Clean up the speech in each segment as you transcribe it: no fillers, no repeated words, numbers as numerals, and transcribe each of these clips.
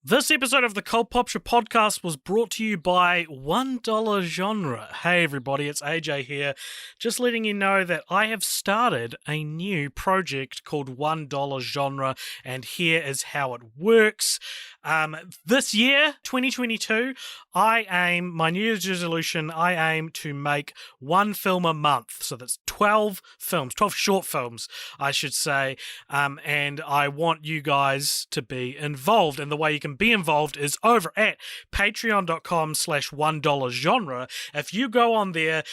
This episode of the Cult Popture podcast was brought to you by $1 Genre. Hey everybody, it's AJ here. Just letting you know that I have started a new project called $1 Genre, and here is how it works. This year, 2022, my New Year's resolution, I aim to make one film a month. So that's 12 films, 12 short films, I should say. And I want you guys to be involved. And the way you can be involved is over at patreon.com/$1 genre. If you go on there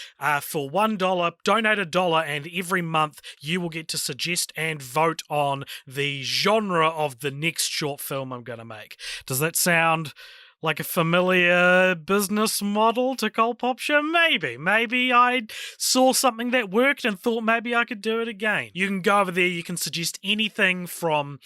for $1, donate $1, and every month you will get to suggest and vote on the genre of the next short film I'm going to make. Does that sound like a familiar business model to Cult Popture? Maybe I saw something that worked and thought maybe I could do it again. You can go over there, you can suggest anything from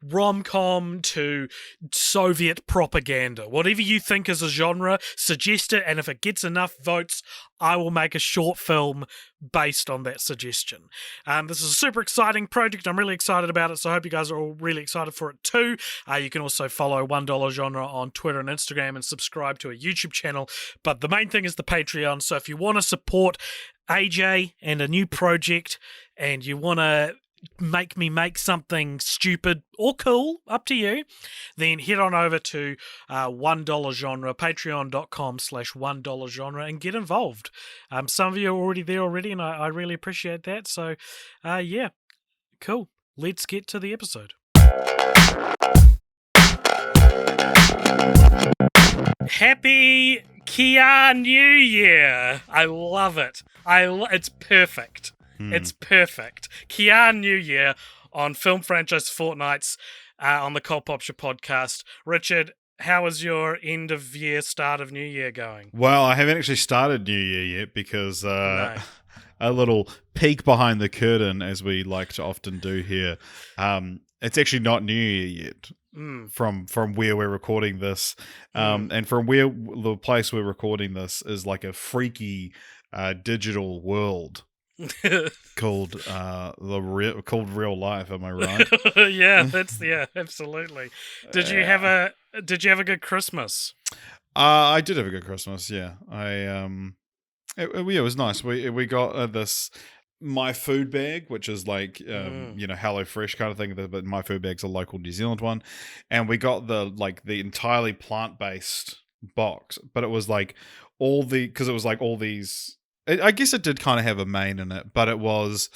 rom-com to Soviet propaganda. Whatever you think is a genre, suggest it, and if it gets enough votes, I will make a short film based on that suggestion. This is a super exciting project. I'm really excited about it, so I hope you guys are all really excited for it too. You can also follow $1 Genre on Twitter and Instagram and subscribe to a YouTube channel. But the main thing is the Patreon, so if you want to support AJ and a new project and you want to make me make something stupid or cool, up to you, then head on over to $1 Genre, patreon.com/$1 genre, and get involved. Some of you are already there already, and I really appreciate that. So, yeah, cool. Let's get to the episode. Happy Kia New Year! I love it. It's perfect. It's perfect. Kia New Year on film franchise Fortnights on the Cult Popture podcast. Richard, how is your end of year, start of New Year going? Well, I haven't actually started New Year yet because No. a little peek behind the curtain, as we like to often do here. It's actually not New Year yet. From where we're recording this, and from where the place we're recording this is like a freaky digital world called real life. Am I right? Yeah, absolutely. Did you have a good Christmas? I did have a good Christmas. Yeah, it was nice. We got this My Food bag, which is like Hello Fresh kind of thing, but My Food bag's a local New Zealand one, and we got the entirely plant-based box, but it was like all these. I guess it did kind of have a main in it, but it was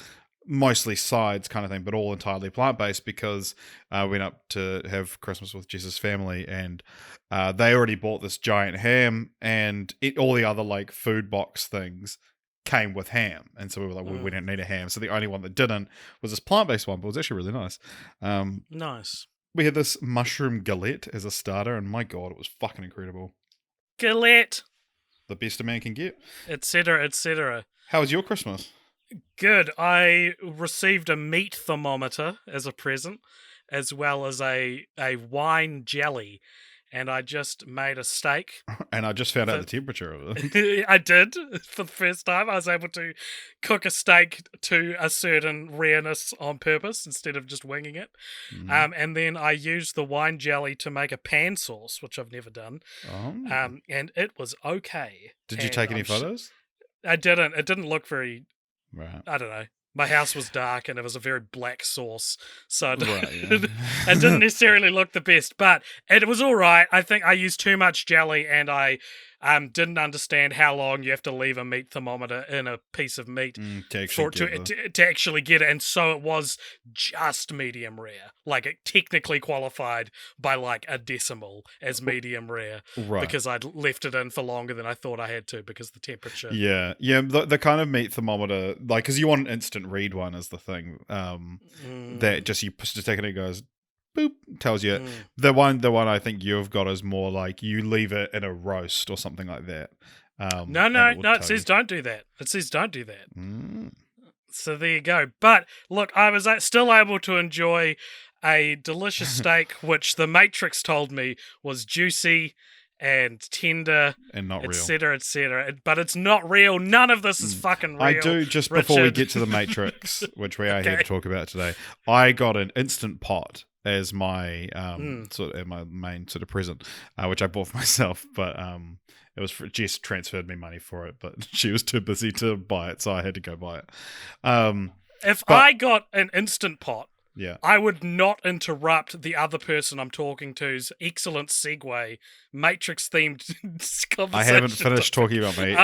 mostly sides kind of thing, but all entirely plant-based because I went up to have Christmas with Jess's family, and they already bought this giant ham, and all the other like food box things came with ham, and so we were like, we didn't need a ham, so the only one that didn't was this plant-based one, but it was actually really nice. Nice. We had this mushroom galette as a starter, and my god, it was fucking incredible. Galette. The best a man can get. Etc., etc. How was your Christmas? Good. I received a meat thermometer as a present, as well as a wine jelly. And I just made a steak. And I just found out the temperature of it. I did. For the first time, I was able to cook a steak to a certain rareness on purpose instead of just winging it. And then I used the wine jelly to make a pan sauce, which I've never done. Oh. And it was okay. Did you take any photos? I didn't. It didn't look very... Right. I don't know. My house was dark and it was a very black sauce, so it Right, didn't necessarily look the best, but it was all right. I think I used too much jelly, and I didn't understand how long you have to leave a meat thermometer in a piece of meat to actually get it, and so it was just medium rare. Like, it technically qualified by like a decimal as medium rare, right, because I'd left it in for longer than I thought I had to because of the temperature. Yeah. The kind of meat thermometer, like, because you want an instant read one is the thing. That just you just take it and it goes boop, tells you. The one I think you've got is more like you leave it in a roast or something like that. No, it says don't do that. It says don't do that. So there you go. But look, I was still able to enjoy a delicious steak, which the Matrix told me was juicy and tender and not real, etc. But it's not real. None of this is fucking real. I do, just Richard. Before we get to the Matrix, which we are here to talk about today, I got an Instant Pot as my sort of my main sort of present, which I bought for myself. But it was Jess transferred me money for it, but she was too busy to buy it, so I had to go buy it. If but- I got an Instant Pot, Yeah. I would not interrupt the other person I'm talking to's excellent segue, Matrix-themed conversation. I haven't finished talking about me.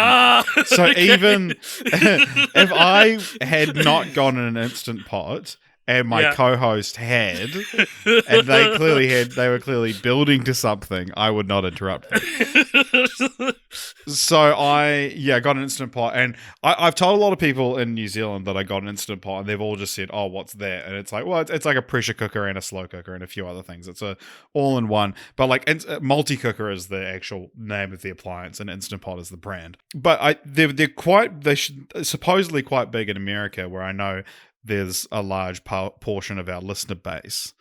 So okay. even if I had not gotten an Instant Pot and my co-host had, and they were clearly building to something, I would not interrupt them. So I got an Instant Pot, and I've told a lot of people in New Zealand that I got an Instant Pot, and they've all just said, "Oh, what's that?" And it's like, well, it's like a pressure cooker and a slow cooker and a few other things. It's a all-in-one, but like multi cooker is the actual name of the appliance, and Instant Pot is the brand. But they're supposedly quite big in America, where I know there's a large portion of our listener base.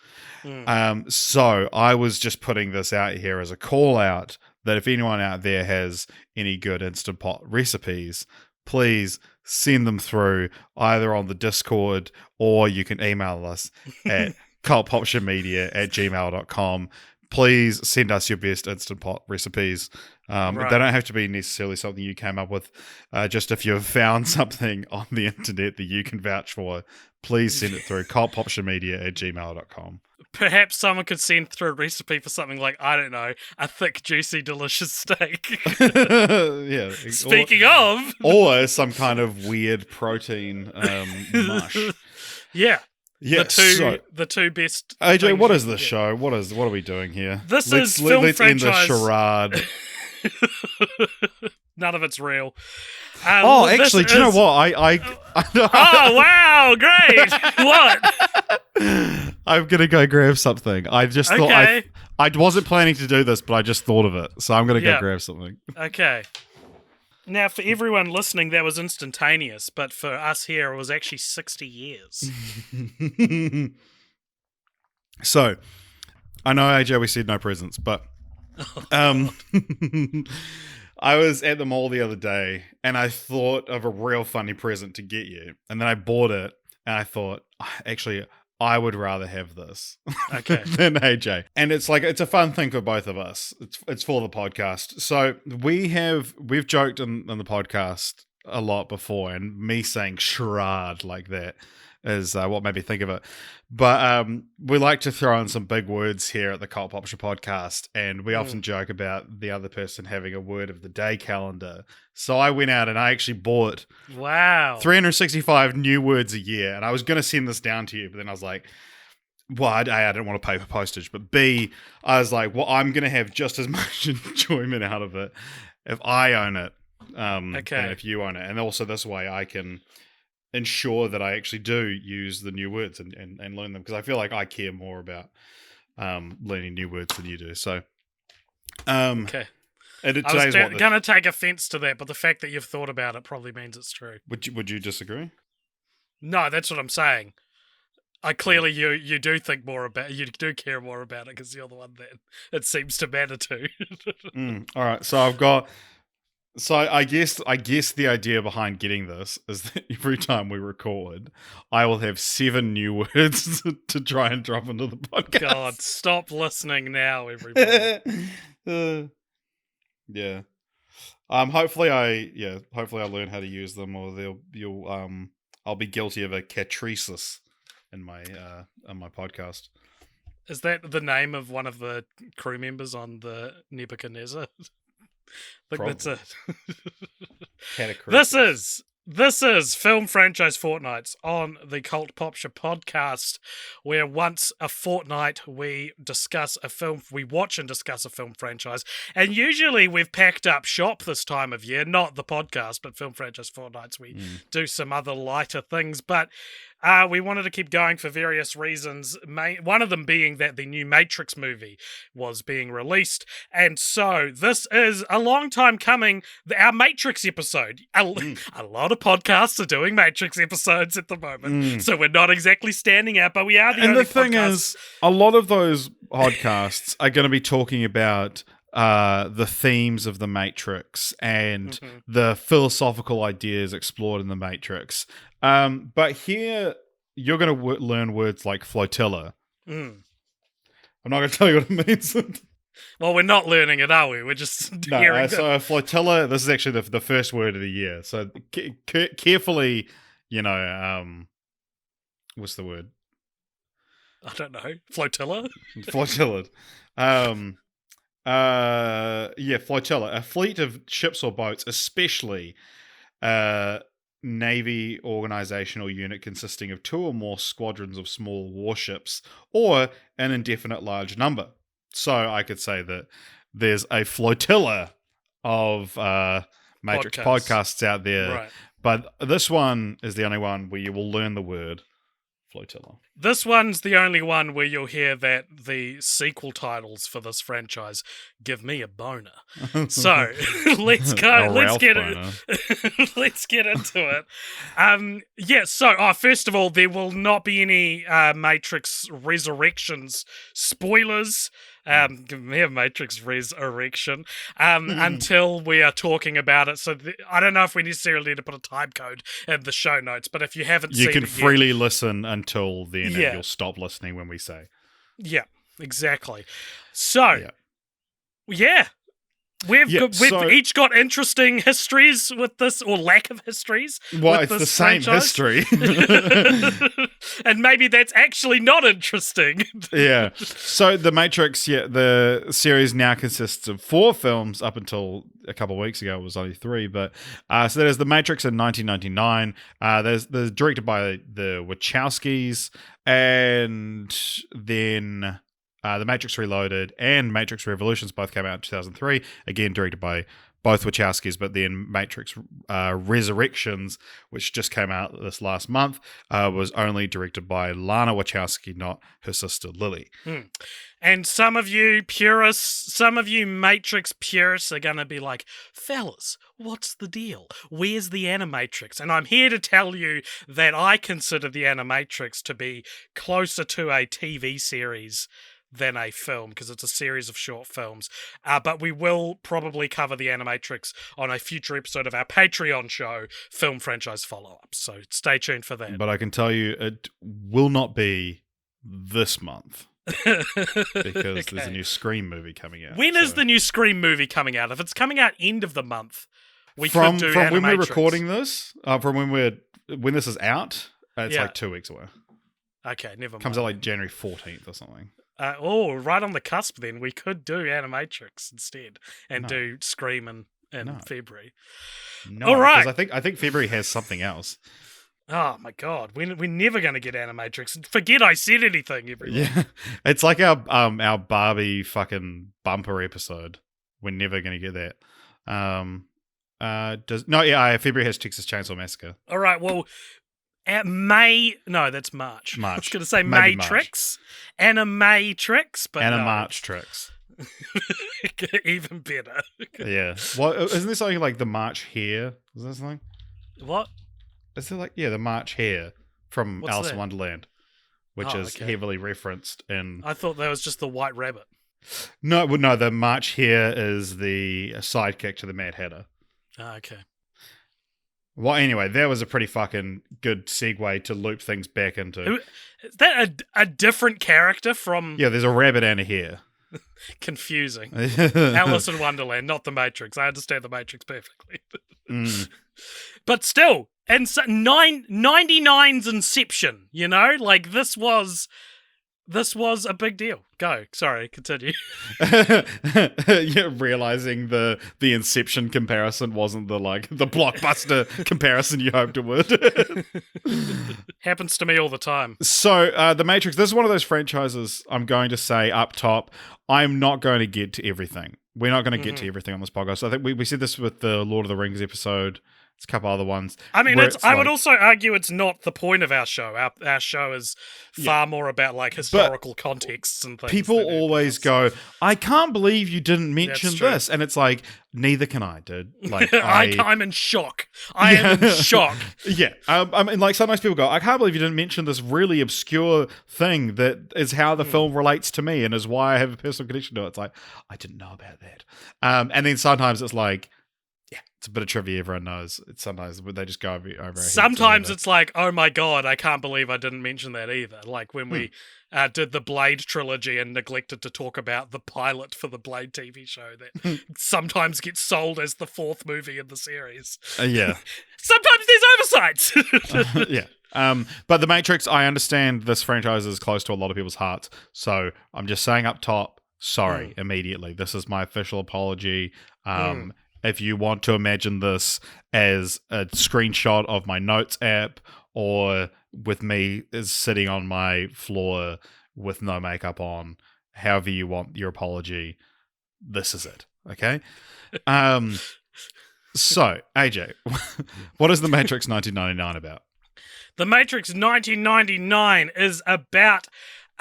So I was just putting this out here as a call out that if anyone out there has any good Instant Pot recipes, please send them through either on the Discord, or you can email us at cultpoptionmedia@gmail.com. Please send us your best Instant Pot recipes. They don't have to be necessarily something you came up with. Just if you've found something on the internet that you can vouch for, please send it through cultpoptionmedia@gmail.com. Perhaps someone could send through a recipe for something like, I don't know, a thick, juicy, delicious steak. Yeah. Speaking of. Or some kind of weird protein mush. Yeah. Yeah, the two best. AJ, what is this show? What are we doing here? Let's end the charade. None of it's real. Actually, do you know what? Oh wow, great! What? I'm gonna go grab something. I just thought I wasn't planning to do this, but I just thought of it, so I'm gonna go grab something. Okay. Now, for everyone listening, that was instantaneous, but for us here, it was actually 60 years. So, I know, AJ, we said no presents, but I was at the mall the other day, and I thought of a real funny present to get you, and then I bought it, and I thought, actually, I would rather have this than AJ. And it's a fun thing for both of us. It's for the podcast. So we've joked in the podcast a lot before, and me saying charade like that is what made me think of it. But we like to throw in some big words here at the Cult Popture podcast, and we often joke about the other person having a word of the day calendar. So I went out and I actually bought 365 new words a year, and I was going to send this down to you, but then I was like, well, A, I didn't want to pay for postage, but B, I was like, well, I'm going to have just as much enjoyment out of it if I own it than if you own it. And also this way I can ensure that I actually do use the new words and learn them, because I feel like I care more about learning new words than you do. So, Okay. I was going to take offense to that, but the fact that you've thought about it probably means it's true. Would you disagree? No, that's what I'm saying. Clearly you do think more about, you do care more about it, because you're the one that it seems to matter to. All right, so I guess the idea behind getting this is that every time we record, I will have 7 new words to try and drop into the podcast. God, stop listening now, everybody. Yeah. Hopefully I learn how to use them, or I'll be guilty of a catresis in my podcast. Is that the name of one of the crew members on the Nebuchadnezzar? I think that's it. This is Film Franchise Fortnights on the Cult Popture podcast, where once a fortnight we discuss a film, we watch and discuss a film franchise, and usually we've packed up shop this time of year, not the podcast, but Film Franchise Fortnights, we do some other lighter things, but we wanted to keep going for various reasons, one of them being that the new Matrix movie was being released, and so this is a long time coming, our Matrix episode. A lot of podcasts are doing Matrix episodes at the moment, so we're not exactly standing out, but we are the only podcast. And the thing is, a lot of those podcasts are going to be talking about the themes of the Matrix and the philosophical ideas explored in the Matrix. But here, you're going to learn words like flotilla. I'm not going to tell you what it means. Well, we're not learning it, are we? We're just No, hearing so a flotilla, this is actually the first word of the year. So carefully, what's the word? I don't know. Flotilla? Flotilla. Flotilla. A fleet of ships or boats, especially Navy organizational unit consisting of 2 or more squadrons of small warships or an indefinite large number. So I could say that there's a flotilla of Matrix podcasts out there, Right. but this one is the only one where you will learn the word flotilla. This one's the only one where you'll hear that the sequel titles for this franchise give me a boner. So let's go. Let's get it. Let's get into it. First of all, there will not be any Matrix Resurrections spoilers. Give me a Matrix Resurrection until we are talking about it. So I don't know if we necessarily need to put a time code in the show notes, but if you haven't seen it, you can freely listen until then, and you'll stop listening when we say. Yeah, exactly. So, we've each got interesting histories with this, or lack of histories. Well, it's the same history. And maybe that's actually not interesting. Yeah. So The Matrix, the series now consists of 4 films. Up until a couple of weeks ago, it was only 3. But so there's The Matrix in 1999. There's directed by the Wachowskis, and then The Matrix Reloaded and Matrix Revolutions both came out in 2003. Again, directed by both Wachowskis, but then Matrix Resurrections, which just came out this last month, was only directed by Lana Wachowski, not her sister Lily. And some of you purists, some of you Matrix purists are going to be like, fellas, what's the deal? Where's the Animatrix? And I'm here to tell you that I consider the Animatrix to be closer to a TV series than a film, because it's a series of short films. But we will probably cover the Animatrix on a future episode of our Patreon show, Film Franchise Follow-Up. So stay tuned for that. But I can tell you it will not be this month. Because there's a new Scream movie coming out. When is the new Scream movie coming out? If it's coming out end of the month, we could do from Animatrix. When we're recording this, when this is out, it's like 2 weeks away. Okay, never mind. Comes out like January 14th or something. Right on the cusp then. We could do Animatrix instead and do Scream in February. No, all right. Because I think February has something else. Oh my god, we're never going to get Animatrix. Forget I said anything, everyone. Yeah, it's like our Barbie fucking bumper episode. We're never going to get that. February has Texas Chainsaw Massacre. All right, well, that's March. I was going to say Matrix, Animatrix, but Animatrix. Even better. Yeah. Well, isn't there something like the March Hare? Is that something? What? Is it like the March Hare from Alice in Wonderland, which is heavily referenced in. I thought that was just the White Rabbit. No, the March Hare is the sidekick to the Mad Hatter. Oh, okay. Well, anyway, that was a pretty fucking good segue to loop things back into. Is that a different character from? Yeah, there's a rabbit and a hare. Confusing. Alice in Wonderland, not the Matrix. I understand the Matrix perfectly. But still, and 99's Inception, like this was a big deal. Sorry, continue. Yeah, realizing the Inception comparison wasn't the blockbuster comparison you hoped it would. Happens to me all the time. So, The Matrix, this is one of those franchises I'm going to say up top, I'm not going to get to everything. We're not going to get to everything on this podcast. I think we said this with the Lord of the Rings episode. It's a couple other ones. I mean, I would also argue it's not the point of our show. Our show is far more about historical contexts and things. People always go, I can't believe you didn't mention this. And it's like, neither can I, dude. I'm in shock. I am in shock. Yeah. I mean, sometimes people go, I can't believe you didn't mention this really obscure thing that is how the film relates to me and is why I have a personal connection to it. It's like, I didn't know about that. And then sometimes it's like, It's a bit of trivia everyone knows. It's sometimes they just go over our heads. Sometimes it's like, oh my god, I can't believe I didn't mention that either. Like when we did the Blade trilogy and neglected to talk about the pilot for the Blade TV show that sometimes gets sold as the 4th movie in the series. Yeah. Sometimes there's oversights. Yeah. But The Matrix, I understand this franchise is close to a lot of people's hearts. So I'm just saying up top, sorry, immediately. This is my official apology. If you want to imagine this as a screenshot of my notes app or with me is sitting on my floor with no makeup on, however you want your apology, this is it. Okay? So, AJ, what is The Matrix 1999 about? The Matrix 1999 is about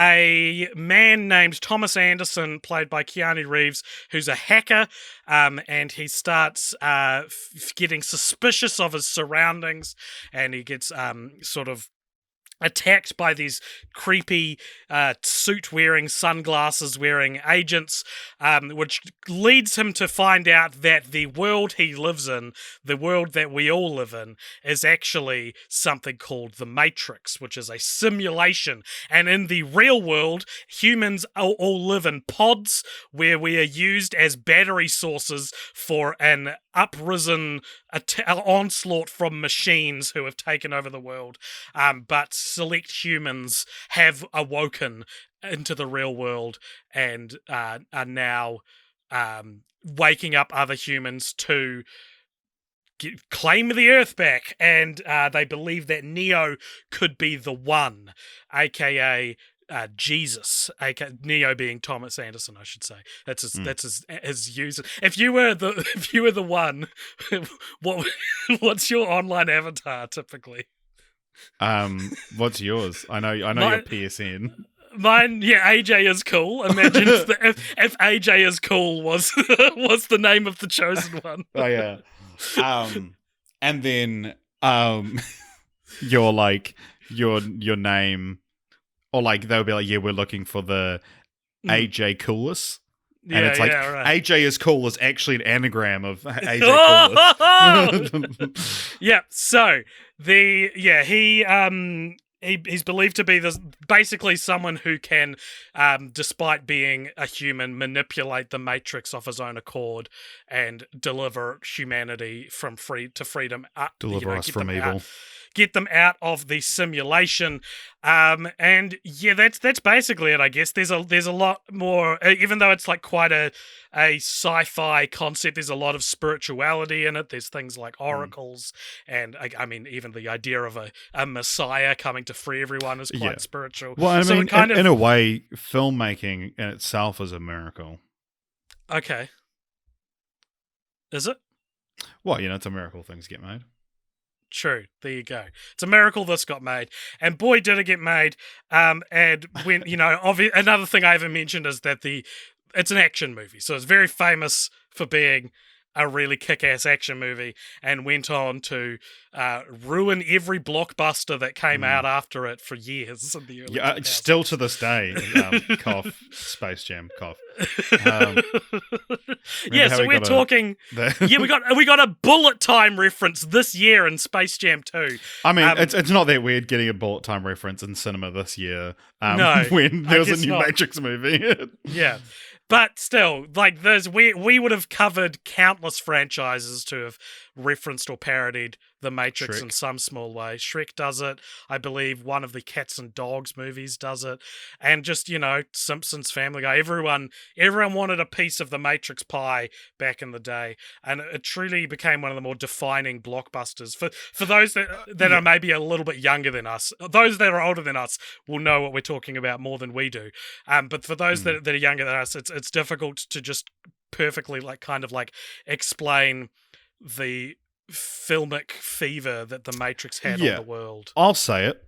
a man named Thomas Anderson, played by Keanu Reeves, who's a hacker, and he starts getting suspicious of his surroundings, and he gets sort of attacked by these creepy suit-wearing, sunglasses-wearing agents, which leads him to find out that the world he lives in, the world that we all live in, is actually something called the Matrix, which is a simulation. And in the real world, humans all live in pods where we are used as battery sources for an uprisen onslaught from machines who have taken over the world. But select humans have awoken into the real world and are now waking up other humans to claim the Earth back. And they believe that Neo could be the one, aka Jesus, Neo being Thomas Anderson, I should say. That's his user. If you were the one, what's your online avatar typically? What's yours? I know your PSN. Mine, AJ is cool. Imagine if AJ is cool was the name of the chosen one. Oh yeah. And then your name. Or like they'll be like, yeah, we're looking for the AJ Coolest. And it's like, right. AJ is cool is actually an anagram of AJ Coolest. Yeah, so he's believed to be basically someone who can, despite being a human, manipulate the Matrix of his own accord and deliver humanity from freedom. Deliver us from evil. Get them out of the simulation, and that's basically it. I guess there's a lot more, even though it's like quite a sci-fi concept. There's a lot of spirituality in it. There's things like oracles, and I mean, even the idea of a messiah coming to free everyone is quite spiritual. Well, I mean, in a way, filmmaking in itself is a miracle. Okay, is it? Well, it's a miracle things get made. True. There you go. It's a miracle this got made, and boy, did it get made. And when another thing I haven't mentioned is that it's an action movie, so it's very famous for being a really kick-ass action movie, and went on to ruin every blockbuster that came out after it for years in the early 2000s. Still to this day, cough, Space Jam, cough. So we're talking. We got a bullet time reference this year in Space Jam 2. I mean, it's not that weird getting a bullet time reference in cinema this year. No, when there was a new Matrix movie. Yeah. But still, like we would have covered countless franchises to have referenced or parodied the Matrix in some small way. Shrek does it. I believe one of the Cats and Dogs movies does it. And just, Simpsons, Family Guy, everyone wanted a piece of the Matrix pie back in the day. And it truly became one of the more defining blockbusters. For those that are maybe a little bit younger than us, those that are older than us will know what we're talking about more than we do. But for those that are younger than us, it's difficult to just perfectly explain the filmic fever that the Matrix had on the world. I'll say it.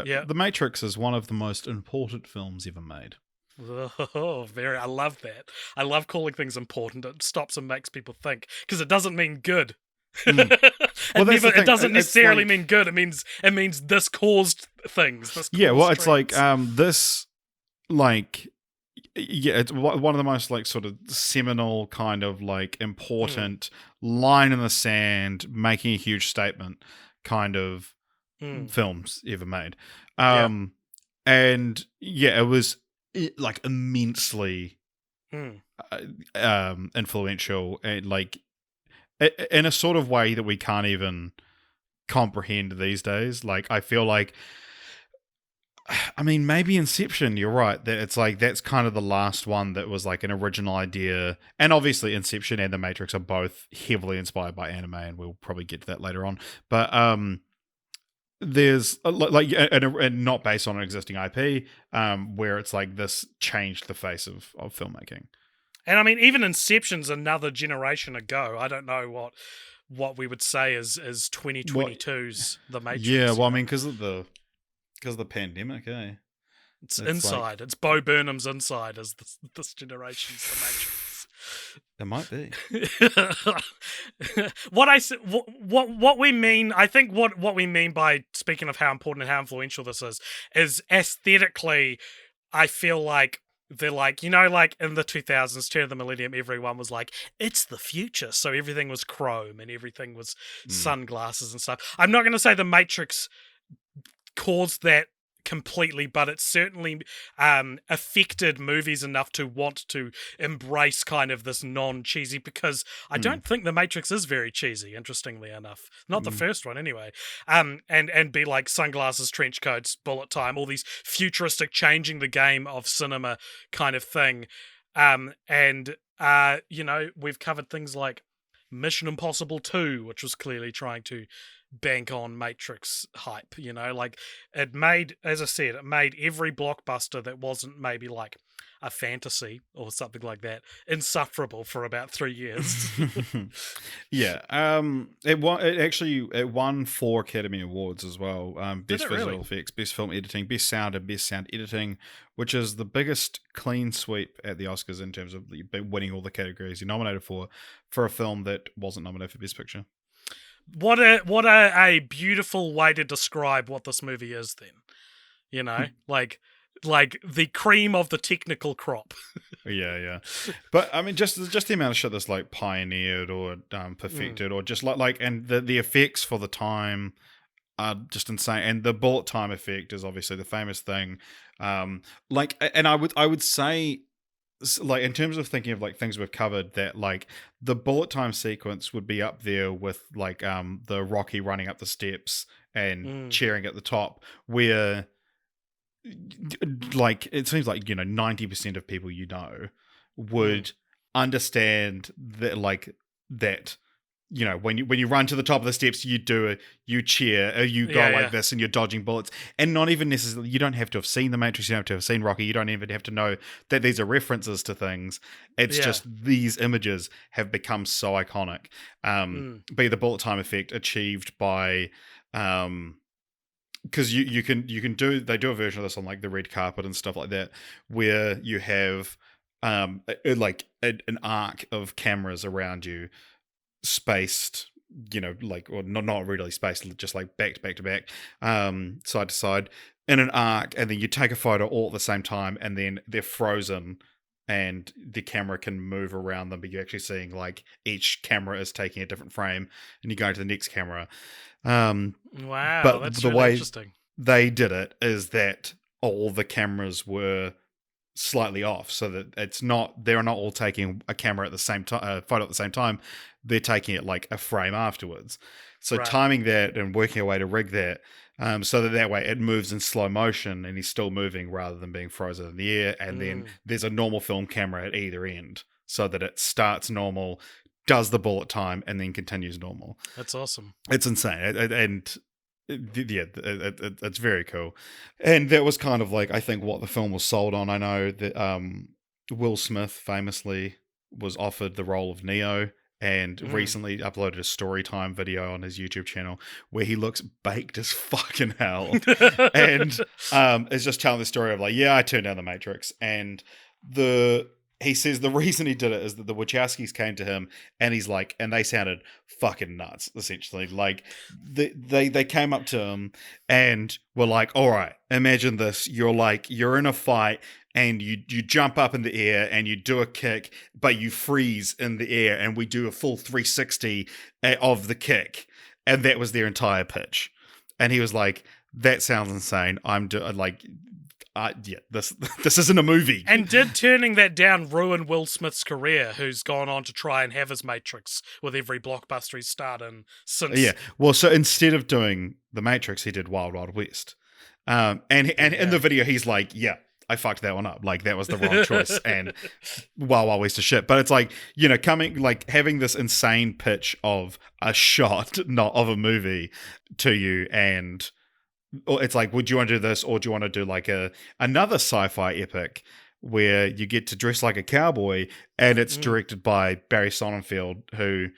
Yeah. The Matrix is one of the most important films ever made. Oh, I love that. I love calling things important. It stops and makes people think, because it doesn't mean good. It doesn't necessarily mean good. It means this caused things. It's like yeah, it's one of the most like sort of seminal kind of like Mm, important line in the sand, making a huge statement kind of mm, films ever made. yeah. Um, and yeah, it was like immensely Mm, uh, influential and like in a sort of way that we can't even comprehend these days. Like I feel like, I mean, maybe Inception. You're right that it's like that's kind of the last one that was like an original idea, and obviously Inception and The Matrix are both heavily inspired by anime, and we'll probably get to that later on. But there's like and not based on an existing IP, where it's like this changed the face of filmmaking. and I mean, even Inception's another generation ago. I don't know what we would say is Well, 2022's The yeah, Matrix. well, I mean, because of the pandemic, eh? It's It's like Inside. It's Bo Burnham's Inside as this generation's The Matrix. it might be. What we mean, I think what we mean by speaking of how important and how influential this is aesthetically. I feel like they're like, like in the 2000s, turn of the millennium, everyone was like, it's the future. So everything was chrome and everything was Mm. sunglasses and stuff. I'm not going to say the Matrix caused that completely, but it certainly affected movies enough to want to embrace kind of this non-cheesy, because I Mm. don't think The Matrix is very cheesy, interestingly enough. Not the Mm. first one anyway. And be like sunglasses, trench coats, bullet time, all these futuristic changing the game of cinema kind of thing. We've covered things like Mission Impossible 2, which was clearly trying to bank on Matrix hype, like it made, as I said, it made every blockbuster that wasn't maybe like a fantasy or something like that insufferable for about 3 years. Yeah, it won 4 Academy Awards as well. Did Best it visual really? effects, best film editing, best sound, and best sound editing, which is the biggest clean sweep at the Oscars in terms of winning all the categories you're nominated for a film that wasn't nominated for Best Picture. What a beautiful way to describe what this movie is then. Like the cream of the technical crop. Yeah, yeah, but I mean, just the amount of shit that's like pioneered or Mm, perfected, or just like, and the effects for the time are just insane. And the bullet time effect is obviously the famous thing. And I would say, like, in terms of thinking of like things we've covered, that like the bullet time sequence would be up there with like the Rocky running up the steps and mm, cheering at the top, where like it seems like 90% of people mm. would understand that, like, that when you run to the top of the steps, you cheer, or you go Yeah, like yeah, this, and you're dodging bullets. And not even necessarily, you don't have to have seen The Matrix, you don't have to have seen Rocky, you don't even have to know that these are references to things. It's yeah. just these images have become so iconic. Mm, Be the bullet time effect achieved by because they do a version of this on like the red carpet and stuff like that, where you have like an arc of cameras around you, spaced, like, or not really spaced, just like back to back to back, side to side in an arc, and then you take a photo all at the same time, and then they're frozen, and the camera can move around them, but you're actually seeing like each camera is taking a different frame, and you go to the next camera. um wow, but that's the really way interesting. they did it is that all the cameras were slightly off, so that they're not all taking a camera at the same time, photo at the same time. They're taking it like a frame afterwards. So Right. timing that and working a way to rig that, so that way it moves in slow motion and he's still moving rather than being frozen in the air. And then Mm, there's a normal film camera at either end, so that it starts normal, does the bullet time, and then continues normal. that's awesome. It's insane. Yeah, it's very cool. And that was kind of like, I think, what the film was sold on. I know that Will Smith famously was offered the role of Neo, and Mm. recently uploaded a story time video on his YouTube channel where he looks baked as fucking hell, and is just telling the story of like, yeah, I turned down the Matrix, and the he says the reason he did it is that the Wachowskis came to him and he's like, and they sounded fucking nuts, essentially. Like they came up to him and were like, all right, imagine this. You're in a fight and you jump up in the air and you do a kick, but you freeze in the air and we do a full 360 of the kick. And that was their entire pitch. And he was like, that sounds insane. This isn't a movie. And did turning that down ruin Will Smith's career, who's gone on to try and have his Matrix with every blockbuster he's starred in since? Yeah. Well, so instead of doing The Matrix, he did Wild Wild West. And in the video, he's like, yeah, I fucked that one up. Like, that was the wrong choice. And Wild Wild West is shit. But it's like, having this insane pitch of a shot, not of a movie, to you, and it's like, would you want to do this, or do you want to do like another sci-fi epic where you get to dress like a cowboy, and it's directed by Barry Sonnenfeld, who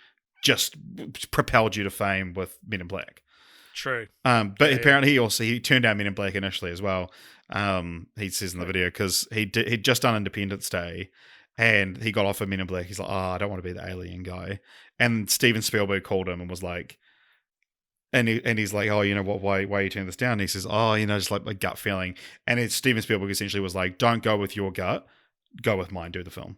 just propelled you to fame with Men in Black. True. But apparently he turned down Men in Black initially as well. He says in the video, because he'd just done Independence Day and he got offered Men in Black. He's like, I don't want to be the alien guy. And Steven Spielberg called him and was like, and he's like, oh, why are you turning this down? And he says, just like my gut feeling. And Steven Spielberg essentially was like, don't go with your gut, go with mine, do the film.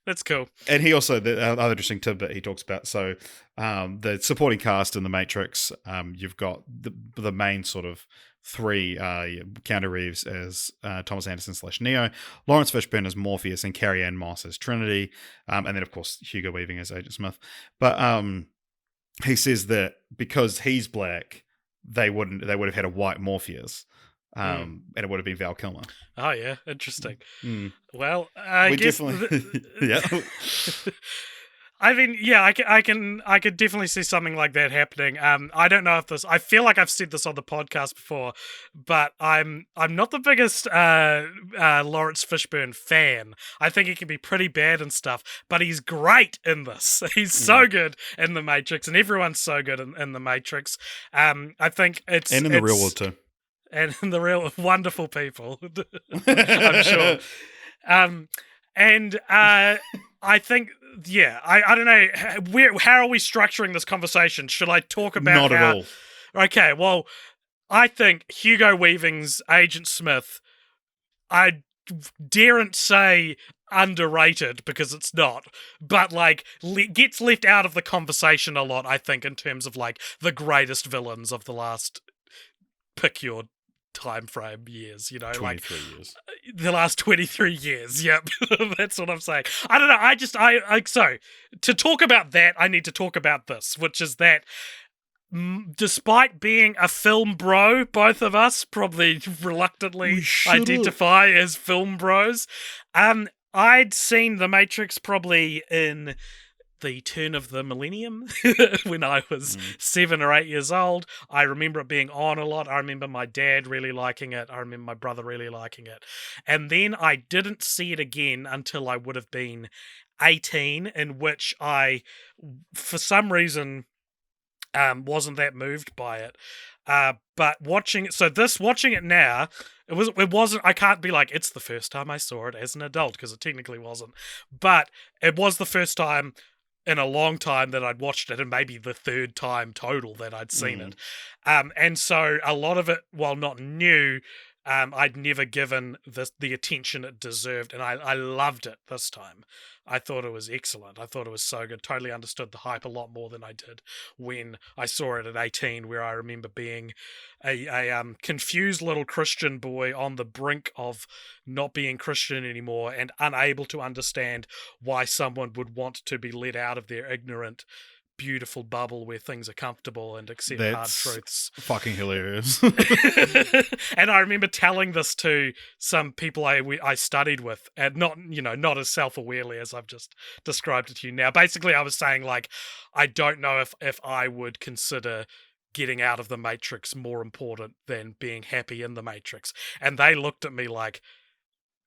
That's cool. And he also, the other interesting tidbit he talks about, so the supporting cast in The Matrix, you've got the main sort of three, Keanu Reeves as Thomas Anderson / Neo, Lawrence Fishburne as Morpheus, and Carrie Ann Moss as Trinity, and then of course Hugo Weaving as Agent Smith. But he says that because he's black, they would have had a white Morpheus. And it would have been Val Kilmer. Oh yeah, interesting. Well, we guess definitely, yeah. I mean, yeah, I could definitely see something like that happening. I don't know if this. I feel like I've said this on the podcast before, but I'm not the biggest Lawrence Fishburne fan. I think he can be pretty bad and stuff, but he's great in this. He's so good in The Matrix, and everyone's so good in The Matrix. I think it's and in the real world too. And in the real wonderful people, I'm sure. I think, yeah, I don't know, how are we structuring this conversation? Should I talk about Not at all. Okay, well, I think Hugo Weaving's Agent Smith, I daren't say underrated because it's not, but like gets left out of the conversation a lot, I think, in terms of like the greatest villains of the last, pick your time frame, years, 23 years. The last 23 years, yep. That's what I'm saying. I don't know, so to talk about that, I need to talk about this, which is that despite being a film bro, both of us probably reluctantly identify as film bros, I'd seen The Matrix probably in the turn of the millennium when I was 7 or 8 years old. I remember it being on a lot. I remember my dad really liking it. I remember my brother really liking it. And then I didn't see it again until I would have been 18, in which I, for some reason, wasn't that moved by it. But watching it now, it wasn't, I can't be like, it's the first time I saw it as an adult, because it technically wasn't. But it was the first time in a long time that I'd watched it, and maybe the third time total that I'd seen it. And so a lot of it, while not new, I'd never given the attention it deserved, and I loved it this time. I thought it was excellent. I thought it was so good. Totally understood the hype a lot more than I did when I saw it at 18, where I remember being a confused little Christian boy on the brink of not being Christian anymore and unable to understand why someone would want to be let out of their ignorant, beautiful bubble where things are comfortable and accept hard truths. Fucking hilarious. And I remember telling this to some people I studied with, and not as self-awarely as I've just described it to you now. Basically, I was saying, like, I don't know if I would consider getting out of the Matrix more important than being happy in the Matrix. And they looked at me like,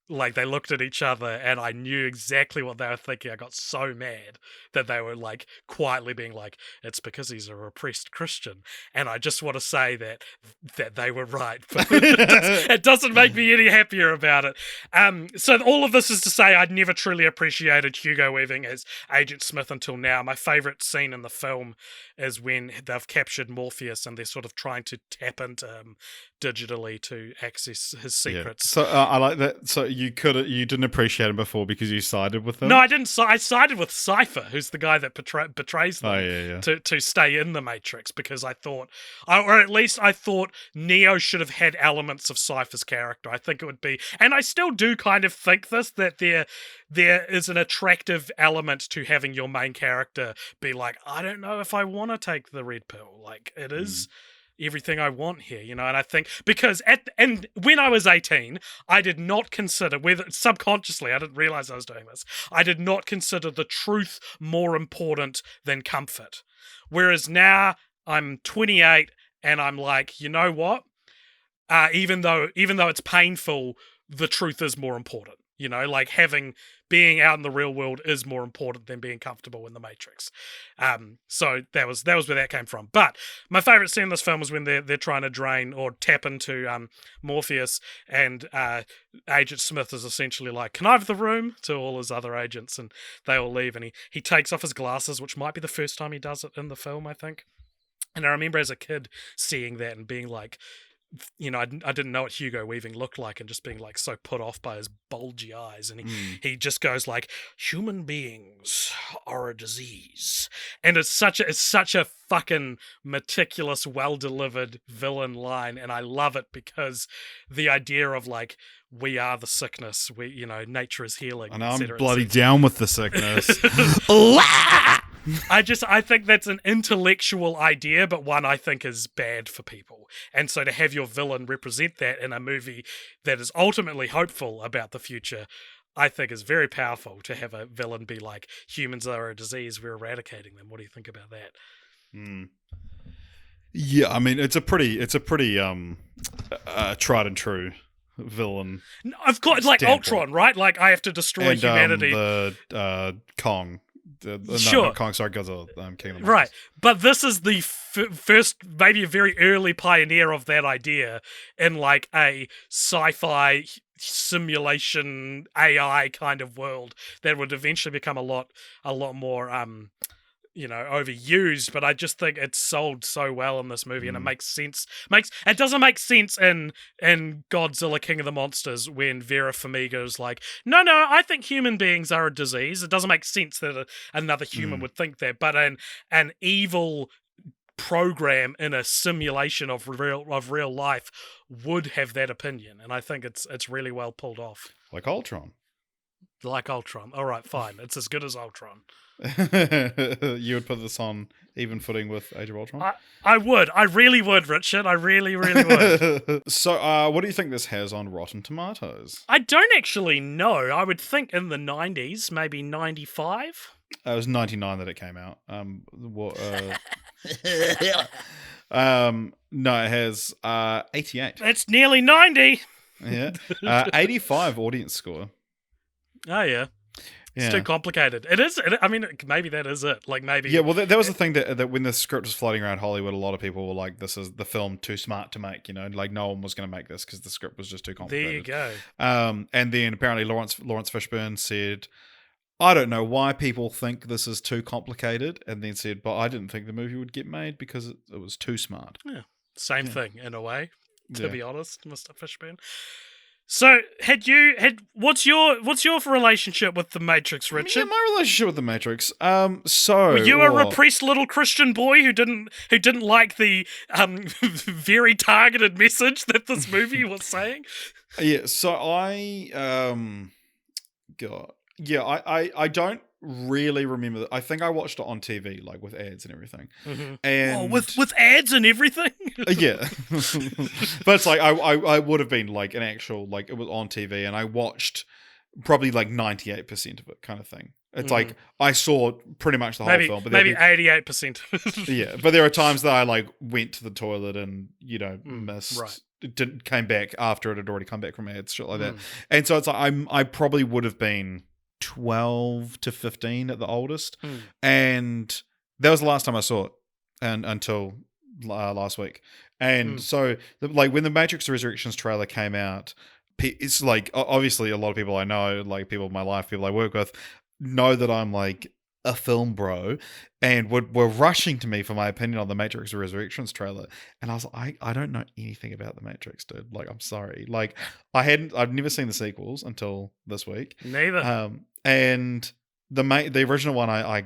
Like, they looked at each other and I knew exactly what they were thinking. I got so mad that they were, like, quietly being like, it's because he's a repressed Christian. And I just want to say that they were right. But it doesn't make me any happier about it. So all of this is to say I'd never truly appreciated Hugo Weaving as Agent Smith until now. My favourite scene in the film is when they've captured Morpheus and they're sort of trying to tap into him digitally to access his secrets. So I like that. So you didn't appreciate him before because you sided with him. No, I didn't. I sided with Cypher, who's the guy that betrays them to stay in the Matrix, because I thought, or at least I thought, Neo should have had elements of Cypher's character. I think it would be, and I still do kind of think this, that there is an attractive element to having your main character be like, I don't know if I want to take the red pill. Like, it is everything I want here, you know. And I think because when I was 18, I did not consider, whether subconsciously, I didn't realize I was doing this, I did not consider the truth more important than comfort. Whereas now I'm 28 and I'm like, you know what? Even though it's painful, the truth is more important. You know, like being out in the real world is more important than being comfortable in the Matrix. So that was where that came from. But my favorite scene in this film was when they're trying to drain or tap into Morpheus, and Agent Smith is essentially like, "Can I have the room?" to all his other agents, and they all leave, and he takes off his glasses, which might be the first time he does it in the film, I think. And I remember as a kid seeing that and being like, you know, I didn't know what Hugo Weaving looked like, and just being like so put off by his bulgy eyes, and he just goes like, "Human beings are a disease," and it's such a fucking meticulous, well delivered villain line, and I love it because the idea of like, we are the sickness, nature is healing, and I'm bloody down with the sickness. I think that's an intellectual idea, but one I think is bad for people. And so to have your villain represent that in a movie that is ultimately hopeful about the future, I think is very powerful. To have a villain be like, humans are a disease, we're eradicating them. What do you think about that? Yeah, I mean, it's a pretty tried and true villain. Of course, like Ultron, right? Like, I have to destroy humanity. The Kong. Sure. Kong, sorry, Godzilla, King of the Monsters. Right, but this is the first, maybe a very early pioneer of that idea in like a sci-fi simulation AI kind of world that would eventually become a lot more overused, but I just think it's sold so well in this movie, and it makes sense. It doesn't make sense in Godzilla King of the Monsters when Vera Farmiga's like, no, I think human beings are a disease. It doesn't make sense that another human would think that, but an evil program in a simulation of real life would have that opinion, and I think it's really well pulled off. Like Ultron. All right, fine. It's as good as Ultron. You would put this on even footing with Age of Ultron? I would. I really would, Richard. I really, really would. So, what do you think this has on Rotten Tomatoes? I don't actually know. I would think in the 90s, maybe 95. It was 99 that it came out. No, it has 88. That's nearly 90. Yeah. 85 audience score. Oh, yeah. It's too complicated. It is. I mean, maybe that is it. Like, maybe. Yeah, well, that was the thing that when the script was floating around Hollywood, a lot of people were like, this is the film too smart to make, like no one was going to make this because the script was just too complicated. There you go. And then apparently Lawrence Fishburne said, I don't know why people think this is too complicated, and then said, but I didn't think the movie would get made because it was too smart. Yeah. Same thing in a way, to be honest, Mr. Fishburne. So, what's your relationship with the Matrix, Richard? Yeah, my relationship with the Matrix. Were you a repressed little Christian boy who didn't like the very targeted message that this movie was saying? Yeah. So I I don't really remember that. I think I watched it on TV, like with ads and everything. Mm-hmm. And with ads and everything. Yeah, but it's like I would have been like an actual, like, it was on TV, and I watched probably like 98% of it, kind of thing. It's like I saw pretty much the whole film, but maybe 88%. Yeah, but there are times that I like went to the toilet and missed it didn't came back after it had already come back from ads, shit like that. Mm. And so it's like I probably would have been 12 to 15 at the oldest, Mm. and that was the last time I saw it, and until last week. And so, like, when the Matrix Resurrections trailer came out, it's like obviously a lot of people I know, like people in my life, people I work with, know that I'm like a film bro, and were rushing to me for my opinion on the Matrix Resurrections trailer, and I was like, I don't know anything about the Matrix, dude. Like, I'm sorry, like I've never seen the sequels until this week, Neither. and the original one I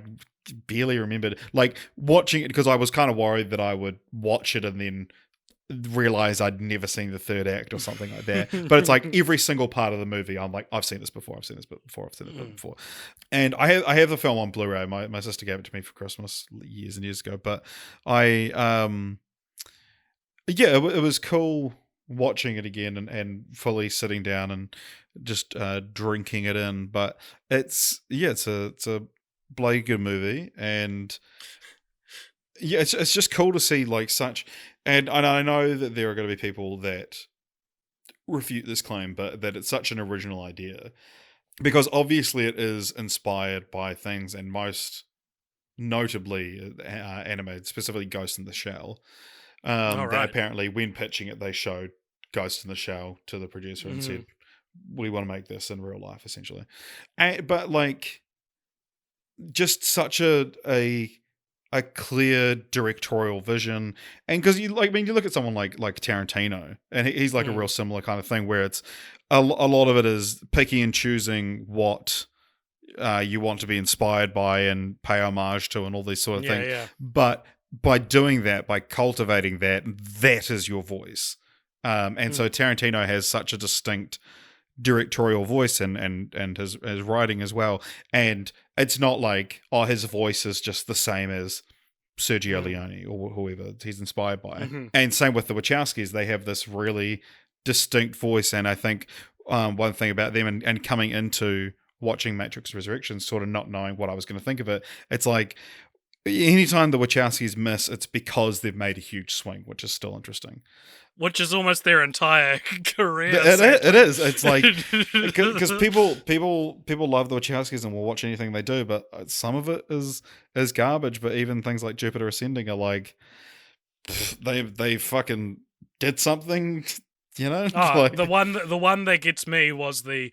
barely remembered, like watching it because I was kind of worried that I would watch it and then realize I'd never seen the third act or something like that. But it's like every single part of the movie, I'm like, I've seen this before, I've seen this before, I've seen it before. And I have the film on Blu-ray. My sister gave it to me for Christmas years and years ago. But I yeah, it was cool watching it again and fully sitting down and just drinking it in. But it's a bloody good movie, and yeah, it's just cool to see like such, and I know that there are going to be people that refute this claim, but that it's such an original idea because obviously it is inspired by things, and most notably animated, specifically Ghost in the Shell. All That right. apparently when pitching it, they showed Ghost in the Shell to the producer and said, "We want to make this in real life," essentially. But like, just such a clear directorial vision, and because you like, I mean, you look at someone like Tarantino, and he's like a real similar kind of thing, where it's a lot of it is picking and choosing what you want to be inspired by and pay homage to, and all these sort of things. Yeah. But by doing that, by cultivating that, that is your voice. And so Tarantino has such a distinct directorial voice and his writing as well, and it's not like his voice is just the same as Sergio Leone or whoever he's inspired by. And same with the Wachowskis, they have this really distinct voice, and I think one thing about them and coming into watching Matrix Resurrections, sort of not knowing what I was going to think of it, it's like anytime the Wachowskis miss, it's because they've made a huge swing, which is still interesting. Which is almost their entire career. It is. It's like because people love the Wachowskis and will watch anything they do, but some of it is garbage. But even things like Jupiter Ascending are like they fucking did something, you know. Like, the one that gets me was the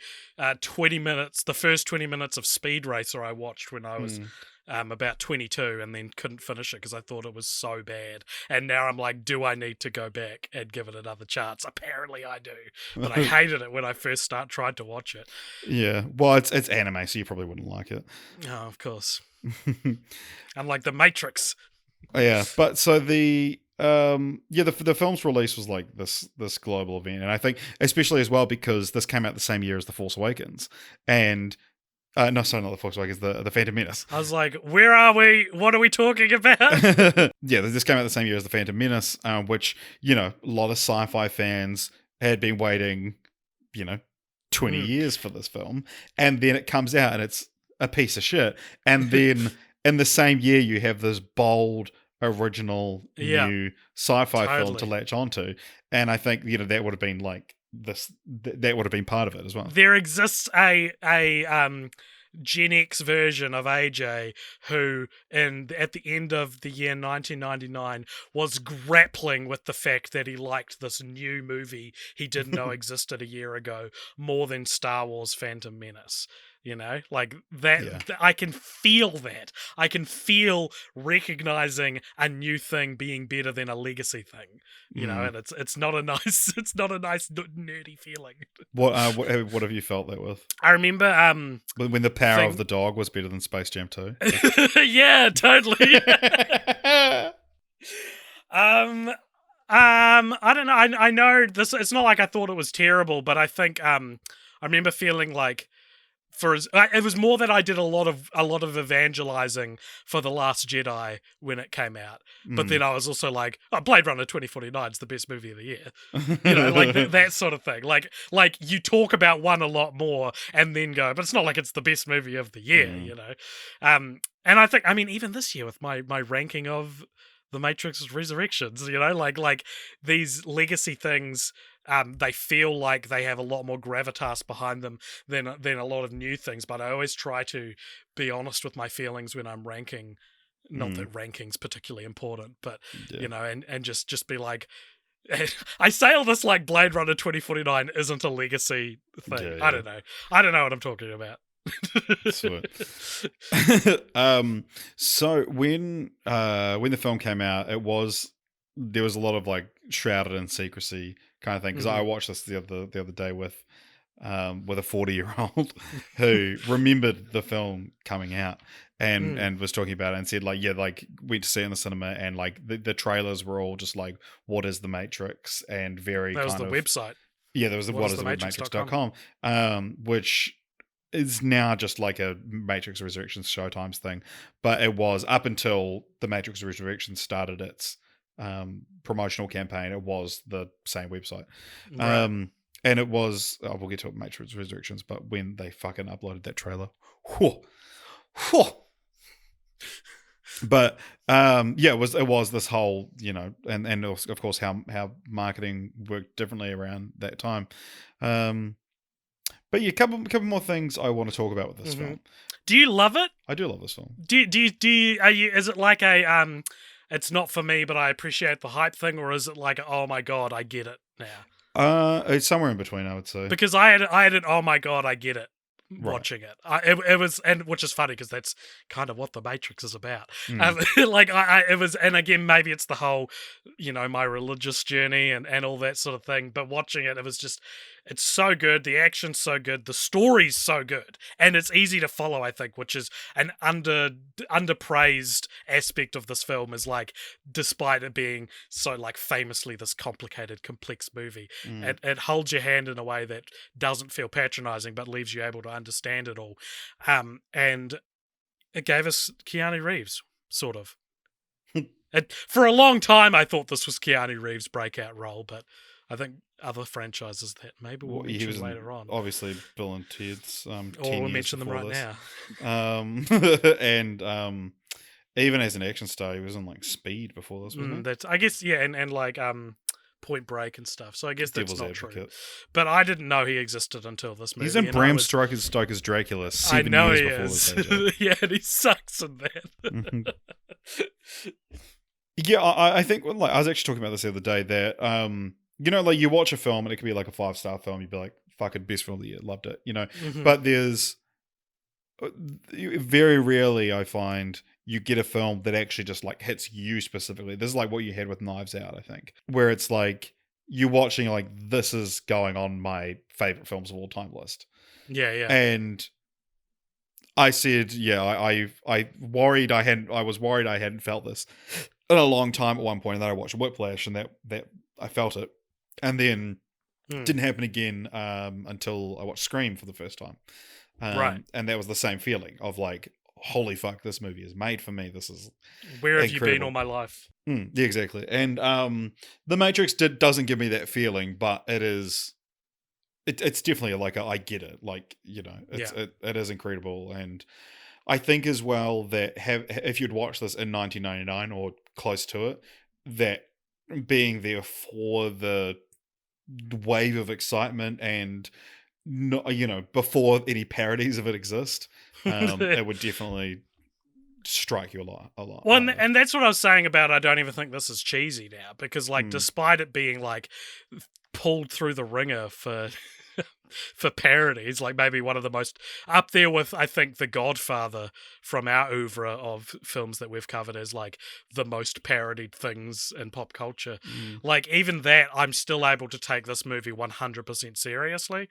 20 minutes, the first 20 minutes of Speed Racer I watched when I was about 22, and then couldn't finish it because I thought it was so bad. And now I'm like, do I need to go back and give it another chance? Apparently I do, but I hated it when I first tried to watch it. Yeah, well, it's anime, so you probably wouldn't like it. Oh, of course. Unlike the Matrix. Yeah, but so the the film's release was like this global event, and I think especially as well because this came out the same year as The Force Awakens, and no, sorry, not The Force Awakens, the Phantom Menace. I was like, where are we? What are we talking about? Yeah, this came out the same year as The Phantom Menace, which, you know, a lot of sci-fi fans had been waiting, 20 years for this film, and then it comes out and it's a piece of shit, and then in the same year you have this bold original new sci-fi film to latch onto, and I think that would have been like that would have been part of it as well. There exists a Gen X version of AJ who, at the end of the year 1999, was grappling with the fact that he liked this new movie he didn't know existed a year ago more than Star Wars Phantom Menace. Like that. Yeah. I can feel that. I can feel recognizing a new thing being better than a legacy thing. And it's not a nice nerdy feeling. What have you felt that with? I remember when the power of the dog was better than Space Jam 2. Yeah, totally. I don't know. I know this. It's not like I thought it was terrible, but I think I remember feeling like it was more that I did a lot of evangelizing for The Last Jedi when it came out, but then I was also like, Blade Runner 2049 is the best movie of the year, like that sort of thing. Like you talk about one a lot more and then go, but it's not like it's the best movie of the year, And I think, I mean, even this year with my ranking of The Matrix Resurrections, you know, like these legacy things. They feel like they have a lot more gravitas behind them than a lot of new things. But I always try to be honest with my feelings when I'm ranking. Not that ranking's particularly important, but Yeah. and just be like, I say all this like Blade Runner 2049 isn't a legacy thing. Yeah, I don't know. I don't know what I'm talking about. Sweet. So when the film came out, there was a lot of like shrouded in secrecy kind of thing, because I watched this the other day with a 40-year-old who remembered the film coming out and was talking about it and said like, yeah, like went to see it in the cinema, and like the trailers were all just like, what is the Matrix, and very That was kind the of website. yeah, there was the what is the Matrix.com, which is now just like a Matrix Resurrections Showtimes thing, but it was up until the Matrix Resurrections started its promotional campaign. It was the same website, Right. and it was. Oh, we'll get to it, Matrix Resurrections, but when they fucking uploaded that trailer, whew, whew. But yeah, it was this whole, you know, and of course how marketing worked differently around that time. But yeah, couple more things I want to talk about with this film. Do you love it? I do love this film. Are you? Is it like a it's not for me, but I appreciate the hype thing, or is it like, oh my god, I get it now? It's somewhere in between, I would say. Because I had an oh my god, I get it watching Right. it. It was, and which is funny because that's kind of what the Matrix is about. Mm. Like it was, and again maybe it's the whole, you know, my religious journey and all that sort of thing. But watching it, it was just, it's so good. The action's so good. The story's so good, and it's easy to follow. I think, which is an underpraised aspect of this film, is like, despite it being so like famously this complicated, complex movie, it holds your hand in a way that doesn't feel patronizing, but leaves you able to understand it all. And it gave us Keanu Reeves, sort of. For a long time, I thought this was Keanu Reeves' breakout role, but I think other franchises that maybe we'll mention later on. Obviously, Bill and Ted's 10 Or we'll years mention them right this. now. And even as an action star, he was in like Speed before this, wasn't he? That's, I guess, yeah, and like Point Break and stuff. So I guess that's Devil's not Advocate. true. But I didn't know he existed until this movie. He's in Bram Stoker's Dracula 7 years before this. AJ. Yeah, and he sucks in that. Yeah, I think like I was actually talking about this the other day that you know, like you watch a film and it could be like a 5-star film, you'd be like, fucking best film of the year, loved it, you know. But there's very rarely I find you get a film that actually just like hits you specifically. This is like what you had with Knives Out, I think, where it's like you're watching like, this is going on my favorite films of all time list. Yeah. And I said, yeah, I was worried I hadn't felt this in a long time at one point, and then I watched Whiplash, and that I felt it, and then it didn't happen again until I watched Scream for the first time, Right. And that was the same feeling of like, holy fuck, this movie is made for me. This is where have incredible. you been all my life? Yeah, exactly. And The Matrix doesn't give me that feeling, but it is. It's definitely like I get it, like, you know, it is incredible, and I think as well that if you'd watched this in 1999 or close to it, that being there for the wave of excitement and not, you know, before any parodies of it exist, it would definitely strike you a lot. Well, and that's what I was saying about, I don't even think this is cheesy now, because like despite it being like pulled through the ringer for for parodies, like maybe one of the most up there with, I think, The Godfather from our oeuvre of films that we've covered as like the most parodied things in pop culture. Like even that, I'm still able to take this movie 100% seriously,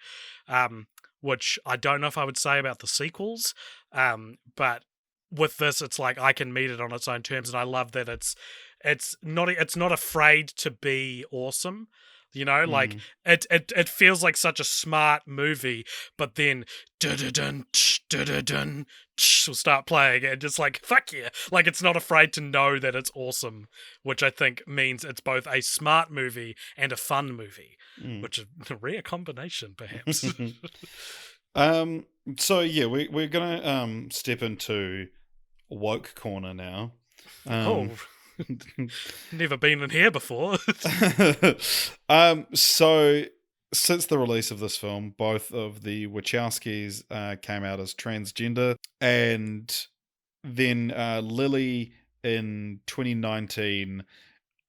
which I don't know if I would say about the sequels, but with this, it's like I can meet it on its own terms, and I love that it's not afraid to be awesome. You know, like it feels like such a smart movie, but then dun will start playing, and just like, fuck yeah, like it's not afraid to know that it's awesome, which I think means it's both a smart movie and a fun movie, which is a rare combination, perhaps. So yeah, we're gonna step into woke corner now. Never been in here before. So since the release of this film, both of the Wachowskis came out as transgender, and then Lily in 2019,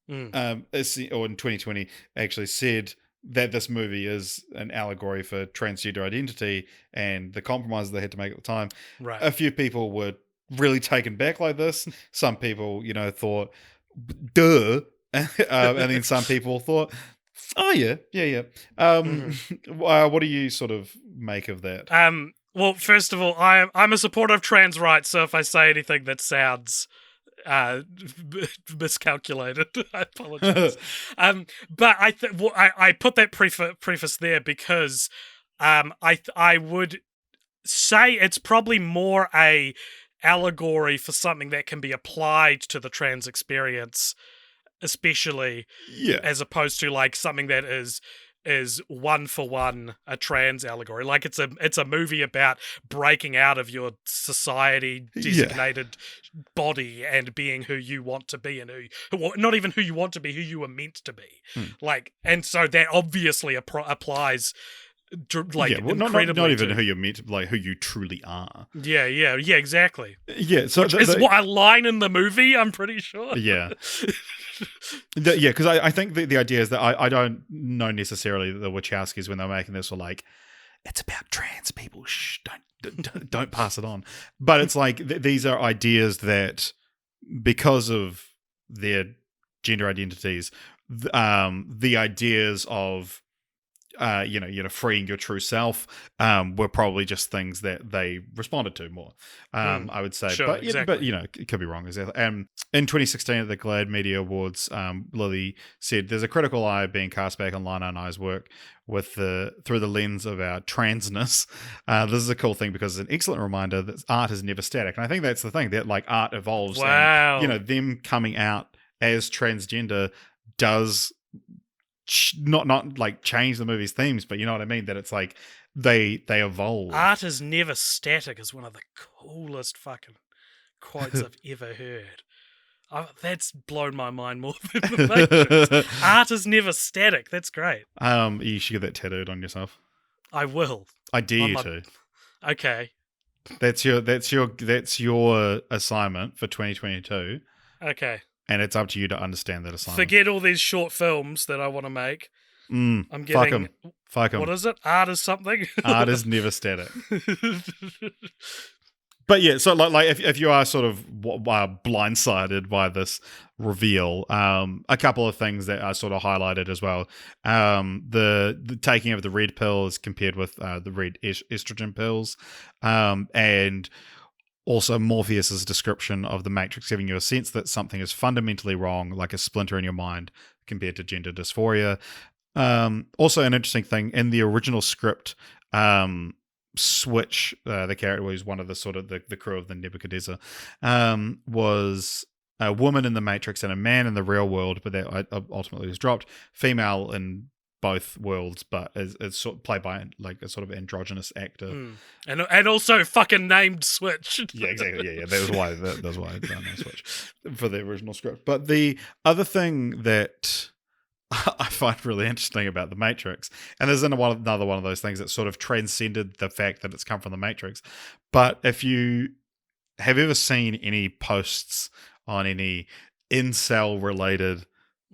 or in 2020, actually said that this movie is an allegory for transgender identity and the compromises they had to make at the time. Right. A few people were really taken back like this. Some people, thought, duh. And then some people thought, oh, yeah. What do you sort of make of that? Well, first of all, I'm a supporter of trans rights, so if I say anything that sounds miscalculated, I apologize. But I put that preface there because I would say it's probably more a allegory for something that can be applied to the trans experience, especially as opposed to like something that is one for one a trans allegory. Like it's a movie about breaking out of your society designated body and being who you want to be, and not even who you want to be, who you were meant to be. Like, and so that obviously applies. Like, not even who you're meant to, like who you truly are. Yeah, exactly. Yeah, so which is what a line in the movie, I'm pretty sure. Yeah. Because I think the idea is that I don't know necessarily that the Wachowskis, when they were making this, were like, it's about trans people. Shh, don't pass it on. But it's like these are ideas that, because of their gender identities, the ideas of freeing your true self were probably just things that they responded to more. I would say, sure, but exactly. it could be wrong. In 2016 at the GLAAD Media Awards, Lily said, "There's a critical eye being cast back on Lana and I's work through the lens of our transness. This is a cool thing because it's an excellent reminder that art is never static." And I think that's the thing, that like art evolves. Wow. And, them coming out as transgender does not like change the movie's themes, but you know what I mean, that it's like they evolve. Art is never static is one of the coolest fucking quotes I've ever heard. That's blown my mind more than the Matrix. Art is never static. That's great. You should get that tattooed on yourself. I will. I dare you to. Okay. That's your assignment for 2022. Okay. And it's up to you to understand that assignment. Forget all these short films that I want to make. I'm getting... Fuck 'em. What is it? Art is something? Art is never static. But yeah, so like if you are sort of blindsided by this reveal, a couple of things that are sort of highlighted as well. The taking of the red pills compared with the red estrogen pills, and also Morpheus's description of the Matrix giving you a sense that something is fundamentally wrong, like a splinter in your mind, compared to gender dysphoria. Also an interesting thing, in the original script, Switch, the character who's one of the sort of the crew of the Nebuchadnezzar, was a woman in the Matrix and a man in the real world, but that ultimately was dropped. Female in both worlds, but is sort of played by like a sort of androgynous actor, and also fucking named Switch. Yeah, exactly. Yeah. That was why I named Switch for the original script. But the other thing that I find really interesting about the Matrix, and there's another one of those things that sort of transcended the fact that it's come from the Matrix. But if you have ever seen any posts on any incel related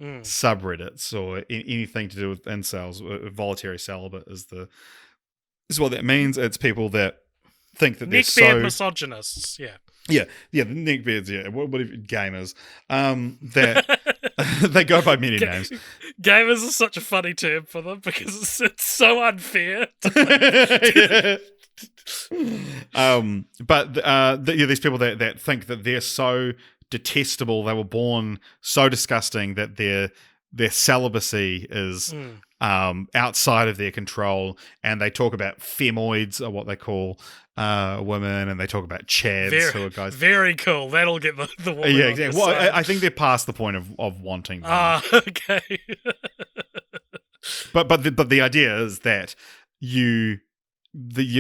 subreddits or anything to do with incels, voluntary celibate is what that means. It's people that think that they're neckbeard misogynists. Yeah, the neckbeards. Yeah, what if gamers? That they go by many names. Gamers is such a funny term for them because it's so unfair. But these people that think that they're so detestable, they were born so disgusting that their celibacy is outside of their control, and they talk about femoids, or what they call women, and they talk about chads, who are guys. Very cool. That'll get the woman. Yeah, exactly. Well, I think they're past the point of wanting them. Okay. but the idea is that you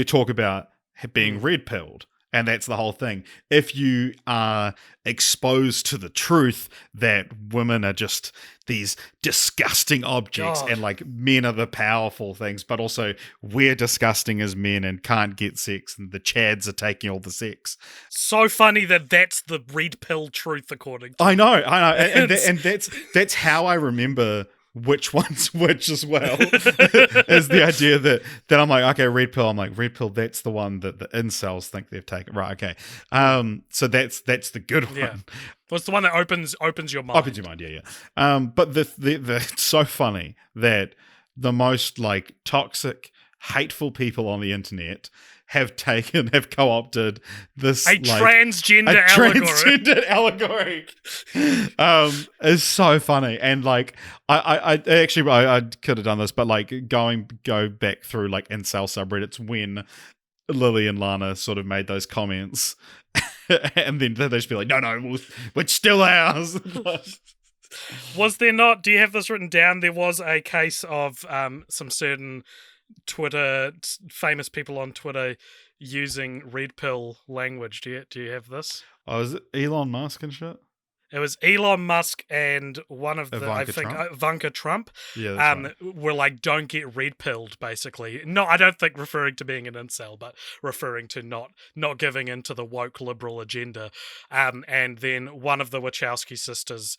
talk about being red pilled, And that's the whole thing. If you are exposed to the truth that women are just these disgusting objects God. and like men are the powerful things, but also we're disgusting as men and can't get sex and the Chads are taking all the sex. So funny that that's the red pill truth, according to I know. It's- And that's how I remember which one's which as well. Is the idea that I'm like, okay, red pill. I'm like, red pill. That's the one that the incels think they've taken. Right. Okay. So that's the good one. Yeah. What's the one that opens your mind? Opens your mind. Yeah. But the it's so funny that the most like toxic, hateful people on the internet have co-opted this A transgender allegory. is so funny. And like I could have done this, but like go back through like incel subreddits when Lily and Lana sort of made those comments and then they just be like, no, it's still ours. Was there not, do you have this written down? There was a case of some certain famous people on Twitter using red pill language. Do you have this? Oh, is it Elon Musk and shit? It was Elon Musk and one of the Ivanka Trump? Ivanka Trump. Yeah, that's right. Were like, don't get red pilled, basically. No, I don't think referring to being an incel, but referring to not giving into the woke liberal agenda. And then one of the Wachowski sisters,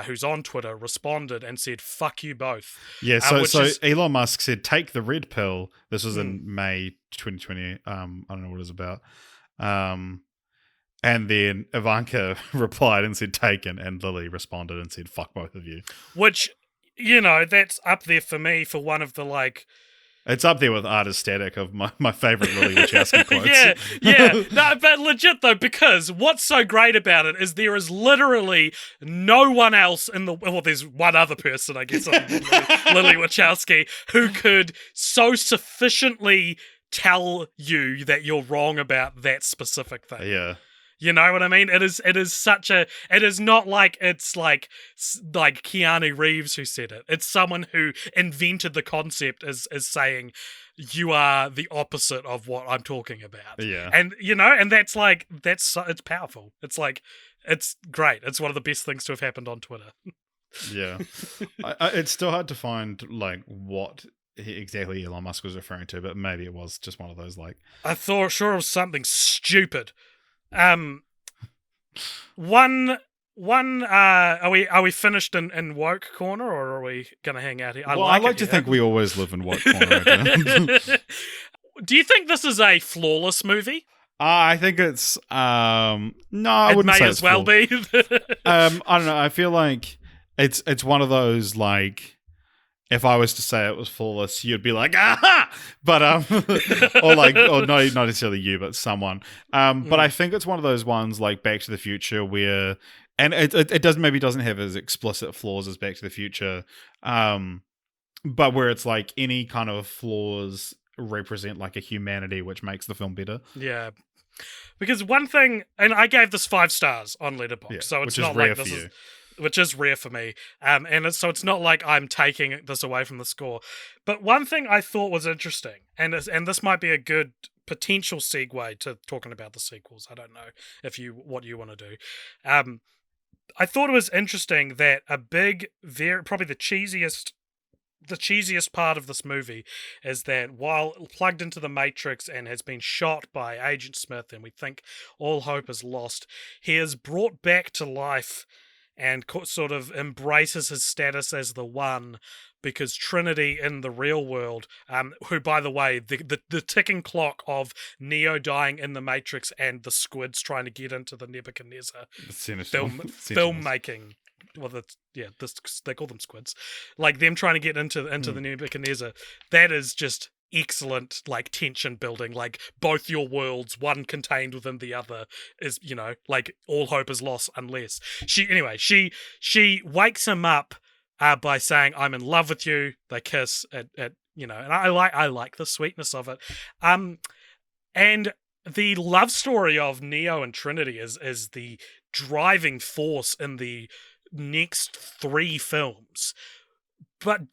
who's on Twitter, responded and said, "Fuck you both." Yeah, so Elon Musk said, "Take the red pill." This was in May 2020. I don't know what it was about. And then Ivanka replied and said, "Taken," and Lily responded and said, "Fuck both of you." Which, that's up there for me for one of the like. It's up there with Artist Static of my favorite Lily Wachowski quotes. yeah. No, but legit though, because what's so great about it is there is literally no one else there's one other person, I guess, Lily Wachowski, who could so sufficiently tell you that you're wrong about that specific thing. Yeah. You know what I mean? It is not like it's like Keanu Reeves who said it. It's someone who invented the concept is saying you are the opposite of what I'm talking about. Yeah. And and it's powerful. It's like, it's great. It's one of the best things to have happened on Twitter. Yeah. It's still hard to find like what exactly Elon Musk was referring to, but maybe it was just one of those like, I thought sure it was something stupid. One are we finished in woke corner, or are we gonna hang out here? I like to think we always live in woke corner. Do you think this is a flawless movie? I think it's no, I wouldn't say as well be. I don't know. I feel like it's one of those like, if I was to say it was flawless, you'd be like, aha! But or not necessarily you, but someone. But I think it's one of those ones like Back to the Future where, and it doesn't have as explicit flaws as Back to the Future, but where it's like any kind of flaws represent like a humanity which makes the film better. Yeah. Because one thing, and I gave this 5 stars on Letterboxd, so it's not like this is, which is rare for me. So it's not like I'm taking this away from the score. But one thing I thought was interesting, and this might be a good potential segue to talking about the sequels. I don't know what you want to do. I thought it was interesting that probably the cheesiest part of this movie is that while plugged into the Matrix and has been shot by Agent Smith and we think all hope is lost, he is brought back to life and sort of embraces his status as the One, because Trinity in the real world, who, by the way, the ticking clock of Neo dying in the Matrix and the squids trying to get into the Nebuchadnezzar filmmaking. Well, they call them squids. Like them trying to get into the Nebuchadnezzar. That is just excellent, like tension building. Like both your worlds, one contained within the other, is like all hope is lost unless she wakes him up by saying, "I'm in love with you." They kiss and I like the sweetness of it. And the love story of Neo and Trinity is the driving force in the next 3 films. But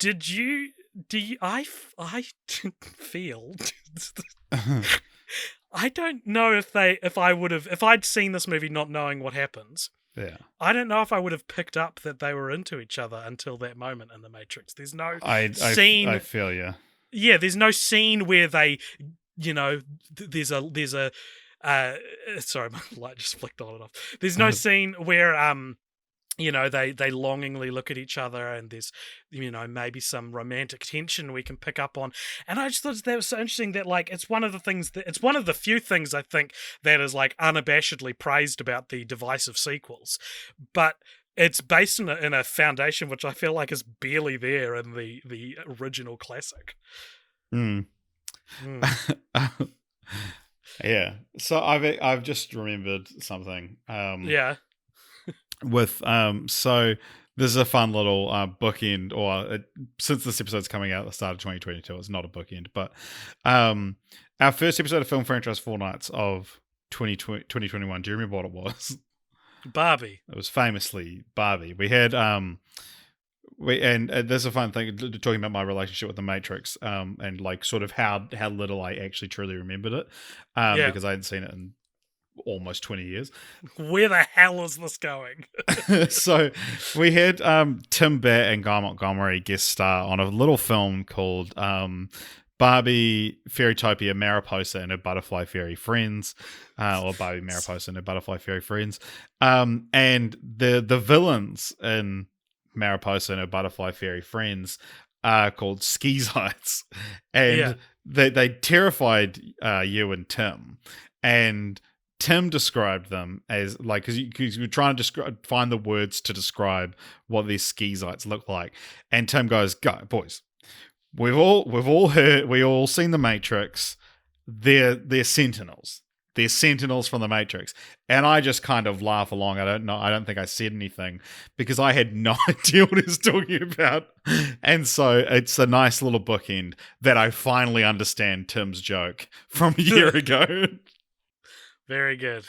I don't know if I'd seen this movie not knowing what happens. Yeah. I don't know if I would have picked up that they were into each other until that moment in The Matrix. There's no scene. I feel you. Yeah, there's no scene where they, there's a. Sorry, my light just flicked on and off. There's no scene where they longingly look at each other, and there's maybe some romantic tension we can pick up on. And I just thought that was so interesting that it's one of the few things I think that is unabashedly praised about the divisive sequels, but it's based in a foundation which I feel like is barely there in the original classic. Yeah. So I've just remembered something. Yeah. With so this is a fun little bookend, or since this episode's coming out at the start of 2022, it's not a bookend, but our first episode of Film Franchise Fortnights of 2021. Do you remember what it was? Barbie. It was famously Barbie. We had and there's a fun thing talking about my relationship with The Matrix, and sort of how little I actually truly remembered it, because I hadn't seen it in almost 20 years. Where the hell is this going? So we had Tim Batt and Guy Montgomery guest star on a little film called Barbie Fairytopia Mariposa and her Butterfly Fairy Friends, or Barbie Mariposa and her Butterfly Fairy Friends, and the villains in Mariposa and her Butterfly Fairy Friends are called Skeezites, and they terrified you and Tim, and Tim described them as because you were trying to find the words to describe what these Skeezites look like, and Tim goes, "Go, boys! We've all heard, we all seen the Matrix. They're Sentinels. They're Sentinels from the Matrix." And I just kind of laugh along. I don't think I said anything because I had no idea what he was talking about. And so it's a nice little bookend that I finally understand Tim's joke from a year ago. Very good.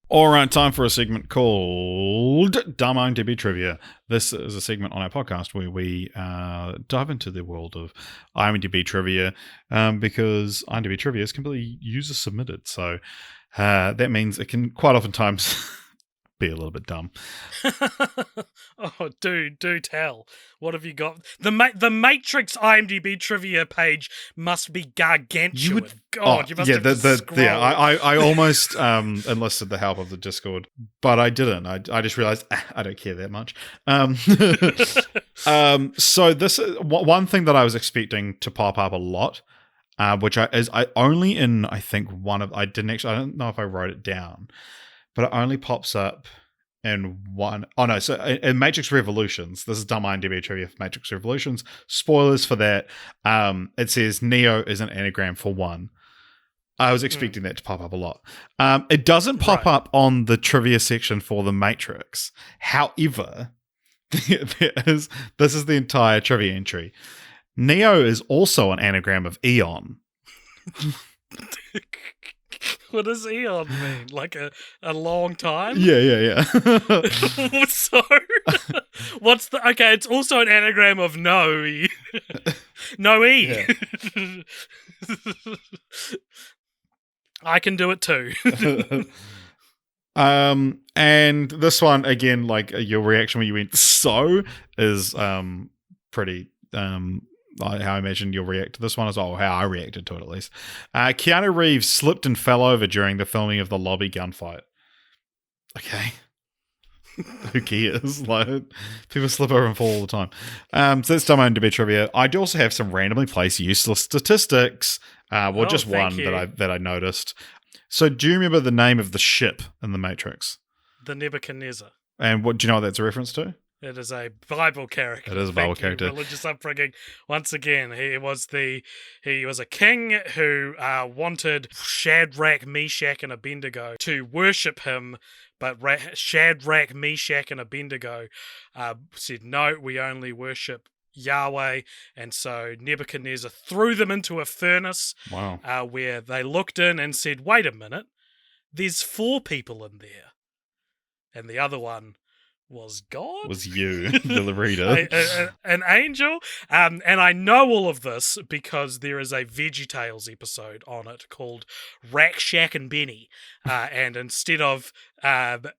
All right, time for a segment called Dumb IMDb Trivia. This is a segment on our podcast where we dive into the world of IMDb Trivia, because IMDb Trivia is completely user submitted. So that means it can quite oftentimes be a little bit dumb. Oh, do tell. What have you got? The Matrix IMDb trivia page must be gargantuan. You must have to scroll. Yeah, I almost enlisted the help of the Discord, but I didn't. I just realized I don't care that much. So this is one thing that I was expecting to pop up a lot, which I only in I think one of I don't know if I wrote it down, but it only pops up in one. Oh no! So in Matrix Revolutions, this is dumb IMDb trivia for Matrix Revolutions. Spoilers for that. It says Neo is an anagram for one. I was expecting that to pop up a lot. It doesn't pop up on the trivia section for the Matrix. However, this is the entire trivia entry. Neo is also an anagram of Eon. What does Eon mean? Like a long time? Yeah. So, what's the... Okay, it's also an anagram of Noe. Noe. Yeah. I can do it too. And this one, again, your reaction when you went, so, is pretty... how I imagine you'll react to this one as well, how I reacted to it at least. Keanu Reeves slipped and fell over during the filming of the lobby gunfight. Okay. Who cares? People slip over and fall all the time. So that's dumb IMDb trivia. I do also have some randomly placed useless statistics. Just one that I noticed. So do you remember the name of the ship in The Matrix? The Nebuchadnezzar. And what do you know what that's a reference to? It is a Bible character. It is a Bible character. Religious upbringing. Once again, he was a king who wanted Shadrach, Meshach, and Abednego to worship him, but Shadrach, Meshach, and Abednego said, "No, we only worship Yahweh." And so Nebuchadnezzar threw them into a furnace. Wow. Where they looked in and said, "Wait a minute, there's 4 people in there," and the other one was God. Was you, the reader. An angel. And I know all of this because there is a VeggieTales episode on it called Rack, Shack and Benny. And instead of I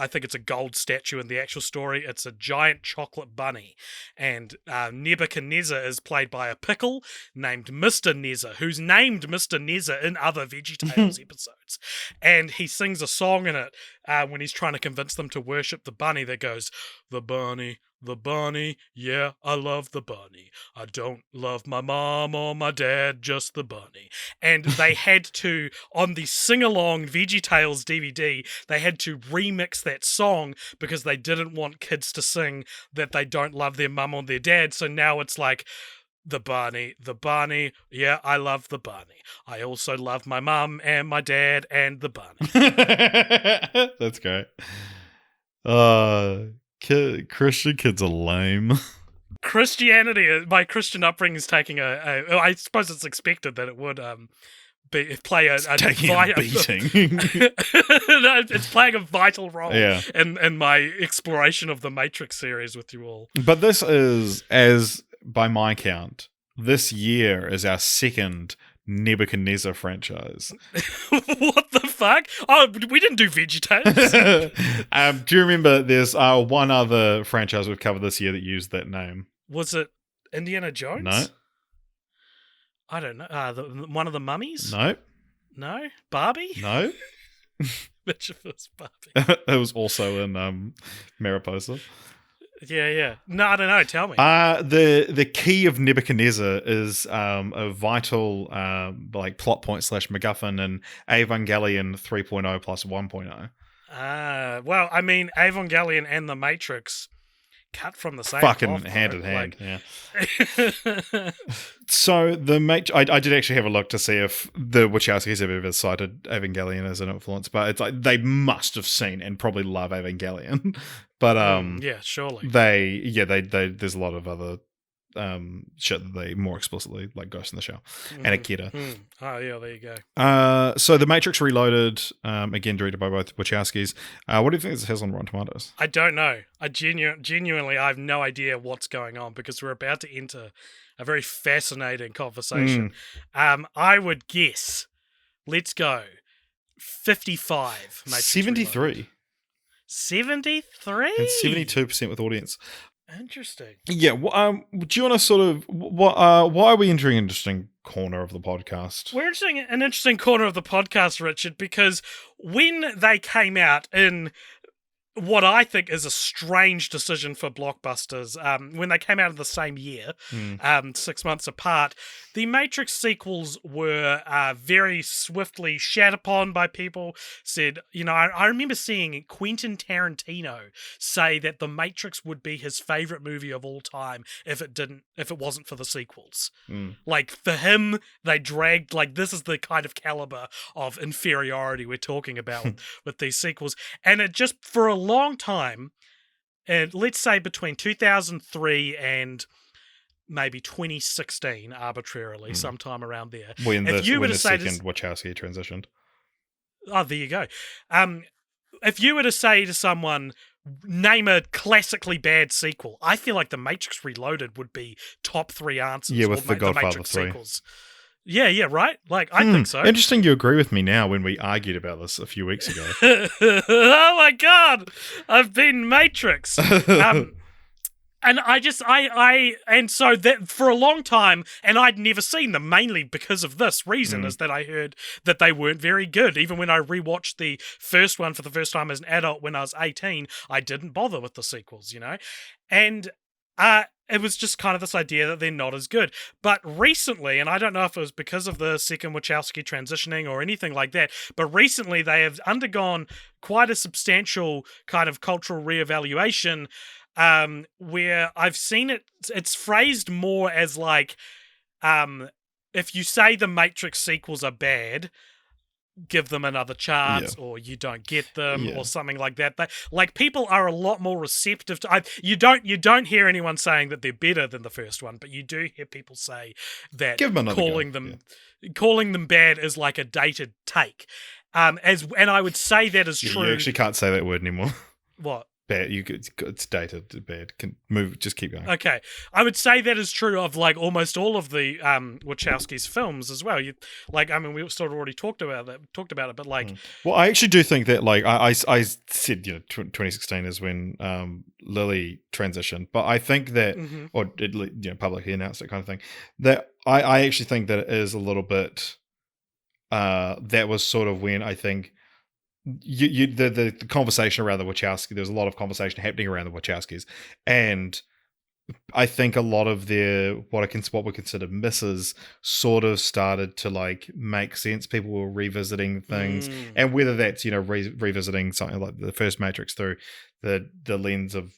think it's a gold statue in the actual story, it's a giant chocolate bunny. And Nebuchadnezzar is played by a pickle named Mr. Nezza, who's named Mr. Nezza in other VeggieTales episodes. And he sings a song in it when he's trying to convince them to worship the bunny that goes, the bunny, yeah, I love the bunny. I don't love my mom or my dad, just the bunny. And they had to, on the sing-along VeggieTales DVD, they had to remix that song because they didn't want kids to sing that they don't love their mum or their dad. So now it's like, the bunny, yeah, I love the bunny. I also love my mum and my dad and the bunny. That's great. Christian kids are lame. Christianity, my Christian upbringing is taking I suppose it's expected that it would play a taking a beating. No, it's playing a vital role in my exploration of the Matrix series with you all. But this is, as by my count, this year is our second Nebuchadnezzar franchise. What the fuck? Oh, we didn't do VeggieTales. Do you remember there's one other franchise we've covered this year that used that name? Was it Indiana Jones? No. I don't know. One of the mummies? No. No? Barbie? No. Which was Barbie? It was also in Mariposa. Yeah. No, I don't know. Tell me. The key of Nebuchadnezzar is a vital plot point / MacGuffin in Evangelion 3.0 plus 1.0. Well, I mean, Evangelion and the Matrix cut from the same fucking cloth, hand in hand. Yeah. So I did actually have a look to see if the Wachowskis have ever cited Evangelion as an influence, but it's like they must have seen and probably love Evangelion. But yeah, surely they there's a lot of other shit that they more explicitly, like Ghost in the Shell and Akira. Oh yeah, there you go. So The Matrix Reloaded, again directed by both Wachowskis. What do you think this has on Rotten Tomatoes? I don't know. I genuinely I have no idea what's going on because we're about to enter a very fascinating conversation. I would guess, let's go, 55. 73. 73? And 72% with audience. Interesting. Yeah. Do you want to sort of why are we entering an interesting corner of the podcast? We're entering an interesting corner of the podcast, Richard, because when they came out in what I think is a strange decision for blockbusters, when they came out in the same year, 6 months apart, the Matrix sequels were very swiftly shat upon by people. Said, I remember seeing Quentin Tarantino say that The Matrix would be his favorite movie of all time if it wasn't for the sequels. Like, for him, they dragged, like, this is the kind of caliber of inferiority we're talking about with these sequels. And it just, for a long time, and let's say between 2003 and maybe 2016, arbitrarily, sometime around there. When the second Wachowski transitioned. Oh, there you go. If you were to say to someone, name a classically bad sequel, I feel like The Matrix Reloaded would be top 3 answers. Yeah, with The Godfather Matrix 3. Sequels. Yeah, right? Like, I think so. Interesting you agree with me now when we argued about this a few weeks ago. Oh my god! I've been Matrix. And and so that for a long time, and I'd never seen them, mainly because of this reason, is that I heard that they weren't very good. Even when I rewatched the first one for the first time as an adult when I was 18, I didn't bother with the sequels, And it was just kind of this idea that they're not as good. But recently, and I don't know if it was because of the second Wachowski transitioning or anything like that, but recently they have undergone quite a substantial kind of cultural reevaluation, where I've seen it's phrased more as like, if you say the Matrix sequels are bad, give them another chance, or you don't get them, or something like that. Like, people are a lot more receptive to. You don't hear anyone saying that they're better than the first one, but you do hear people say that calling them bad is like a dated take. And I would say that is true. You actually can't say that word anymore. What? bad. It's dated, bad. Can move. Just keep going. Okay, I would say that is true of like almost all of the Wachowski's films as well. You like, I mean, we sort of already talked about it, but like, Well, I actually do think that, like, I said, 2016 is when Lily transitioned, but I think that, mhm, or it, publicly announced it, kind of thing. That I actually think that it is a little bit. That was sort of when I think the conversation around the Wachowski. There's a lot of conversation happening around the Wachowskis, and I think a lot of their what we consider misses sort of started to like make sense. People were revisiting things, mm, and whether that's revisiting something like the first Matrix through the lens of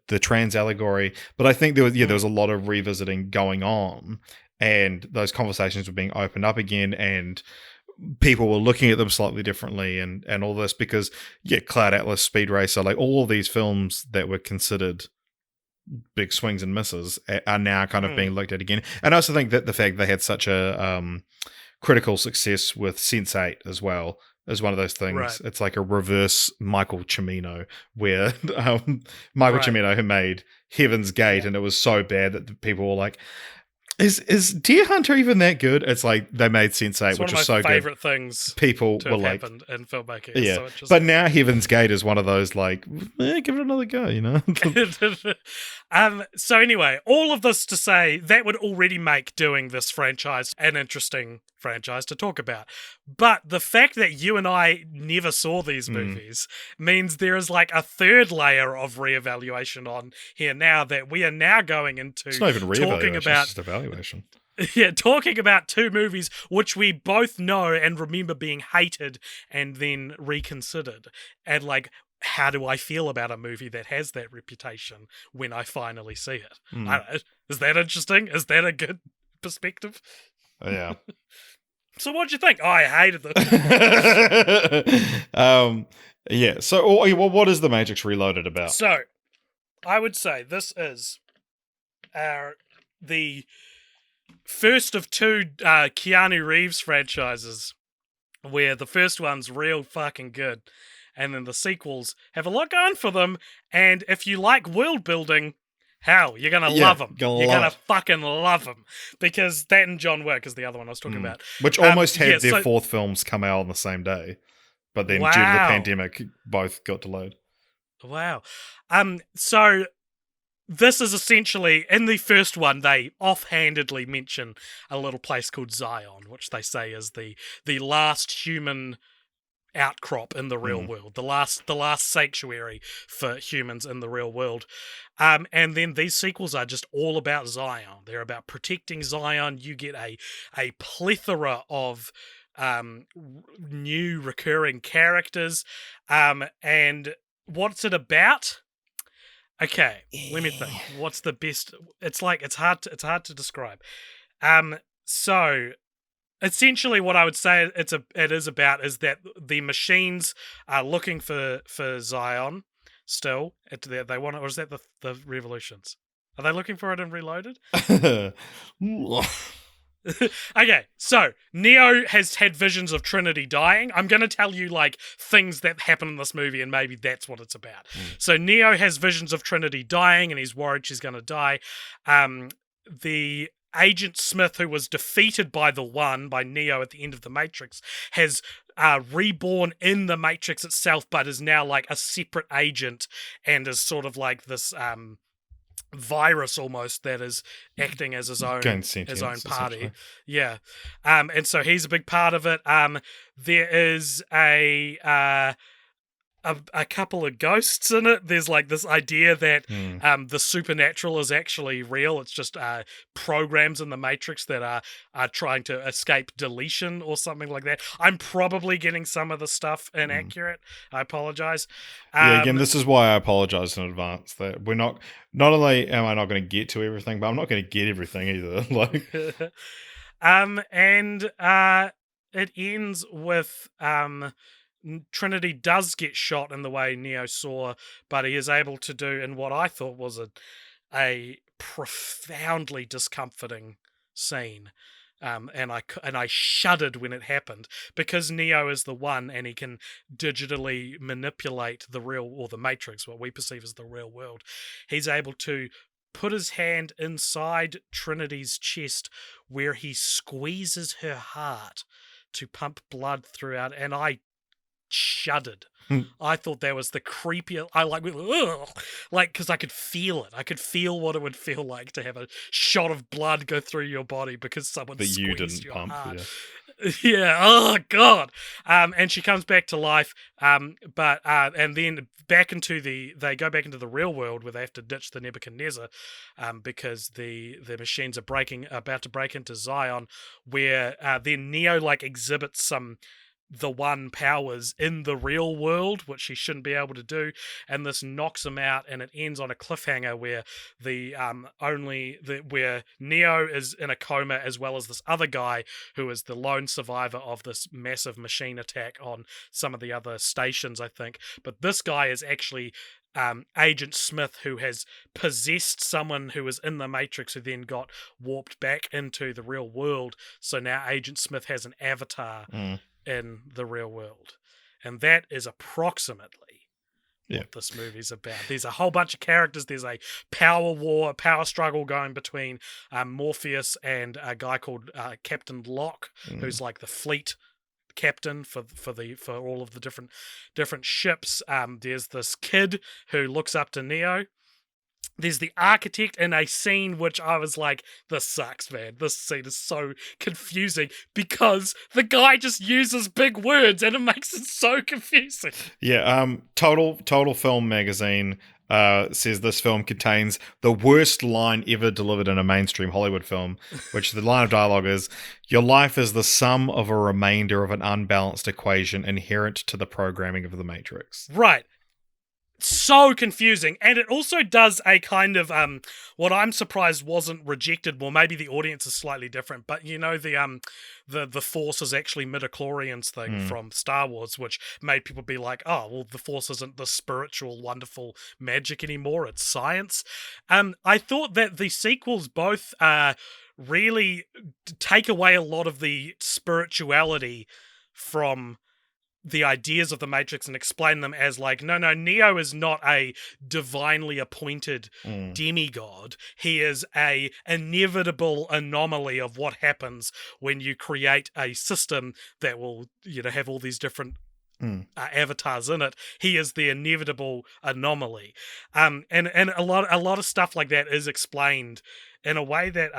the trans allegory, but I think there was a lot of revisiting going on, and those conversations were being opened up again, and people were looking at them slightly differently, and all this because Cloud Atlas, Speed Racer, like all of these films that were considered big swings and misses are now kind of being looked at again. And I also think that the fact they had such a critical success with Sense8 as well is one of those things. right, It's like a reverse Michael Cimino, where Michael right. Cimino, who made Heaven's Gate, and it was so bad that the people were like, is Deer Hunter even that good? It's like they made Sense8, It's one which of my was so good. favorite things People to were have like, happened in filmmaking. It's yeah. so interesting. But now Heaven's Gate is one of those like, give it another go, So anyway, all of this to say that would already make doing this franchise an interesting franchise to talk about. But the fact that you and I never saw these movies means there is like a third layer of reevaluation on here now that we are now going into It's not even talking reevaluation, about it's just evaluation. yeah, talking about two movies which we both know and remember being hated and then reconsidered. And like, how do I feel about a movie that has that reputation when I finally see it? I don't know. Is that interesting? Is that a good perspective? Yeah. So what'd you think? Oh, I hated them. Yeah. So, well, what is The Matrix Reloaded about? So, I would say this is the first of two Keanu Reeves franchises where the first one's real fucking good and then the sequels have a lot going for them, and if you like world building, hell, you're gonna love them. You're gonna fucking love them, because that and John Wick is the other one I was talking about, which almost had their fourth films come out on the same day, but then due to the pandemic, both got delayed. Wow. So this is essentially, in the first one, they offhandedly mention a little place called Zion, which they say is the last human outcrop in the real world, the last sanctuary for humans in the real world. And then these sequels are just all about Zion. They're about protecting Zion. You get a plethora of new recurring characters. And what's it about? Okay, let me think. What's the best? It's like it's hard to describe. So essentially, what I would say it is about is that the machines are looking for Zion still. They want it, or is that the Revolutions? Are they looking for it in Reloaded? Okay, so Neo has had visions of Trinity dying. I'm going to tell you like things that happen in this movie, and maybe that's what it's about. So Neo has visions of Trinity dying, and he's worried she's going to die. The Agent Smith, who was defeated by Neo at the end of the Matrix, has reborn in the Matrix itself, but is now like a separate agent and is sort of like this virus almost that is acting as his own party. Yeah. And so he's a big part of it. There is a couple of ghosts in it. There's like this idea that the supernatural is actually real. It's just programs in the Matrix that are trying to escape deletion or something like that. I'm probably getting some of the stuff inaccurate. I apologize. Again, this is why I apologize in advance. That we're not only am I not going to get to everything, but I'm not going to get everything either. Like, and it ends with Trinity does get shot in the way Neo saw, but he is able to do in what I thought was a profoundly discomforting scene. And I shuddered when it happened, because Neo is the one, and he can digitally manipulate the real, or the Matrix, what we perceive as the real world. He's able to put his hand inside Trinity's chest, where he squeezes her heart to pump blood throughout, and I shuddered. I thought that was the creepiest. I like, ugh, like, because I could feel it. I could feel what it would feel like to have a shot of blood go through your body because someone that you squeezed didn't your pump. heart. Yeah. Yeah. Oh God. And she comes back to life. But and then they go back into the real world, where they have to ditch the Nebuchadnezzar, because the machines are about to break into Zion, where then Neo like exhibits the one powers in the real world, which he shouldn't be able to do, and this knocks him out, and it ends on a cliffhanger where where Neo is in a coma, as well as this other guy who is the lone survivor of this massive machine attack on some of the other stations, I think. But this guy is actually Agent Smith, who has possessed someone who was in the Matrix, who then got warped back into the real world. So now Agent Smith has an avatar in the real world. And that is approximately what this movie's about. There's a whole bunch of characters. There's a power struggle going between Morpheus and a guy called Captain Locke, who's like the fleet captain for all of the different ships. There's this kid who looks up to Neo. There's the architect in a scene which I was like, this sucks, man. This scene is so confusing because the guy just uses big words and it makes it so confusing. Yeah, Total Film Magazine says this film contains the worst line ever delivered in a mainstream Hollywood film, which the line of dialogue is, "Your life is the sum of a remainder of an unbalanced equation inherent to the programming of the Matrix." Right. So confusing, and it also does a kind of what I'm surprised wasn't rejected. Well, maybe the audience is slightly different, but you know, the Force is actually midichlorians thing from Star Wars, which made people be like, oh well, the Force isn't the spiritual wonderful magic anymore, it's science. I thought that the sequels both really take away a lot of the spirituality from the ideas of the Matrix and explain them as like, no, Neo is not a divinely appointed demigod. He is a inevitable anomaly of what happens when you create a system that will, have all these different avatars in it. He is the inevitable anomaly. And a lot of stuff like that is explained in a way that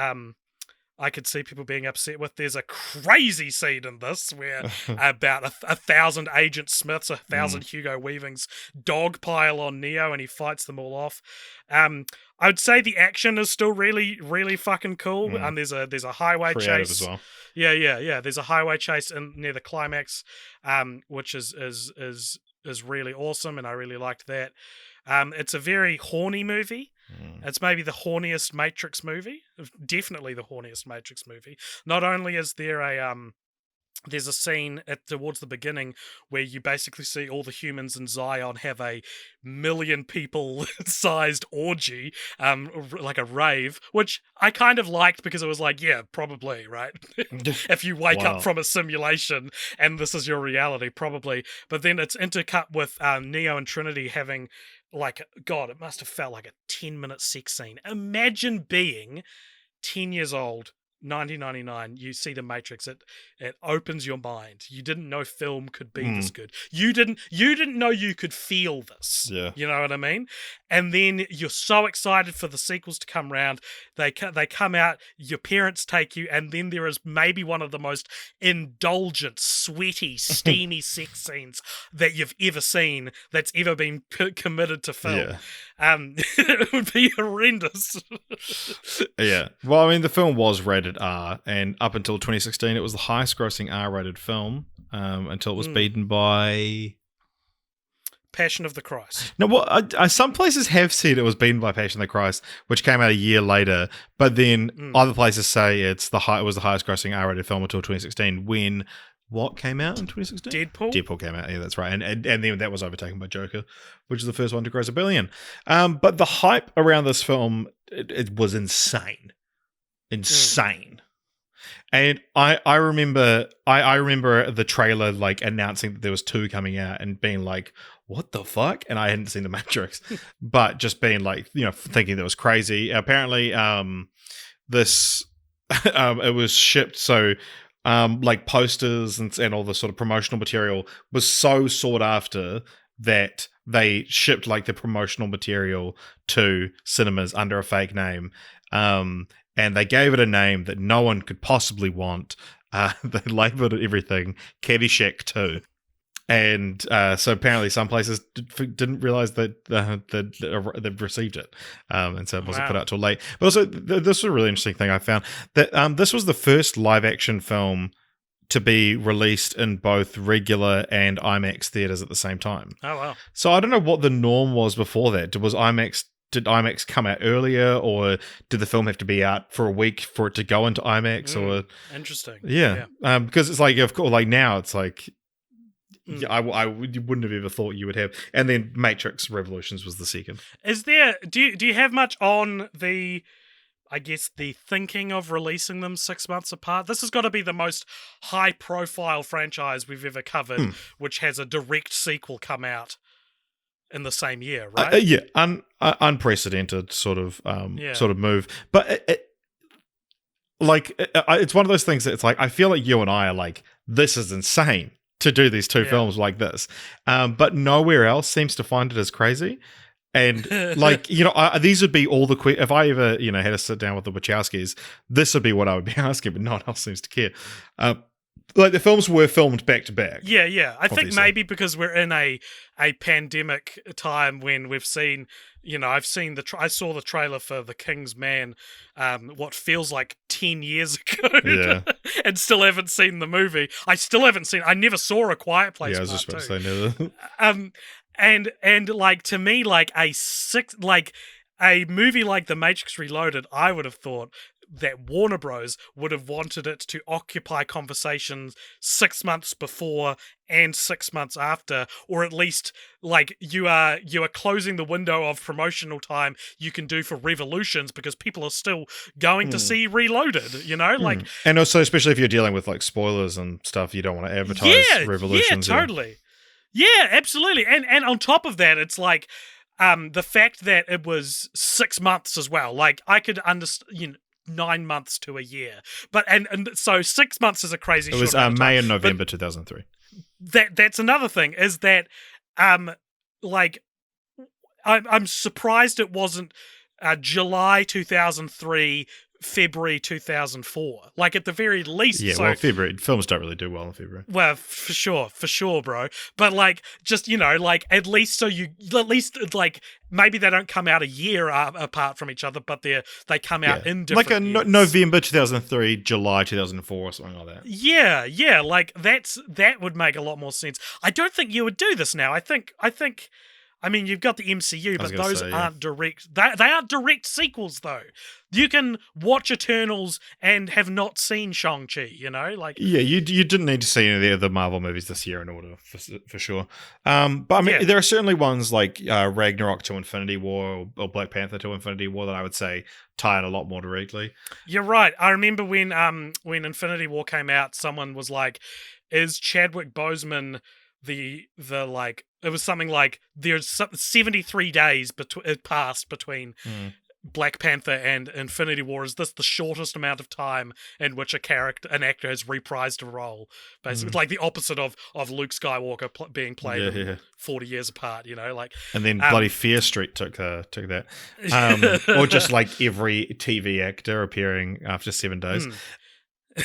I could see people being upset with. There's a crazy scene in this where about 1,000 Agent Smiths, 1,000 Hugo Weavings dogpile on Neo, and he fights them all off. I would say the action is still really, really fucking cool. There's a highway Creative chase as well. Yeah. There's a highway chase near the climax, which is really awesome, and I really liked that. It's a very horny movie. It's maybe the horniest Matrix movie. Definitely the horniest Matrix movie. Not only is there there's a scene towards the beginning where you basically see all the humans in Zion have a million people sized orgy, like a rave, which I kind of liked because it was like, yeah, probably, right? If you wake up from a simulation and this is your reality, probably. But then it's intercut with Neo and Trinity having, like, God, it must have felt like a 10-minute sex scene. Imagine being 10 years old, 1999, you see The Matrix, it opens your mind. You didn't know film could be this good. You didn't know you could feel this. Yeah. You know what I mean? And then you're so excited for the sequels to come around. They come out, your parents take you, and then there is maybe one of the most indulgent, sweaty, steamy sex scenes that you've ever seen, that's ever been committed to film. It would be horrendous. Yeah. Well, I mean, the film was rated R, and up until 2016, it was the highest grossing R-rated film, until it was beaten by Passion of the Christ. Now, some places have said it was beaten by Passion of the Christ, which came out a year later, but then other places say it was the highest grossing R-rated film until 2016, when what came out in 2016? Deadpool came out, yeah, that's right. And then that was overtaken by Joker, which is the first one to gross $1 billion. But the hype around this film, it was insane. Insane. And I remember I remember the trailer like announcing that there was 2 coming out and being like, what the fuck? And I hadn't seen the Matrix, but just being like, thinking that was crazy. Apparently, this it was shipped so like posters and all the sort of promotional material was so sought after that they shipped like the promotional material to cinemas under a fake name. And they gave it a name that no one could possibly want. They labeled everything Caddyshack 2. And so apparently some places didn't realize that they've received it. And so it wasn't put out till late. But also, this was a really interesting thing I found, that this was the first live-action film to be released in both regular and IMAX theaters at the same time. Oh, wow. So I don't know what the norm was before that. Did IMAX come out earlier, or did the film have to be out for a week for it to go into IMAX? Or interesting. Yeah. Because it's like, of course, like now it's like, I wouldn't have ever thought you would have. And then Matrix Revolutions was the second. Is there? Do you have much on the? I guess the thinking of releasing them 6 months apart. This has got to be the most high-profile franchise we've ever covered, which has a direct sequel come out in the same year, right? Unprecedented sort of move. But it's one of those things that it's like, I feel like you and I are like, this is insane to do these 2 films like this, but nowhere else seems to find it as crazy. And like, these would be all the if I ever had to sit down with the Wachowskis, this would be what I would be asking, but no one else seems to care. Like the films were filmed back to back. Yeah. I think maybe because we're in a pandemic time when we've seen, I saw the trailer for The King's Man, what feels like 10 years ago, and still haven't seen the movie. I never saw A Quiet Place. Yeah, I was just about to say neither. And like, to me, like a movie like The Matrix Reloaded, I would have thought that Warner Bros. Would have wanted it to occupy conversations 6 months before and 6 months after, or at least like you are closing the window of promotional time you can do for Revolutions, because people are still going to see Reloaded, like, and also especially if you're dealing with like spoilers and stuff, you don't want to advertise Revolutions. Yeah, totally. Yeah, absolutely. And on top of that, it's like the fact that it was 6 months as well. Like, I could understand, 9 months to a year, but and so 6 months is a crazy. It was May and November 2003. That's another thing, is that like I'm surprised it wasn't July 2003. February 2004, like at the very least. Yeah, well, February films don't really do well in February. Well, for sure, bro. But like, just like at least like maybe they don't come out a year apart from each other, but they come out in different like years. November 2003, July 2004, or something like that. Yeah, like that would make a lot more sense. I don't think you would do this now. I mean, you've got the MCU, but those aren't direct. They aren't direct sequels, though. You can watch Eternals and have not seen Shang-Chi, like. Yeah, you didn't need to see any of the other Marvel movies this year in order, for sure. But I mean, there are certainly ones like Ragnarok to Infinity War or Black Panther to Infinity War that I would say tie in a lot more directly. You're right. I remember when Infinity War came out, someone was like, "Is Chadwick Boseman the like?" It was something like there's 73 days passed between Black Panther and Infinity War. Is this the shortest amount of time in which an actor has reprised a role? Basically, like the opposite of Luke Skywalker being played 40 years apart. Like, and then bloody Fear Street took that, or just like every TV actor appearing after 7 days.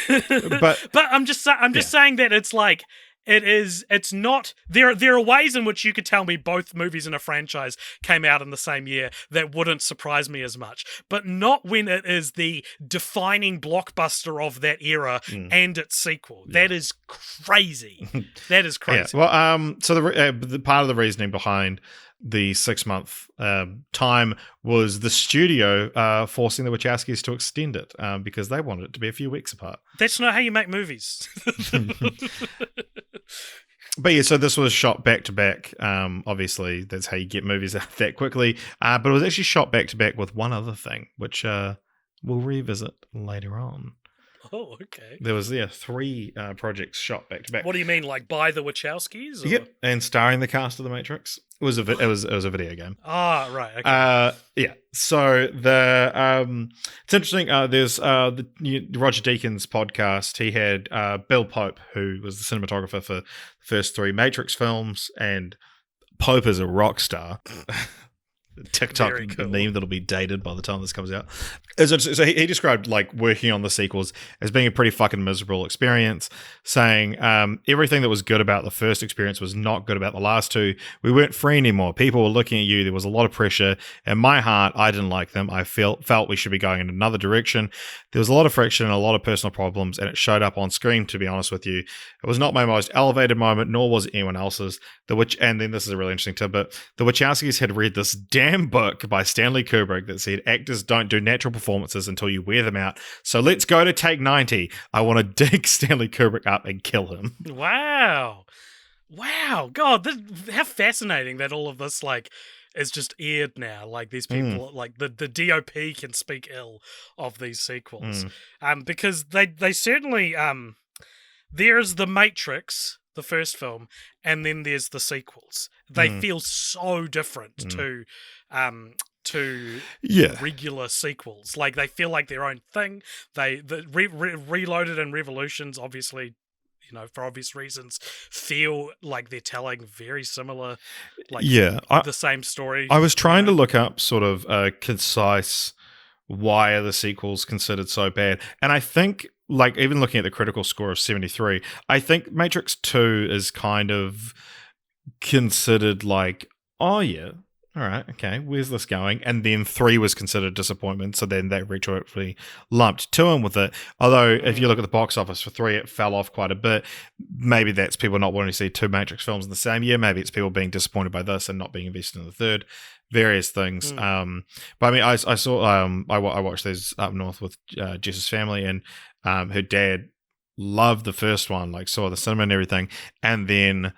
But I'm just saying that it's like. It's not, there are ways in which you could tell me both movies in a franchise came out in the same year that wouldn't surprise me as much, but not when it is the defining blockbuster of that era and its sequel. That is crazy. That is crazy. Yeah. Well, so the part of the reasoning behind the 6 month time was the studio forcing the Wachowskis to extend it because they wanted it to be a few weeks apart. That's not how you make movies. But yeah, so this was shot back to back. Obviously, that's how you get movies out that quickly. But it was actually shot back to back with one other thing, which we'll revisit later on. Oh, okay. There was 3 projects shot back to back. What do you mean, like by the Wachowskis? Or? Yep, and starring the cast of The Matrix. It was a video game. Ah, right. Okay. Yeah. So it's interesting. There's the Roger Deakins podcast. He had Bill Pope, who was the cinematographer for the first 3 Matrix films, and Pope is a rock star. TikTok Cool. meme that'll be dated by the time this comes out. So he described like working on the sequels as being a pretty fucking miserable experience, saying everything that was good about the first experience was not good about the last 2. We weren't free anymore. People were looking at you. There was a lot of pressure. In my heart, I didn't like them. I felt we should be going in another direction. There was a lot of friction and a lot of personal problems, and it showed up on screen, to be honest with you. It was not my most elevated moment, nor was it anyone else's. And then this is a really interesting tidbit. The Wachowskis had read this damn book by Stanley Kubrick that said actors don't do natural performances until you wear them out. So let's go to take 90. I want to dig Stanley Kubrick up and kill him. Wow. God, how fascinating that all of this like is just aired now. Like these people, like the DOP can speak ill of these sequels, because they certainly there's The Matrix, the first film, and then there's the sequels. They feel so different to regular sequels. Like they feel like their own thing. The Reloaded and Revolutions, obviously, for obvious reasons, feel like they're telling very similar, the same story. I was trying to look up sort of concise why are the sequels considered so bad, and I think, like, even looking at the critical score of 73, I think Matrix 2 is kind of considered like, oh yeah, all right, okay, where's this going? And then 3 was considered disappointment, so then they retroactively lumped 2 in with it. Although, if you look at the box office for 3, it fell off quite a bit. Maybe that's people not wanting to see 2 Matrix films in the same year. Maybe it's people being disappointed by this and not being invested in the third. Various things. But I mean, I saw, I watched these up north with Jess's family, and her dad loved the first one, like saw the cinema and everything, and then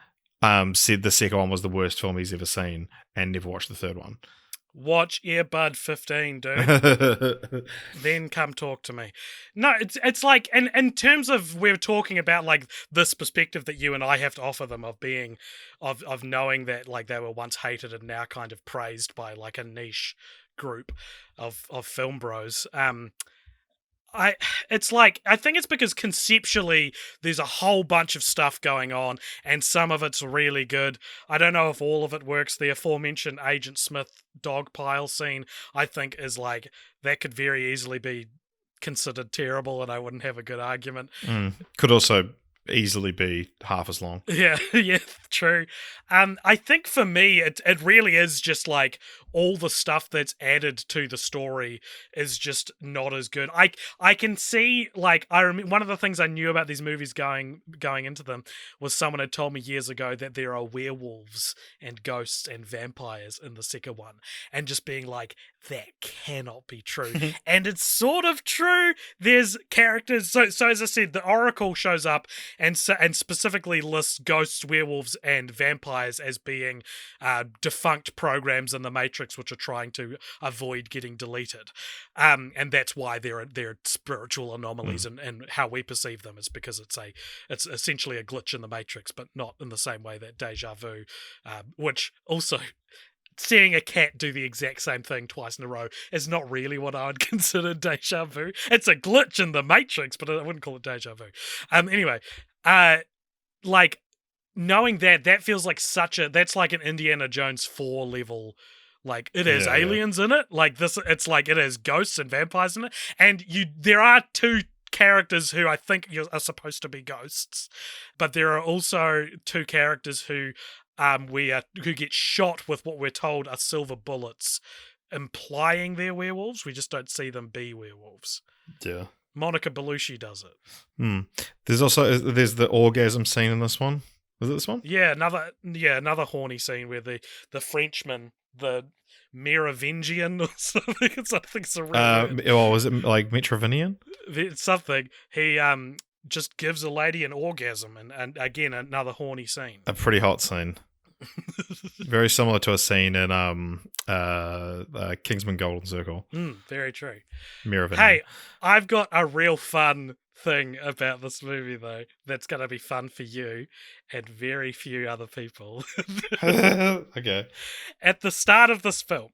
said the second one was the worst film he's ever seen and never watched the third one. Watch Earbud 15, dude. Then come talk to me. No, it's like, and in terms of, we're talking about like this perspective that you and I have to offer them of being, of knowing that like they were once hated and now kind of praised by like a niche group of film bros. I think it's because conceptually there's a whole bunch of stuff going on and some of it's really good. I don't know if all of it works. The aforementioned Agent Smith dog pile scene, I think, is like, that could very easily be considered terrible and I wouldn't have a good argument. Could also easily be half as long. Yeah, true. I think for me, it really is just like all the stuff that's added to the story is just not as good. I can see, like, I remember one of the things I knew about these movies going into them was someone had told me years ago that there are werewolves and ghosts and vampires in the second one, and just being like, that cannot be true. And it's sort of true. There's characters. So as I said, the Oracle shows up and specifically lists ghosts, werewolves, and vampires as being defunct programs in the Matrix, which are trying to avoid getting deleted. And that's why they're spiritual anomalies, and how we perceive them is because it's essentially a glitch in the Matrix, but not in the same way that Deja Vu, which also, seeing a cat do the exact same thing twice in a row is not really what I would consider deja vu. It's a glitch in the Matrix, but I wouldn't call it deja vu. Anyway, like, knowing that feels like that's like an Indiana Jones 4 level. Like, it has aliens in it. Like this, it's like it has ghosts and vampires in it, and there are 2 characters who I think are supposed to be ghosts, but there are also 2 characters who get shot with what we're told are silver bullets, implying they're werewolves. We just don't see them be werewolves. Yeah. Monica Bellucci does it. There's the orgasm scene in this one. Was it this one? Yeah, another horny scene where the Frenchman, the Merovingian or something surreal. Or was it like Metrovinian? It's something. He just gives a lady an orgasm, and again, another horny scene. A pretty hot scene. Very similar to a scene in Kingsman Golden Circle. Very true. Mirror of an Hey, I've got a real fun thing about this movie, though, that's going to be fun for you and very few other people. Okay. At the start of this film,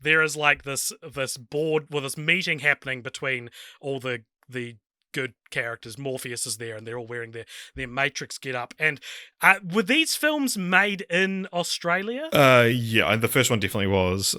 there is like this board, well, this meeting happening between all the good characters. Morpheus is there, and they're all wearing their Matrix get up. And were these films made in Australia? Yeah, the first one definitely was.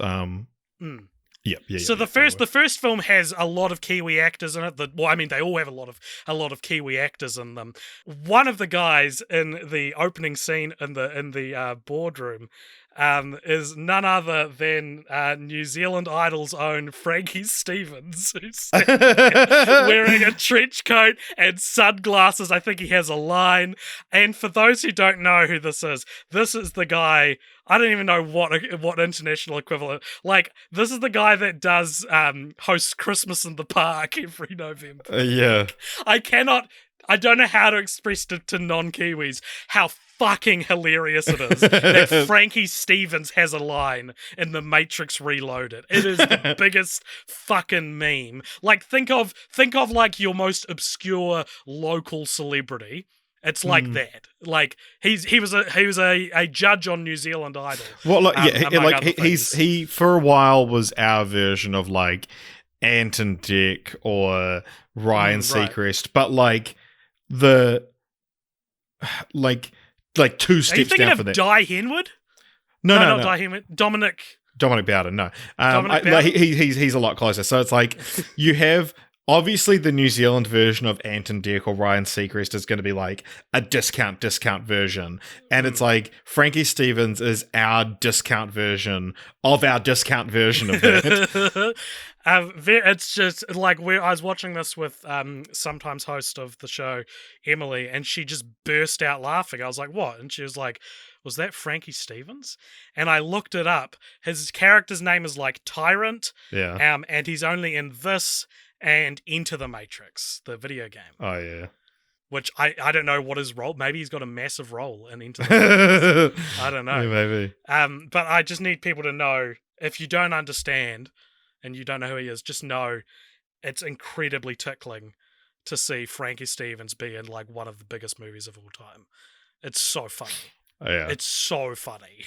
Yeah. So the first film has a lot of Kiwi actors in it. They all have a lot of Kiwi actors in them. One of the guys in the opening scene in the boardroom is none other than New Zealand Idol's own Frankie Stevens, who's wearing a trench coat and sunglasses. I think he has a line. And for those who don't know who this is the guy. I don't even know what international equivalent. Like, this is the guy that does host Christmas in the Park every November. Yeah. I don't know how to express to non-Kiwis how fucking hilarious it is that Frankie Stevens has a line in The Matrix Reloaded. It is the biggest fucking meme. Like, think of like your most obscure local celebrity. It's like that. Like he was a judge on New Zealand Idol. Well, he for a while was our version of like Ant and Dec or Ryan Seacrest, but like the like 2 steps down from that. Di Henwood? No, not Di Henwood. Dominic Bowden. No, Bowden? he's a lot closer. So it's like you have. Obviously, the New Zealand version of Ant and Dec or Ryan Seacrest is going to be like a discount version. And it's like Frankie Stevens is our discount version of our discount version of that. It's just like I was watching this with sometimes host of the show, Emily, and she just burst out laughing. I was like, what? And she was like, was that Frankie Stevens? And I looked it up. His character's name is like Tyrant. Yeah. And he's only in this and Into the Matrix, the video game. Oh, yeah. Which I don't know what his role. Maybe he's got a massive role in Into the Matrix. I don't know. Yeah, maybe. But I just need people to know, if you don't understand and you don't know who he is, just know it's incredibly tickling to see Frankie Stevens be in like one of the biggest movies of all time. It's so funny. Oh, yeah. It's so funny.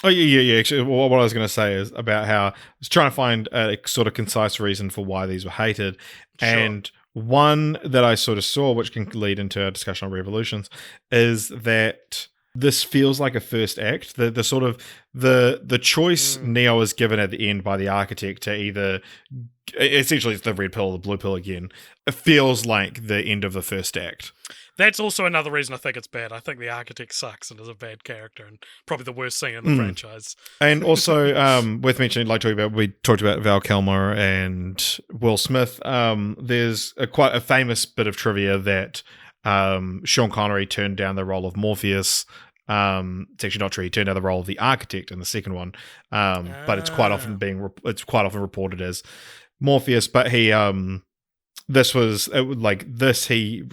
Oh, yeah. Actually, what I was going to say is about how I was trying to find a sort of concise reason for why these were hated. Sure. And one that I sort of saw, which can lead into our discussion on Revolutions, is that this feels like a first act. The sort of the choice Neo is given at the end by the architect to either, essentially it's the red pill or the blue pill again. It feels like the end of the first act. That's also another reason I think it's bad. I think the architect sucks and is a bad character and probably the worst scene in the franchise. And also, worth mentioning, we talked about Val Kilmer and Will Smith. There's quite a famous bit of trivia that Sean Connery turned down the role of Morpheus. It's actually not true. He turned down the role of the architect in the second one, but it's quite often reported as Morpheus. But he. He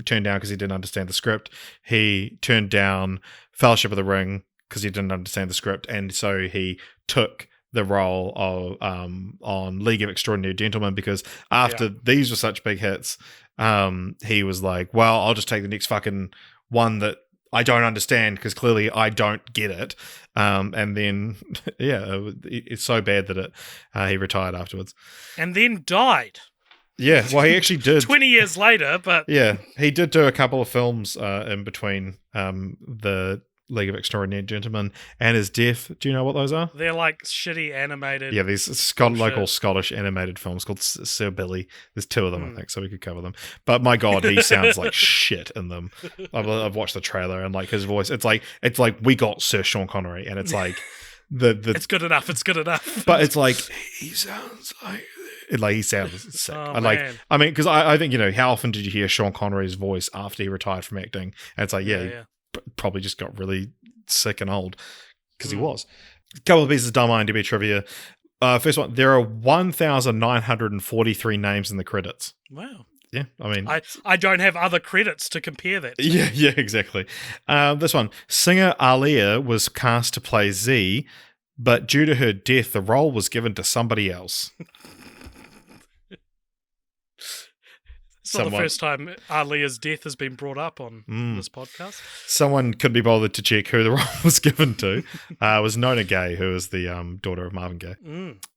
turned down because he didn't understand the script. He turned down Fellowship of the Ring because he didn't understand the script, and so he took the role of on League of Extraordinary Gentlemen because after these were such big hits, he was like, well, I'll just take the next fucking one that I don't understand because clearly I don't get it. And then, it's so bad that he retired afterwards. And then died. Yeah, well, he actually did. 20 years later, but... Yeah, he did do a couple of films in between the League of Extraordinary Gentlemen and his death. Do you know what those are? They're like shitty animated... Yeah, these local Scottish animated films called Sir Billy. There's 2 of them, I think, so we could cover them. But my God, he sounds like shit in them. I've watched the trailer and like his voice, it's like we got Sir Sean Connery and it's like... It's good enough, But it's like, he sounds like... he sounds sick. Oh, and because I think, how often did you hear Sean Connery's voice after he retired from acting? And it's like, he probably just got really sick and old because he was. A couple of pieces of dumb IMDb trivia. First one, there are 1,943 names in the credits. Wow. Yeah, I mean, I don't have other credits to compare that to. yeah, exactly. This one, singer Aaliyah was cast to play Z, but due to her death, the role was given to somebody else. It's not the first time Aaliyah's death has been brought up on this podcast. Someone couldn't be bothered to check who the role was given to. It was Nona Gay, who was the daughter of Marvin Gaye.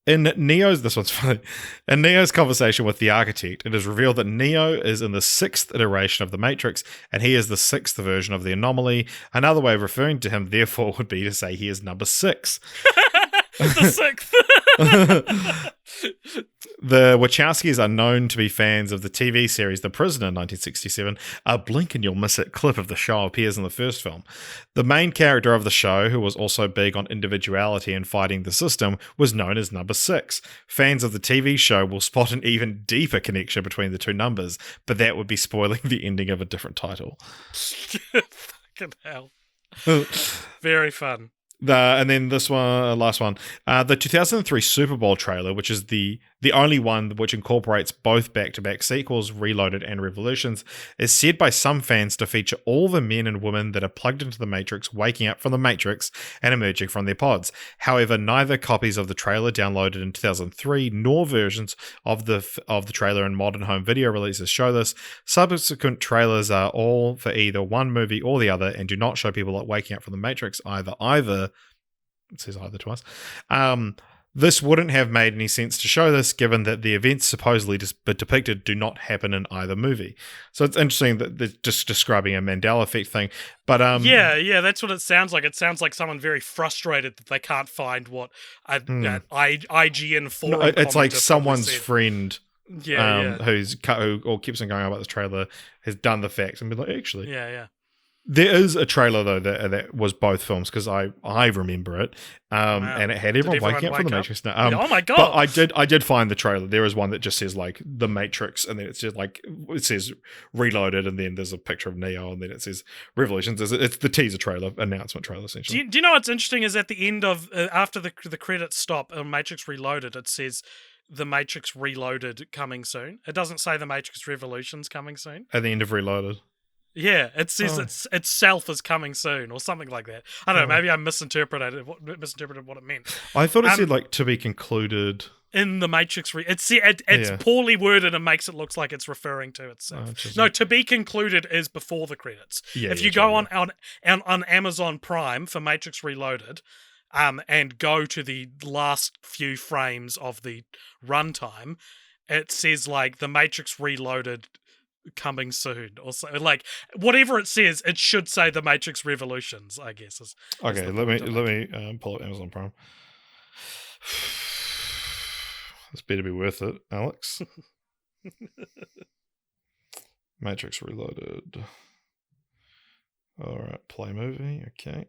In Neo's, this one's funny. In Neo's conversation with the architect, it is revealed that Neo is in the 6th iteration of the Matrix, and he is the 6th version of the anomaly. Another way of referring to him, therefore, would be to say he is number 6. The 6th. The Wachowskis are known to be fans of the TV series The Prisoner in 1967. A blink and you'll miss it clip of the show appears in the first film. The main character of the show, who was also big on individuality and fighting the system, was known as number 6. Fans of the TV show will spot an even deeper connection between the two numbers, but that would be spoiling the ending of a different title. Fucking hell. Very fun. And then this one, last one, the 2003 Super Bowl trailer, which is the only one which incorporates both back-to-back sequels, Reloaded and Revolutions, is said by some fans to feature all the men and women that are plugged into the Matrix waking up from the Matrix and emerging from their pods. However, neither copies of the trailer downloaded in 2003 nor versions of the trailer in modern home video releases show this. Subsequent trailers are all for either one movie or the other and do not show people waking up from the Matrix either. It says either twice. This wouldn't have made any sense to show this, given that the events supposedly depicted do not happen in either movie. So it's interesting that they're just describing a Mandela effect thing. But yeah, that's what it sounds like. It sounds like someone very frustrated that they can't find what IGN forum. No, it's like someone's said. Friend. Yeah. Who keeps on going on about this trailer has done the facts and been like, actually, yeah. There is a trailer though that was both films because I remember it, and it had everyone waking up from the Matrix. No, oh my god! But I did find the trailer. There is one that just says like the Matrix, and then it's just like it says Reloaded, and then there's a picture of Neo, and then it says Revolutions. It's the teaser trailer, announcement trailer essentially. Do you know what's interesting is at the end of after the credits stop, Matrix Reloaded, it says The Matrix Reloaded coming soon. It doesn't say The Matrix Revolutions coming soon. At the end of Reloaded. Yeah, it says itself is coming soon or something like that. I don't know. Maybe I misinterpreted what it meant. I thought it said like to be concluded in the Matrix. It's poorly worded and makes it look like it's referring to itself. No, to be concluded is before the credits. If you go on Amazon Prime for Matrix Reloaded, and go to the last few frames of the runtime, it says like The Matrix Reloaded coming soon or so, like whatever it says, it should say The Matrix Revolutions, I guess. Let me pull up Amazon Prime. This better be worth it, Alex. Matrix Reloaded. All right, play movie. Okay.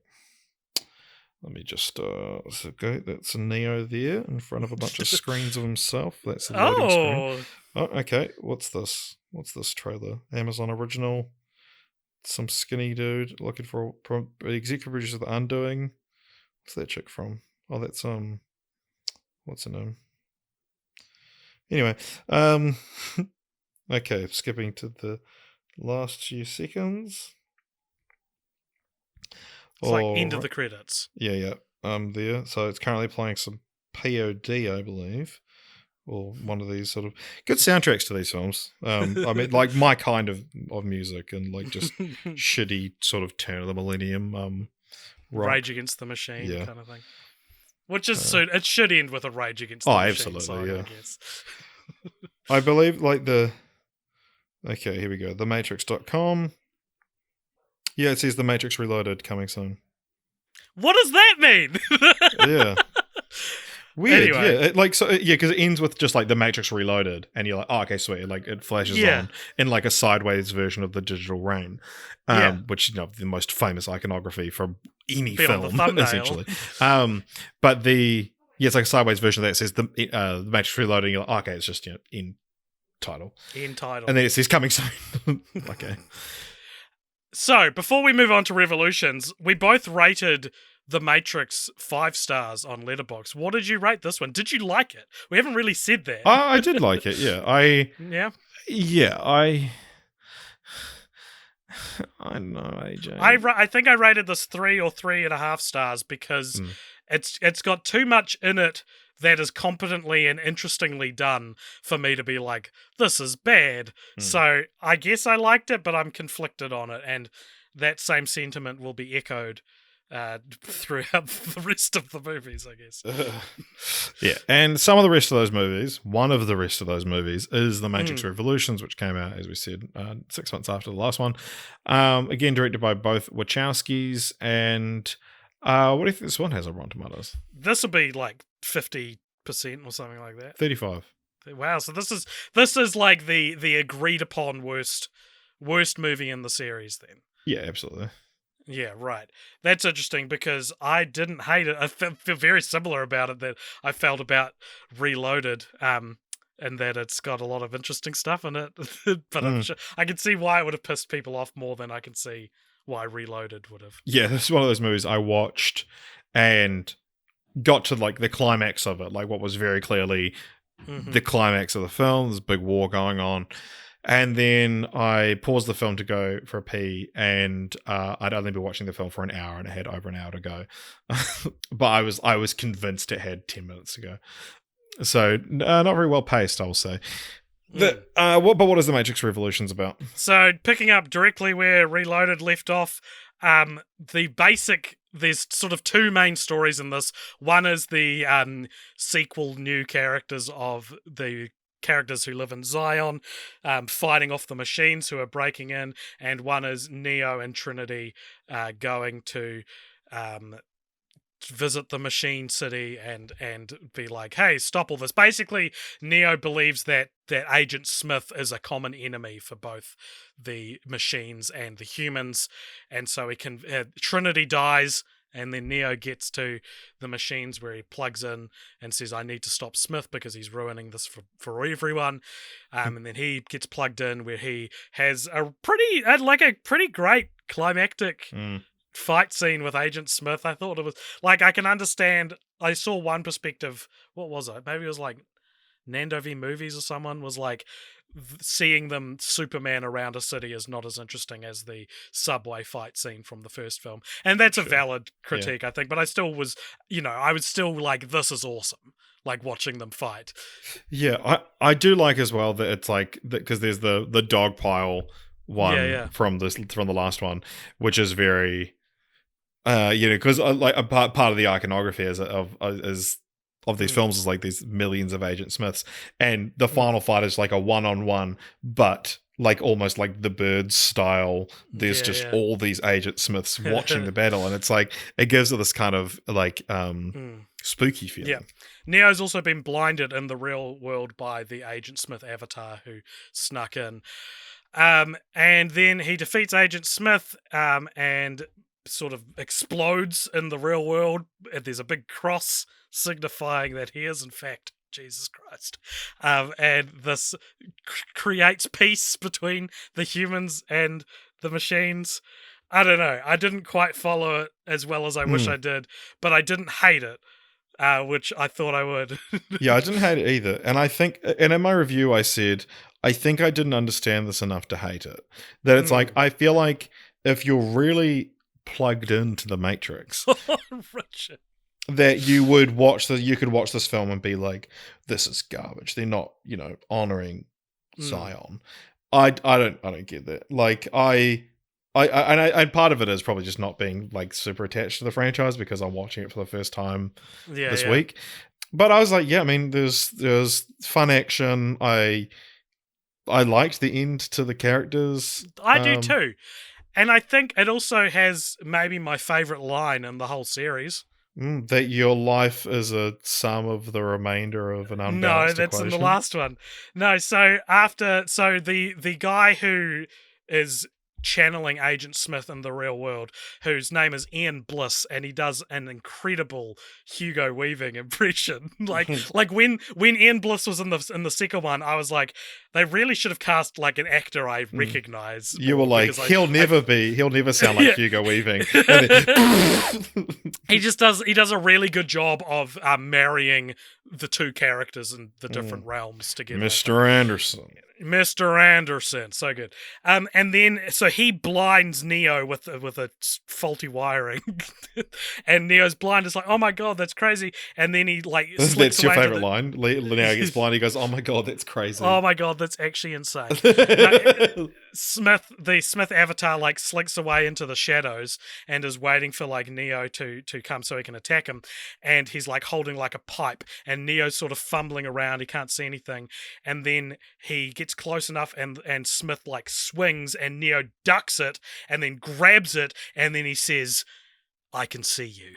Let me just okay, that's a Neo there in front of a bunch of screens of himself. That's a loading screen. Oh, okay. What's this? What's this trailer? Amazon original. Some skinny dude looking for the executive producer of The Undoing. What's that chick from? Oh, that's what's her name? Anyway, okay, skipping to the last few seconds. It's like end of the credits. Yeah. There. So it's currently playing some POD, I believe. Or one of these sort of good soundtracks to these films. I mean, like my kind of music and like just shitty sort of turn of the millennium rock. Rage Against the Machine kind of thing. Which is it should end with a Rage Against the Machine. Absolutely, song, I guess. I believe like okay, here we go. TheMatrix.com. Yeah, it says The Matrix Reloaded coming soon. What does that mean? Yeah. Weird, anyway. Yeah, because it ends with just like The Matrix Reloaded, and you're like, oh, okay, sweet. Like it flashes on in like a sideways version of the Digital Rain, which the most famous iconography from any film, essentially. But it's like a sideways version of that says the Matrix Reloaded, and you're like, okay, it's just in title, and then it says coming soon. Okay. So before we move on to Revolutions, we both rated The Matrix 5 stars on Letterboxd. What did you rate this one? Did you like it? We haven't really said that. I did like it, yeah. Yeah? Yeah, I don't know, AJ. I think I rated this 3 or 3.5 stars because it's got too much in it that is competently and interestingly done for me to be like, this is bad. So I guess I liked it, but I'm conflicted on it, and that same sentiment will be echoed throughout the rest of the movies, I guess. Yeah, and some of the rest of those movies, one of the rest of those movies is The Matrix Revolutions, which came out, as we said, 6 months after the last one. Again, directed by both Wachowskis, and what do you think this one has on Rotten Tomatoes? This will be like 50% or something like that. 35. Wow, so this is like the agreed upon worst movie in the series then. Yeah, absolutely. Yeah, right. That's interesting because I didn't hate it. I feel very similar about it that I felt about Reloaded, and that it's got a lot of interesting stuff in it. But I'm sure I can see why it would have pissed people off more than I can see why Reloaded would have. Yeah, this is one of those movies I watched and got to like the climax of it, like what was very clearly the climax of the film. There's a big war going on. And then I paused the film to go for a pee, and I'd only been watching the film for an hour, and it had over an hour to go. But I was convinced it had 10 minutes to go. So not very well paced, I will say. But what is The Matrix Revolutions about? So picking up directly where Reloaded left off, there's sort of two main stories in this. One is the sequel new characters of the characters who live in Zion, fighting off the machines who are breaking in, and one is Neo and Trinity going to visit the machine city and be like, hey, stop all this. Basically, Neo believes that Agent Smith is a common enemy for both the machines and the humans, and so he can Trinity dies, and then Neo gets to the machines where he plugs in and says, I need to stop Smith because he's ruining this for everyone. And then he gets plugged in where he has a pretty great climactic fight scene with Agent Smith. I thought it was like, I can understand. I saw one perspective. What was it? Maybe it was like Nando V Movies or someone was like, seeing them Superman around a city is not as interesting as the subway fight scene from the first film. And that's a valid critique, I think. But I still was, I was still like, this is awesome. Like watching them fight. Yeah, I do like as well that it's like, because there's the dog pile one from the last one, which is very, because like a part of the iconography is of these films is like these millions of Agent Smiths, and the final fight is like a one-on-one, but like almost like the Birds style. There's just all these Agent Smiths watching the battle, and it's like it gives it this kind of like spooky feeling. Yeah, Neo's also been blinded in the real world by the Agent Smith avatar who snuck in, and then he defeats Agent Smith, and sort of explodes in the real world. There's a big cross signifying that he is in fact Jesus Christ, and this creates peace between the humans and the machines. I don't know, I didn't quite follow it as well as I wish I did, but I didn't hate it, which I thought I would. Yeah, I didn't hate it either, and I think, and in my review I said I think I didn't understand this enough to hate it. That it's like, I feel like if you're really plugged into the Matrix, Richard, that you could watch this film and be like, this is garbage. They're not, honoring Zion. I don't get that. Like I part of it is probably just not being like super attached to the franchise because I'm watching it for the first time this week. But I was like, yeah, I mean, there's fun action. I liked the end to the characters. I do too. And I think it also has maybe my favorite line in the whole series. That your life is a sum of the remainder of an unbalanced No, that's equation. in the last one. No, so the guy who is channeling Agent Smith in the real world, whose name is Ian Bliss, and he does an incredible Hugo Weaving impression. like when Ian Bliss was in the second one, I was like, they really should have cast like an actor I recognize. You were like, he'll never sound like Hugo Weaving. He does a really good job of marrying the two characters in the different realms together. Mr. Anderson. Mr. Anderson, so good. And then so he blinds Neo with a faulty wiring, and Neo's blind. Is like, oh my god, that's crazy. And then he like slicks That's your away into favorite line. Now gets blind. He goes, "Oh my god, that's crazy." oh my god, that's actually insane. No, the Smith avatar like slinks away into the shadows and is waiting for like Neo to come so he can attack him, and he's like holding like a pipe, and Neo's sort of fumbling around, he can't see anything, and then he gets close enough, and Smith like swings, and Neo ducks it, and then grabs it, and then he says, "I can see you."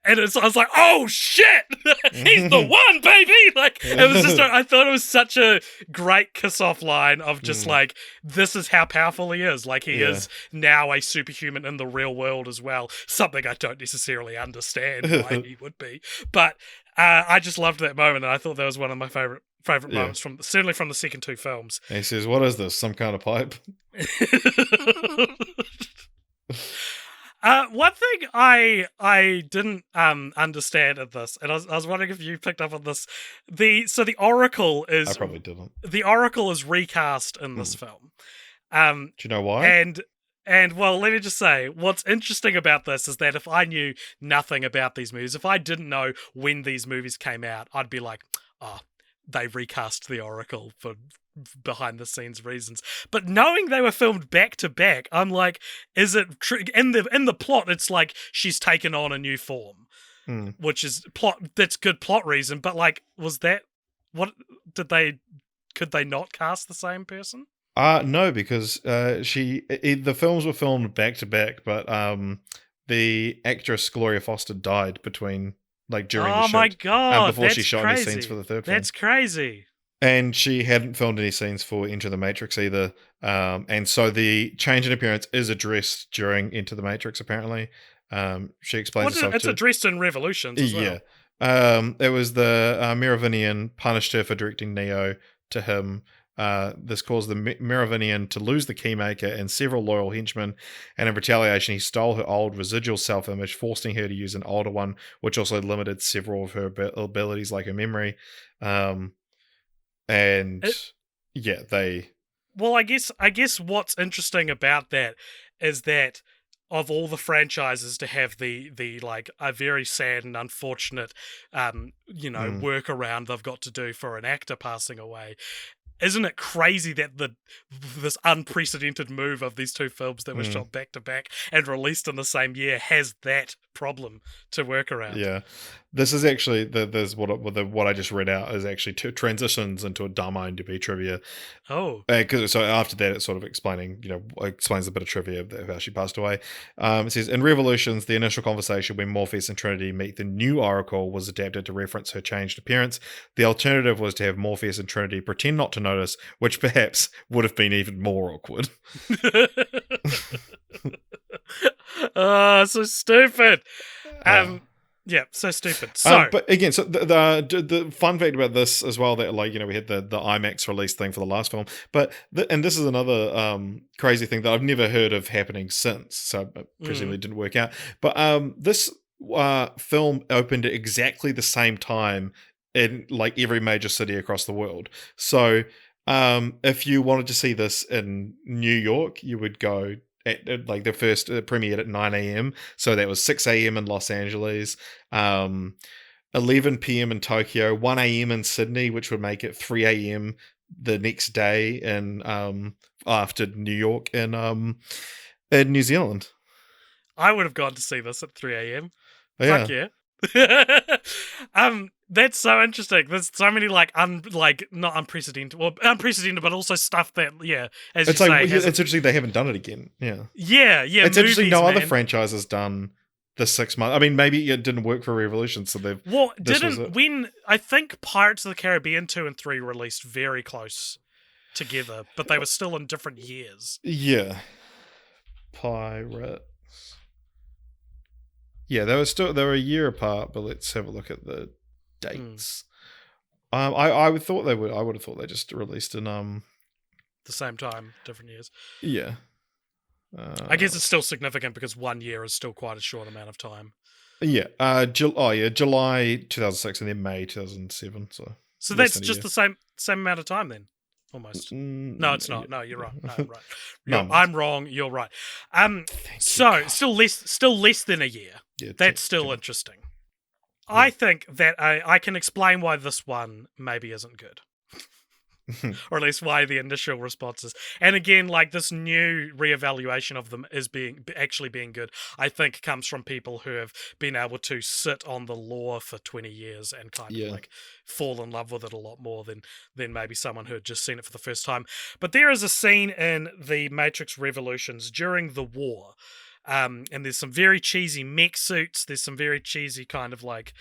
And I was like, oh shit, he's the one, baby. Like, it was just, I thought it was such a great kiss off line of just like, this is how powerful he is. Like, he is now a superhuman in the real world as well. Something I don't necessarily understand why he would be. But I just loved that moment. And I thought that was one of my favorite moments certainly from the second two films. And he says, "What is this? Some kind of pipe?" One thing I didn't understand in this, and I was wondering if you picked up on this. The Oracle is I probably didn't. The Oracle is recast in this film. Do you know why? And well, let me just say, what's interesting about this is that if I knew nothing about these movies, if I didn't know when these movies came out, I'd be like, oh, they recast the Oracle for behind the scenes reasons. But knowing they were filmed back to back, I'm like, is it in the plot? It's like she's taken on a new form, which is plot. That's good plot reason. But like, was that what could they not cast the same person? No, because the films were filmed back to back, but the actress Gloria Foster died during the shoot. Oh my god! Before she shot any scenes for the third film. That's crazy. And she hadn't filmed any scenes for Into the Matrix either. And so the change in appearance is addressed during Into the Matrix, apparently. She explains herself it's addressed in Revolutions as well. Yeah. It was the Merovingian punished her for directing Neo to him. This caused the Merovingian to lose the Keymaker and several loyal henchmen, and in retaliation he stole her old residual self-image, forcing her to use an older one, which also limited several of her abilities like her memory. Well, I guess what's interesting about that is that of all the franchises to have the like a very sad and unfortunate workaround they've got to do for an actor passing away. Isn't it crazy that this unprecedented move of these two films that were shot back to back and released in the same year has that problem to work around? Yeah, this is actually there's what I just read out is actually two transitions into a dumb IMDb trivia. Oh, so after that, it's sort of explains a bit of trivia of how she passed away. It says in Revolutions, the initial conversation when Morpheus and Trinity meet the new Oracle was adapted to reference her changed appearance. The alternative was to have Morpheus and Trinity pretend not to notice, which perhaps would have been even more awkward. Oh, so stupid. Yeah, so stupid. So, but again, so the fun fact about this as well that we had the IMAX release thing for the last film, but and this is another crazy thing that I've never heard of happening since. So presumably it didn't work out. But this film opened at exactly the same time in like every major city across the world. So if you wanted to see this in New York, you would go at like the first premiered at 9 a.m. So that was 6 a.m. in Los Angeles, 11 p.m. in Tokyo, 1 a.m. in Sydney, which would make it 3 a.m. the next day in after New York and in New Zealand. I would have gone to see this at 3 a.m. Yeah. Fuck yeah. That's so interesting. There's so many not unprecedented, but also stuff that as it's you like say, it's interesting they haven't done it again. Yeah. It's interesting no other franchise has done the 6 months. I mean, maybe it didn't work for Revolution, so they've when I think Pirates of the Caribbean 2 and 3 released very close together, but they were still in different years. Yeah. Pirates. Yeah, they were a year apart, but let's have a look at the dates. I would have thought they just released in the same time, different years. Yeah. I guess it's still significant because 1 year is still quite a short amount of time. Yeah. July 2006 and then May 2007. So that's just the same amount of time then. almost. No, Mm, it's not. No, you're right. No, I'm right. 9 months. I'm wrong. You're right. Thank you, So God. still less than a year. Yeah, That's still 2 months. interesting. Yeah. I think that I can explain why this one maybe isn't good. Or at least why the initial responses. And again, like this new reevaluation of them is actually being good. I think comes from people who have been able to sit on the lore for 20 years and kind of Yeah. like fall in love with it a lot more than maybe someone who had just seen it for the first time. But there is a scene in the Matrix Revolutions during the war. And there's some very cheesy mech suits. There's some very cheesy kind of like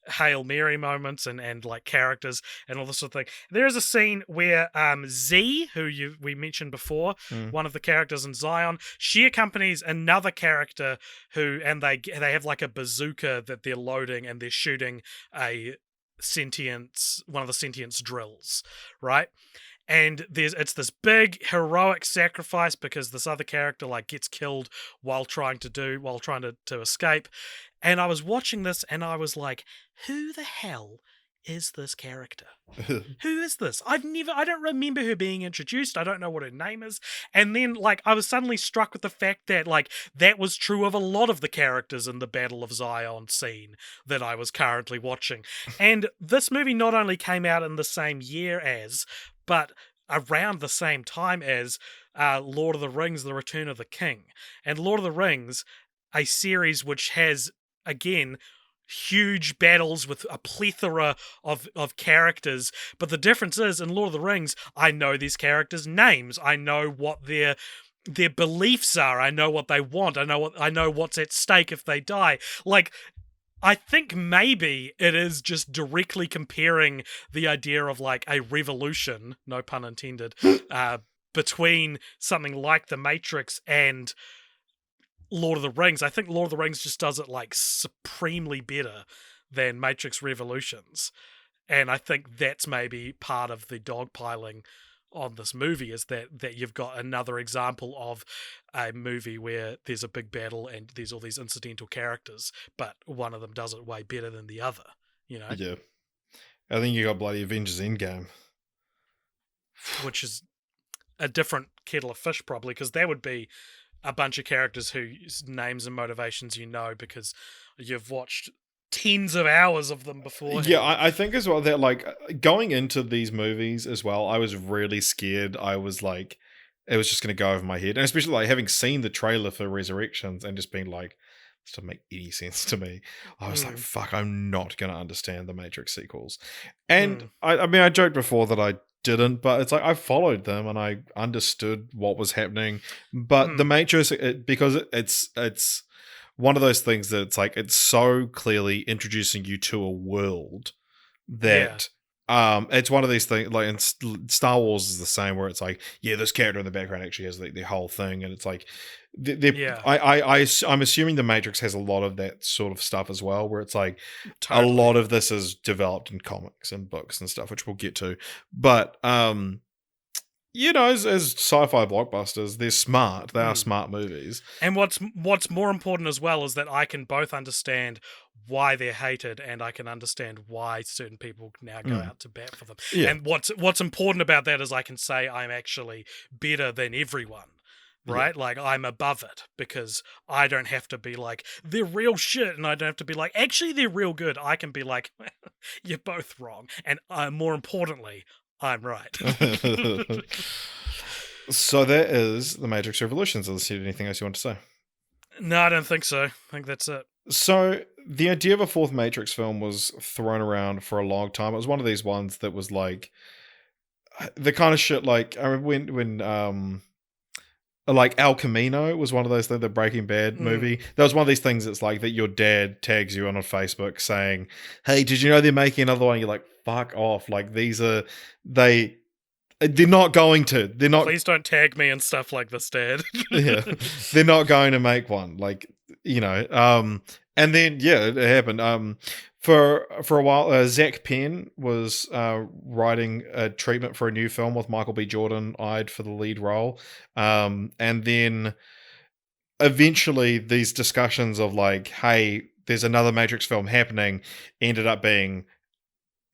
Hail Mary moments and like characters and all this sort of thing. There is a scene where Z, who we mentioned before, Mm. one of the characters in Zion, she accompanies another character and they have like a bazooka that they're loading and they're shooting one of the sentience drills, right? And it's this big heroic sacrifice because this other character like gets killed while trying to escape. And I was watching this and I was like, who the hell is this character? Who is this? I don't remember her being introduced. I don't know what her name is. And then like I was suddenly struck with the fact that like that was true of a lot of the characters in the Battle of Zion scene that I was currently watching. And this movie not only came out in the same year as, but around the same time as Lord of the Rings: The Return of the King. And Lord of the Rings, a series which has again huge battles with a plethora of characters, but the difference is in Lord of the Rings I know these characters' names, I know what their beliefs are, I know what they want, I know what's at stake if they die. Like I think maybe it is just directly comparing the idea of like a revolution, no pun intended, between something like The Matrix and Lord of the Rings. I think Lord of the Rings just does it like supremely better than Matrix Revolutions. And I think that's maybe part of the dogpiling on this movie is that you've got another example of a movie where there's a big battle and there's all these incidental characters, but one of them does it way better than the other, you know? Yeah. I think you got bloody Avengers Endgame. Which is a different kettle of fish probably, because there would be a bunch of characters whose names and motivations you know because you've watched tens of hours of them beforehand. Yeah, I think as well that like going into these movies as well, I was really scared. I was like, it was just going to go over my head, and especially like having seen the trailer for Resurrections and just being like, this doesn't make any sense to me. I was like, fuck, I'm not going to understand the Matrix sequels. And I mean, I joked before that I didn't, but it's like I followed them and I understood what was happening. But the Matrix, because it's one of those things that it's so clearly introducing you to a world that it's one of these things like in Star Wars is the same where it's like, yeah, this character in the background actually has the whole thing, and it's like I'm assuming the Matrix has a lot of that sort of stuff as well, where it's like a lot of this is developed in comics and books and stuff, which we'll get to. But you know, as sci-fi blockbusters, they're smart. They are smart movies. And what's more important as well is that I can both understand why they're hated and I can understand why certain people now go out to bat for them. Yeah. And what's important about that is I can say I'm actually better than everyone. Right? Yeah. Like, I'm above it because I don't have to be like, they're real shit, and I don't have to be like, actually, they're real good. I can be like, you're both wrong. And more importantly, I'm right. So that is The Matrix Revolutions. Is there anything else you want to say? No, I don't think so. I think that's it. So the idea of a fourth Matrix film was thrown around for a long time. It was one of these ones that was like the kind of shit like I remember when like El Camino was one of those things, the Breaking Bad movie. That was one of these things that's like that your dad tags you on Facebook saying, hey, did you know they're making another one? You're like, fuck off. Like they're not going to. They're not. Please don't tag me and stuff like this, Dad. Yeah, they're not going to make one. Like, you know. And then it happened. For a while, Zach Penn was writing a treatment for a new film with Michael B. Jordan eyed for the lead role. And then eventually these discussions of like, hey, there's another Matrix film happening, ended up being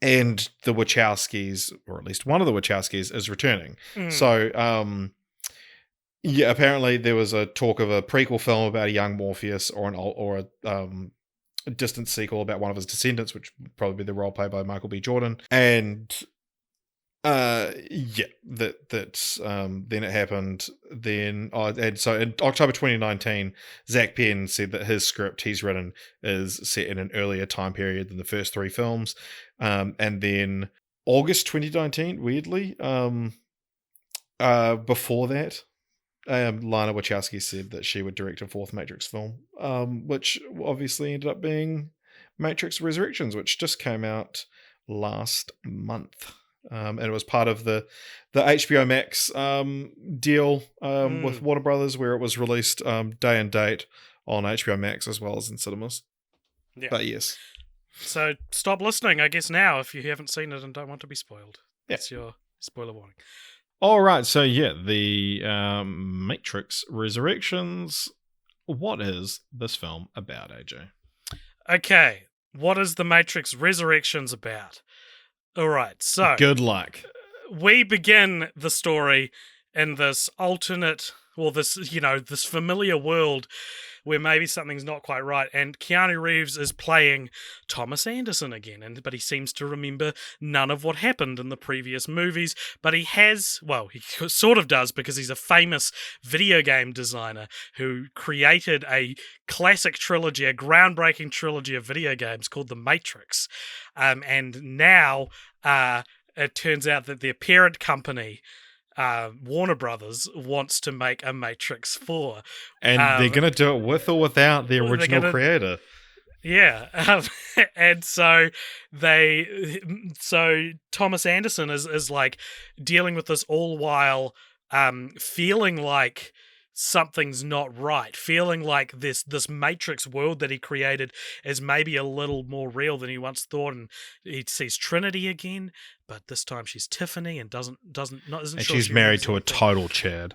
and the Wachowskis, or at least one of the Wachowskis, is returning. Mm. So, yeah, apparently there was a talk of a prequel film about a young Morpheus, or a distant sequel about one of his descendants, which would probably be the role played by Michael B. Jordan. And yeah, then it happened. Then and so in October 2019, Zach Penn said that his script he's written is set in an earlier time period than the first three films. And then August 2019, weirdly, before that, Lana Wachowski said that she would direct a fourth Matrix film, which obviously ended up being Matrix Resurrections, which just came out last month. And it was part of the HBO Max deal with Warner Brothers, where it was released day and date on HBO Max as well as in cinemas. Yeah. But yes. So stop listening, I guess, now if you haven't seen it and don't want to be spoiled. Yeah. That's your spoiler warning. All right, so yeah, the Matrix Resurrections. What is this film about, AJ? Okay, what is the Matrix Resurrections about? All right, so good luck. We begin the story in this alternate, or this familiar world where maybe something's not quite right, and Keanu Reeves is playing Thomas Anderson again, but he seems to remember none of what happened in the previous movies, but he sort of does, because he's a famous video game designer who created a classic trilogy, a groundbreaking trilogy of video games called The Matrix, and now it turns out that their parent company, Warner Brothers, wants to make a Matrix 4. And they're going to do it with or without the original creator. Yeah. And so Thomas Anderson is like dealing with this all while feeling like something's not right, feeling like this Matrix world that he created is maybe a little more real than he once thought, and he sees Trinity again, but this time she's Tiffany and isn't and sure she's married to a total Chad.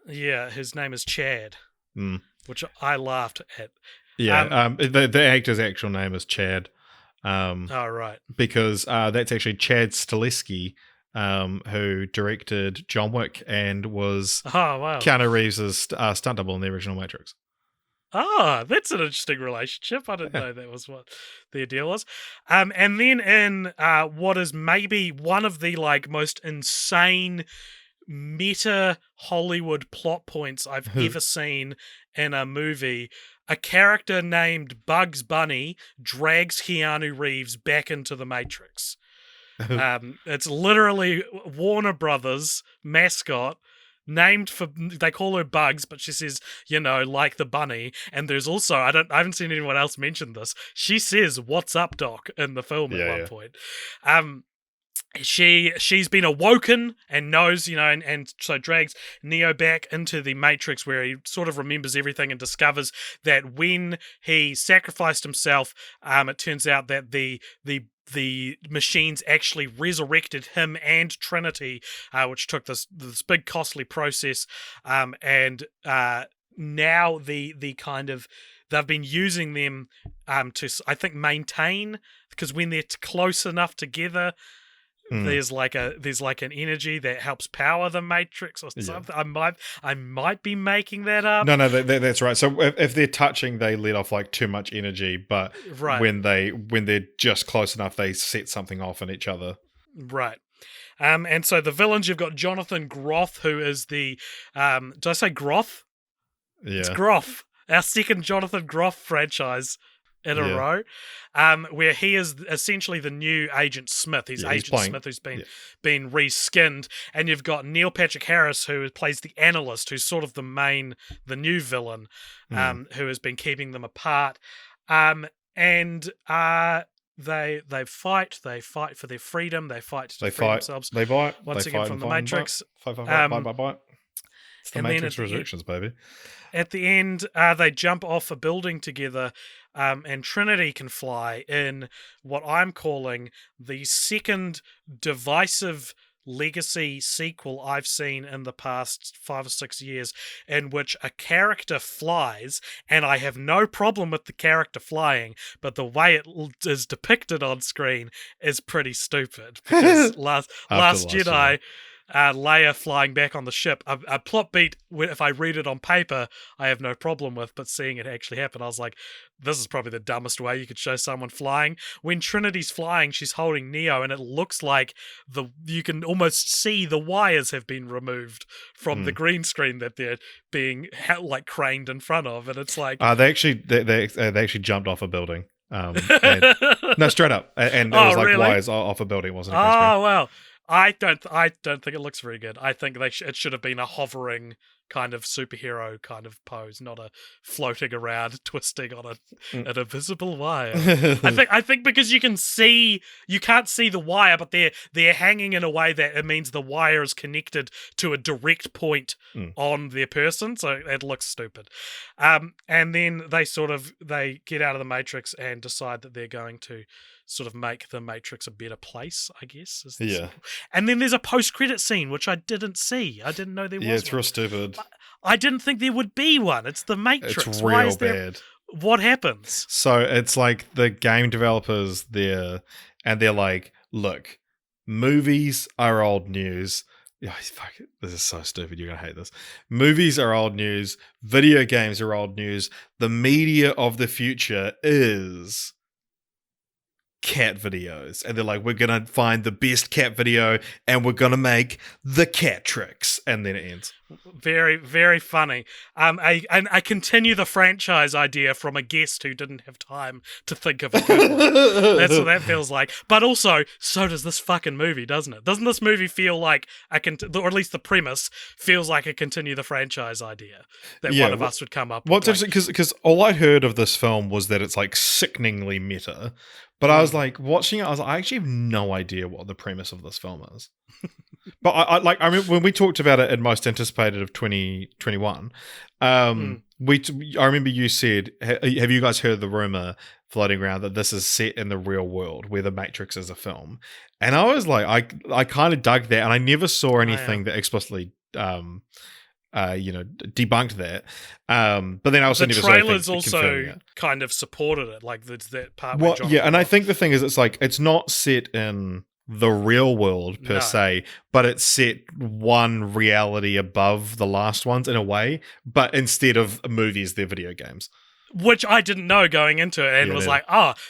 Yeah, his name is Chad, which I laughed at. Yeah, the actor's actual name is Chad. Right. Because that's actually Chad Stileski, who directed John Wick and was Keanu Reeves' stunt double in the original Matrix. That's an interesting relationship. I didn't know that was what their deal was. And then in what is maybe one of the most insane meta Hollywood plot points I've ever seen in a movie, a character named Bugs Bunny drags Keanu Reeves back into the Matrix. It's literally Warner Brothers mascot named for, they call her Bugs, but she says, like the bunny. And there's also, I haven't seen anyone else mention this, she says, "What's up, Doc?" in the film at one point. She's been awoken and knows, and so drags Neo back into the Matrix, where he sort of remembers everything and discovers that when he sacrificed himself, it turns out that the machines actually resurrected him and Trinity, which took this big costly process, and now the kind of they've been using them to, I think, maintain, because when they're close enough together, there's an energy that helps power the Matrix or something. I might be making that up. No, that's right. So if they're touching, they let off too much energy, but when they're just close enough, they set something off in each other. Right. And so the villains, you've got Jonathan Groff, who is the did I say Groff? Yeah. It's Groff. Our second Jonathan Groff franchise in a row, where he is essentially the new Agent Smith. He's Agent Smith who's been reskinned, and you've got Neil Patrick Harris, who plays the analyst, who's sort of the new villain, who has been keeping them apart. They fight for their freedom. They fight to free themselves. They bite once again from the Matrix. Fight. It's the Matrix Resurrections, baby. At the end, they jump off a building together, and Trinity can fly in what I'm calling the second divisive legacy sequel I've seen in the past 5 or 6 years in which a character flies, and I have no problem with the character flying, but the way it is depicted on screen is pretty stupid. Because Last After the Last Jedi, Leia flying back on the ship, a plot beat, if I read it on paper, I have no problem with, but seeing it actually happen, I was like, this is probably the dumbest way you could show someone flying. When Trinity's flying, she's holding Neo, and it looks like you can almost see the wires have been removed from the green screen that they're being like craned in front of, and it's like they actually jumped off a building. No, straight up, and it was like really? wires off a building. It wasn't a green screen. Oh well, I don't think it looks very good. I think it should have been a hovering kind of superhero kind of pose, not a floating around twisting on an invisible wire. I think because you can't see the wire, but they're hanging in a way that it means the wire is connected to a direct point on their person, so it looks stupid. And then they get out of the Matrix and decide that they're going to sort of make the Matrix a better place, I guess. And then there's a post-credit scene, which I didn't see. I didn't know there was one. Yeah, it's real stupid. I didn't think there would be one. It's the Matrix. It's Why real is there... bad. What happens? So it's like the game developers there, and they're like, look, movies are old news. Oh, fuck it. This is so stupid. You're going to hate this. Movies are old news. Video games are old news. The media of the future is cat videos, and they're like, we're gonna find the best cat video and we're gonna make the cat tricks, and then it ends. Very, very funny. I continue the franchise idea from a guest who didn't have time to think of a good one. That's what that feels like. But also, so does this fucking movie, doesn't it? Doesn't this movie feel like or at least the premise feels like a continue the franchise idea that one of us would come up with? What's interesting, because all I heard of this film was that it's like sickeningly meta. But I was like, watching it, I actually have no idea what the premise of this film is. But I remember when we talked about it in Most Anticipated of 2021, I remember you said, have you guys heard the rumor floating around that this is set in the real world where the Matrix is a film? And I was like, I kind of dug that, and I never saw anything that explicitly debunked that. But then I also never saw anything trailers also kind of supported it, like that part. Well, and I think the thing is, it's not set in the real world per se, but it's set one reality above the last ones in a way. But instead of movies, they're video games. Which I didn't know going into it, and was like,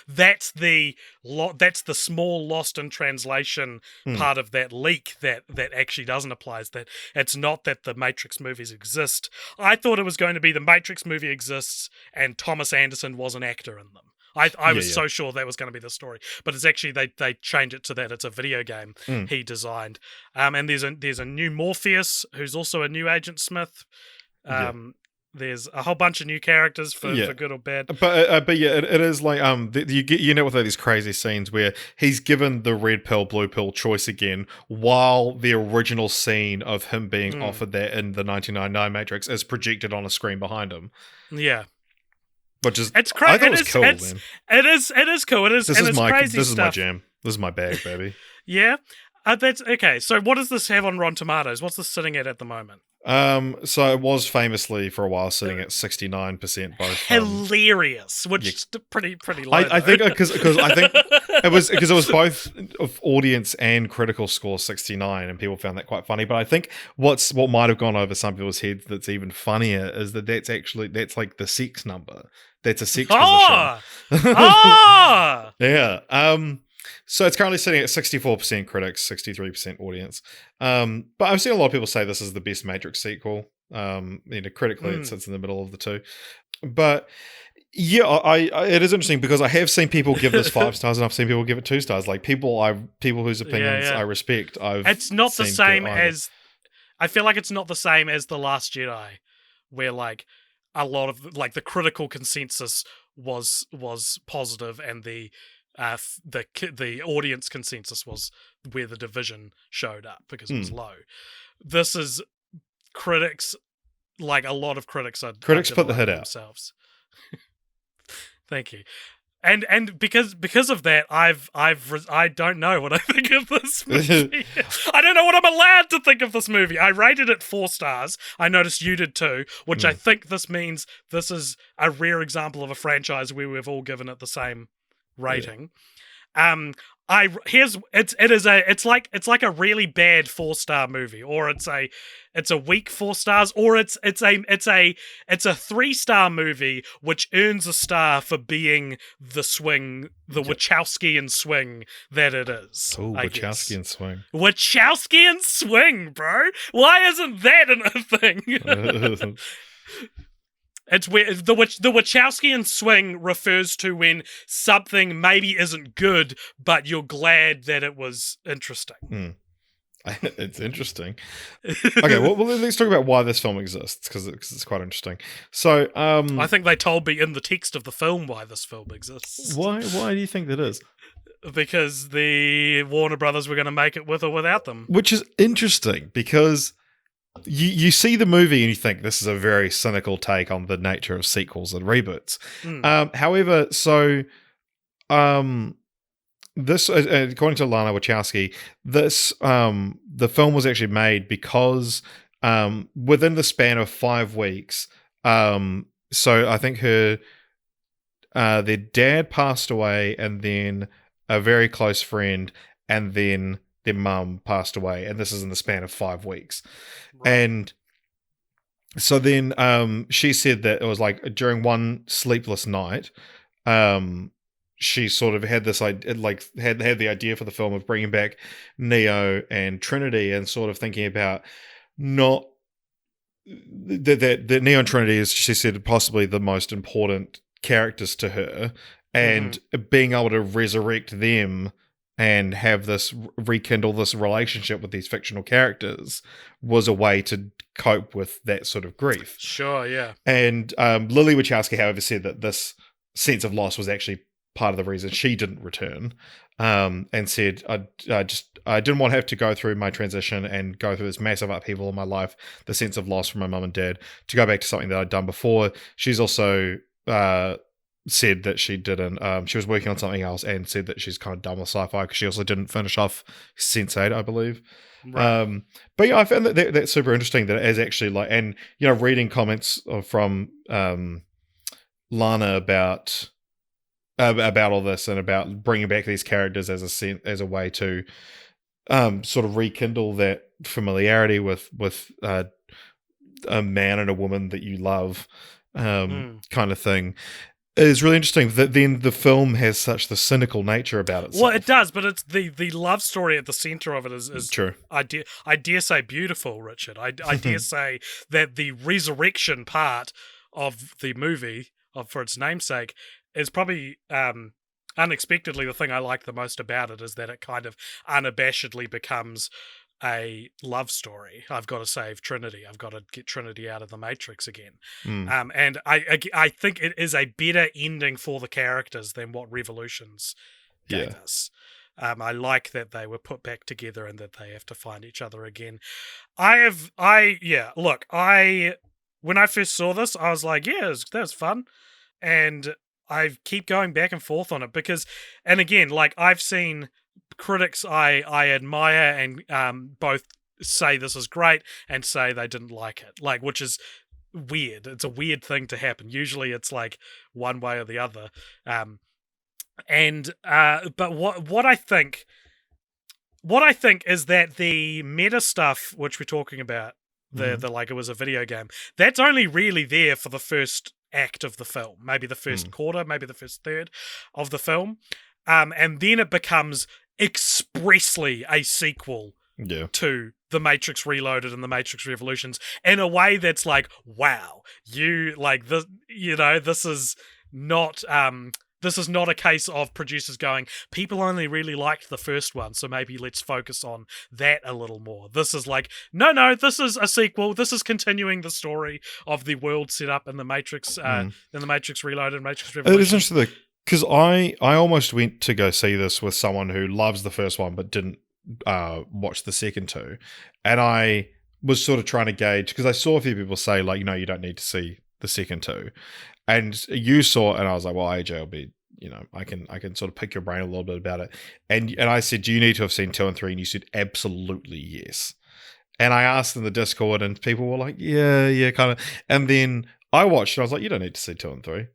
that's the small lost in translation part of that leak that actually doesn't apply. Is that it's not that the Matrix movies exist. I thought it was going to be the Matrix movie exists and Thomas Anderson was an actor in them. I was so sure that was going to be the story, but it's actually they change it to that it's a video game he designed. And there's a new Morpheus who's also a new Agent Smith. There's a whole bunch of new characters for good or bad. But yeah, it is like you know with these crazy scenes where he's given the red pill, blue pill choice again, while the original scene of him being offered that in the 1999 Matrix is projected on a screen behind him. Yeah. Which is it's crazy. I thought it was cool, man. It is cool. It is. This is my jam. This is my bag, baby. Yeah. That's okay. So what does this have on Rotten Tomatoes? What's this sitting at the moment? So it was famously for a while sitting at 69% both. Hilarious, which is pretty low. I think because I think it was both of audience and critical score 69, and people found that quite funny. But I think what might have gone over some people's heads that's even funnier is that's like the sex number. That's a sex position. Yeah. So it's currently sitting at 64% critics, 63% audience. But I've seen a lot of people say this is the best Matrix sequel. Critically, it sits in the middle of the two. But yeah, it is interesting because I have seen people give this 5 stars, and I've seen people give it 2 stars. Like people whose opinions I respect. It's not the same as. I feel like it's not the same as The Last Jedi, where like a lot of like the critical consensus was positive, and the audience consensus was where the division showed up because it was low. This is critics, like a lot of critics put the hit out themselves. Thank you. And because of that, I don't know what I think of this movie. I don't know what I'm allowed to think of this movie. I rated it 4 stars. I noticed you did too, which I think this means this is a rare example of a franchise where we've all given it the same rating. It's like a really bad 4-star movie, or it's a weak 4 stars, or it's a 3-star movie which earns a star for being the Wachowskian swing that it is. Oh, Wachowskian swing. Wachowskian swing, bro. Why isn't that a thing? It's where the Wachowskian swing refers to when something maybe isn't good, but you're glad that it was interesting. It's interesting. Okay, well, let's talk about why this film exists, because it's quite interesting. So, I think they told me in the text of the film why this film exists. Why do you think that is? Because the Warner Brothers were going to make it with or without them. Which is interesting, because you see the movie and you think this is a very cynical take on the nature of sequels and reboots. However, so this, according to Lana Wachowski, this the film was actually made because within the span of 5 weeks, so I think their dad passed away, and then a very close friend, and then their mum passed away, and this is in the span of 5 weeks. Right. And so then she said that it was like during one sleepless night, she sort of had this idea, like had the idea for the film of bringing back Neo and Trinity, and sort of thinking about not that Neo and Trinity is, she said, possibly the most important characters to her, and being able to resurrect them and have this rekindle this relationship with these fictional characters was a way to cope with that sort of grief. Sure, yeah. And Lily Wachowski, however, said that this sense of loss was actually part of the reason she didn't return, and said, I didn't want to have to go through my transition and go through this massive upheaval in my life, the sense of loss from my mum and dad, to go back to something that I'd done before. She's also said that she didn't, she was working on something else, and said that she's kind of done with sci-fi because she also didn't finish off Sense8, I believe. Right. But yeah, I found that's super interesting, that it is actually like, and you know, reading comments from Lana about all this, and about bringing back these characters as a way to sort of rekindle that familiarity with a man and a woman that you love, kind of thing, is really interesting. That then the film has such the cynical nature about it. Well, it does, but it's the love story at the center of it is true. I dare say beautiful, Richard. I dare say that the resurrection part of the movie, for its namesake, is probably unexpectedly the thing I like the most about it, is that it kind of unabashedly becomes a love story. I've got to save Trinity. I've got to get Trinity out of the Matrix again. And I think it is a better ending for the characters than what Revolutions gave us. I like that they were put back together and that they have to find each other again. Look, when I first saw this, I was like, that was fun. And I keep going back and forth on it because, and again, like I've seen critics I admire and both say this is great and say they didn't like it, like, which is weird. It's a weird thing to happen. Usually it's like one way or the other. But what I think is that the meta stuff which we're talking about, the like it was a video game, that's only really there for the first act of the film, maybe the first quarter, maybe the first third of the film, and then it becomes expressly a sequel to The Matrix Reloaded and The Matrix Revolutions in a way that's like, wow, you like this, you know, this is not a case of producers going, people only really liked the first one, so maybe let's focus on that a little more. This is like, no, this is a sequel. This is continuing the story of the world set up in the Matrix, in the Matrix Reloaded and Matrix Revolution. It is interesting because I almost went to go see this with someone who loves the first one but didn't watch the second two, and I was sort of trying to gauge, because I saw a few people say, like, you know, you don't need to see the second two, and you saw it, and I was like, well, AJ will be I can sort of pick your brain a little bit about it. And I said, do you need to have seen 2 and 3? And you said, absolutely yes. And I asked in the Discord, and people were like, yeah, kind of. And then I watched, and I was like, you don't need to see 2 and 3.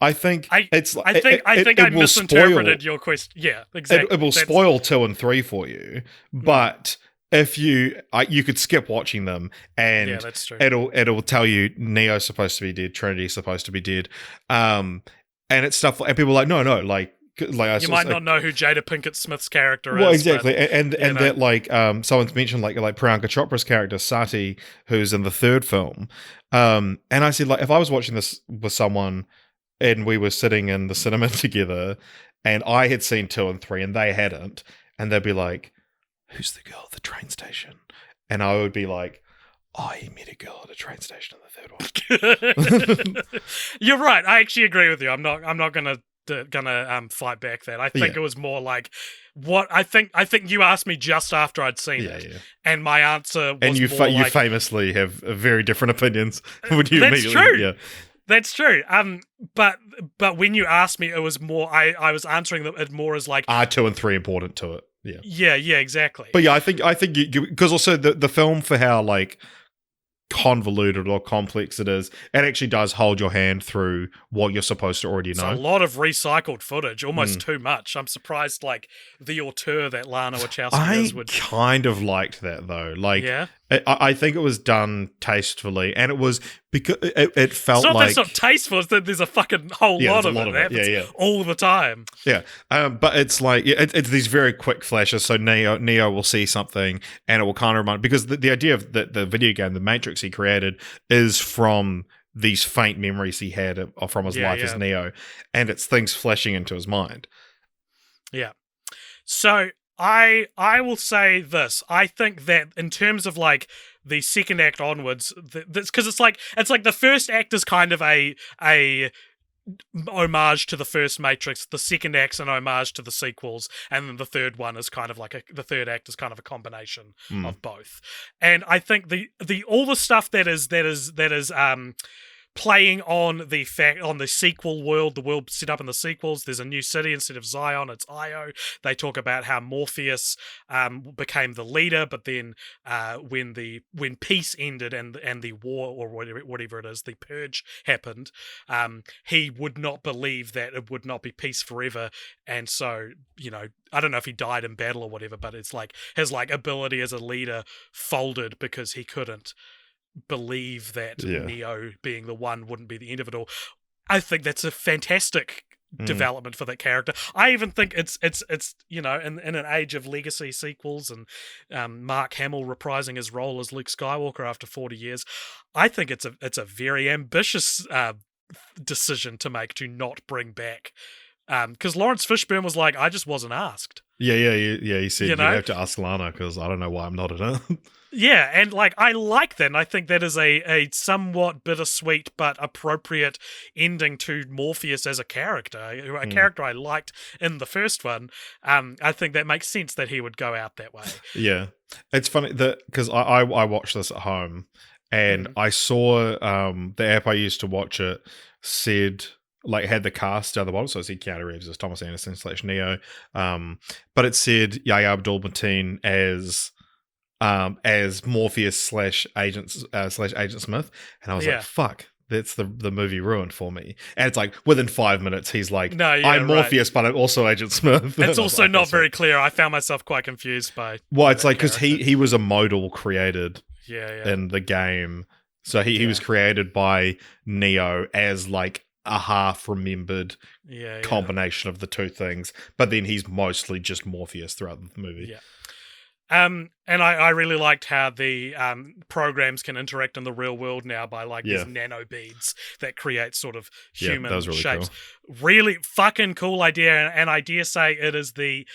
I think it's. I think I misinterpreted your question. Yeah, exactly. It will spoil 2 and 3 for you, but if you could skip watching them, and that's true. It'll tell you Neo's supposed to be dead, Trinity's supposed to be dead, and it's stuff. And people are like, no, like you might not know who Jada Pinkett Smith's character is. Well, exactly, but, and that like someone's mentioned like Priyanka Chopra's character Sati, who's in the 3rd film, and I said like if I was watching this with someone and we were sitting in the cinema together, and I had seen 2 and 3 and they hadn't, and they'd be like, "Who's the girl at the train station?" And I would be like, "I met a girl at a train station in the 3rd one." You're right. I actually agree with you. I'm not gonna fight back that. I think it was more like what I think you asked me just after I'd seen it, and my answer was and you you famously have very different opinions. Would you? That's true. Yeah. That's true. But when you asked me, it was more. I was answering it more as like, are 2 and 3 important to it? Yeah, exactly. But yeah, I think you because also the film, for how like convoluted or complex it is, it actually does hold your hand through what you're supposed to already know. It's a lot of recycled footage, almost too much. I'm surprised, like, the auteur that Lana Wachowski is would... kind of liked that, though. Like, I think it was done tastefully, and it was because it felt like... It's not tasteful, it's that there's a fucking whole lot of it. That happens all the time. Yeah, but it's like, it's these very quick flashes, so Neo will see something, and it will kind of remind... Because the idea of the video game, the Matrix he created, is from these faint memories he had from his life as Neo, and it's things flashing into his mind. Yeah. So... I will say this. I think that in terms of like the second act onwards, because it's like the first act is kind of a homage to the first Matrix. The second act's an homage to the sequels, and then the third one is kind of like the third act is kind of a combination of both. And I think the all the stuff that is playing on the sequel world, the world set up in the sequels. There's a new city instead of Zion, it's Io. They talk about how Morpheus became the leader, but then when peace ended and the war, or whatever it is, the purge happened, he would not believe that it would not be peace forever, and so I don't know if he died in battle or whatever, but it's like his like ability as a leader folded because he couldn't believe that Neo being the one wouldn't be the end of it all. I think that's a fantastic development for that character. I even think it's in an age of legacy sequels and Mark Hamill reprising his role as Luke Skywalker after 40 years, I think it's a very ambitious decision to make, to not bring back, because Lawrence Fishburne was like, I just wasn't asked. Yeah. He said, you have to ask Lana, because I don't know why I'm not in it. Yeah, and like I like that, and I think that is a somewhat bittersweet but appropriate ending to Morpheus as a character, a character I liked in the first one. I think that makes sense that he would go out that way. Yeah, it's funny that because I watched this at home, and I saw the app I used to watch it said, like, had the cast down the bottom, so it said Keanu Reeves as Thomas Anderson / Neo, but it said Yahya Abdul-Mateen as Morpheus / Agent Smith, and I was like, fuck, that's the movie ruined for me. And it's like within 5 minutes he's like, I'm Morpheus, but I'm also Agent Smith. It's also like, not very clear. I found myself quite confused by it's like because he was a modal created in the game, so he was created by Neo as like a half remembered combination of the two things, but then he's mostly just Morpheus throughout the movie. And I really liked how the programs can interact in the real world now by like these nano beads that create sort of human that was really shapes. Cool. Really fucking cool idea, and I dare say it is the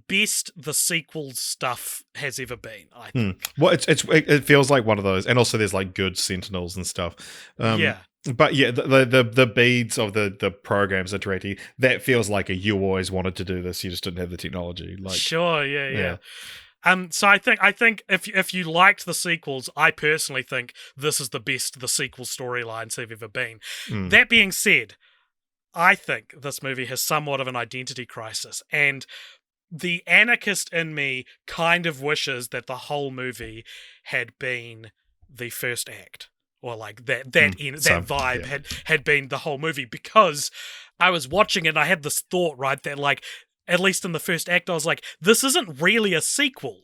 best the sequel stuff has ever been, I think. Well, it feels like one of those, and also there's like good sentinels and stuff. But yeah, the beads of the programs interacting, that feels like you always wanted to do this, you just didn't have the technology. Like, sure, yeah. So I think if you liked the sequels, I personally think this is the best the sequel storylines have ever been. That being said, I think this movie has somewhat of an identity crisis, and the anarchist in me kind of wishes that the whole movie had been the first act, or like that So, vibe yeah. had been the whole movie, because I was watching it and I had this thought, right, that like at least in the first act I was like, this isn't really a sequel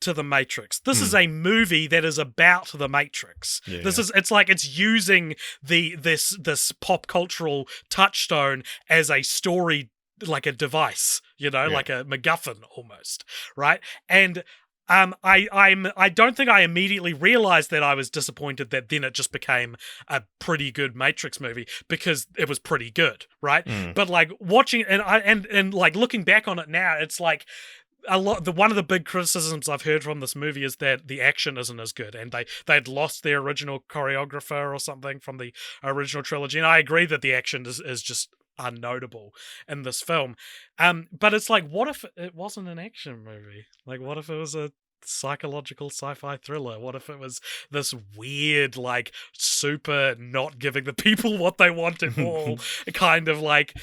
to the Matrix. This is a movie that is about the Matrix. Yeah, This yeah. is it's like it's using this pop cultural touchstone as a story, like a device, Yeah. like a MacGuffin almost, right? And I don't think I immediately realized that I was disappointed that then it just became a pretty good Matrix movie, because it was pretty good, right? But like watching and like looking back on it now, it's like one of the big criticisms I've heard from this movie is that the action isn't as good, and they'd lost their original choreographer or something from the original trilogy. And I agree that the action is just unnotable in this film. But it's like, what if it wasn't an action movie? Like, what if it was a psychological sci-fi thriller? What if it was this weird, like, super not giving the people what they want at all kind of like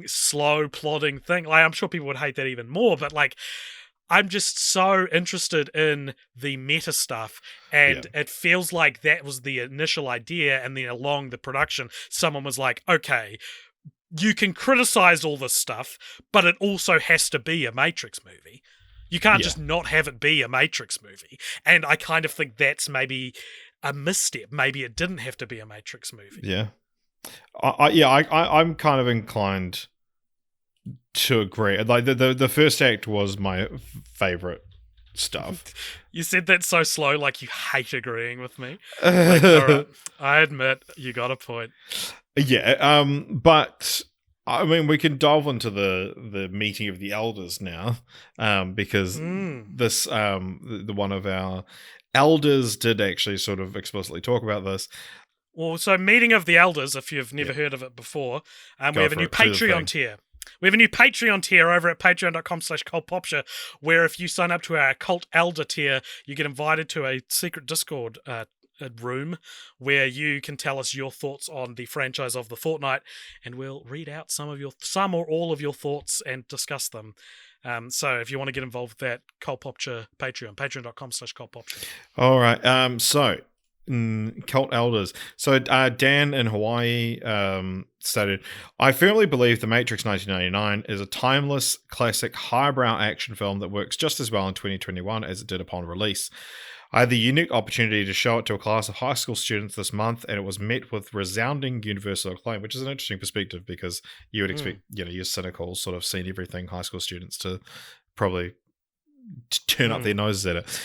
slow plodding thing? Like, I'm sure people would hate that even more, but like, I'm just so interested in the meta stuff, and it feels like that was the initial idea, and then along the production someone was like, okay, you can criticize all this stuff, but it also has to be a Matrix movie. You can't just not have it be a Matrix movie. And I kind of think that's maybe a misstep. Maybe it didn't have to be a Matrix movie. Yeah. I'm kind of inclined to agree. Like the first act was my favorite stuff. You said that so slow, like you hate agreeing with me. Like, all right, I admit you got a point. Yeah. But I mean, we can delve into the meeting of the elders now, because this the one of our elders did actually sort of explicitly talk about this. Well, so Meeting of the Elders, if you've never heard of it before, we have a new Patreon tier. We have a new Patreon tier over at patreon.com/cultpopture, where if you sign up to our Cult Elder tier, you get invited to a secret Discord room where you can tell us your thoughts on the franchise of The Fortnight, and we'll read out some or all of your thoughts and discuss them. So if you want to get involved with that, Cultpopture Patreon, patreon.com/cultpopture. All right. So cult elders. So Dan in Hawaii stated, I firmly believe The Matrix 1999 is a timeless, classic, highbrow action film that works just as well in 2021 as it did upon release. I had the unique opportunity to show it to a class of high school students this month, and it was met with resounding universal acclaim, which is an interesting perspective, because you would expect, your cynical, sort of seen everything high school students to probably turn up their noses at it.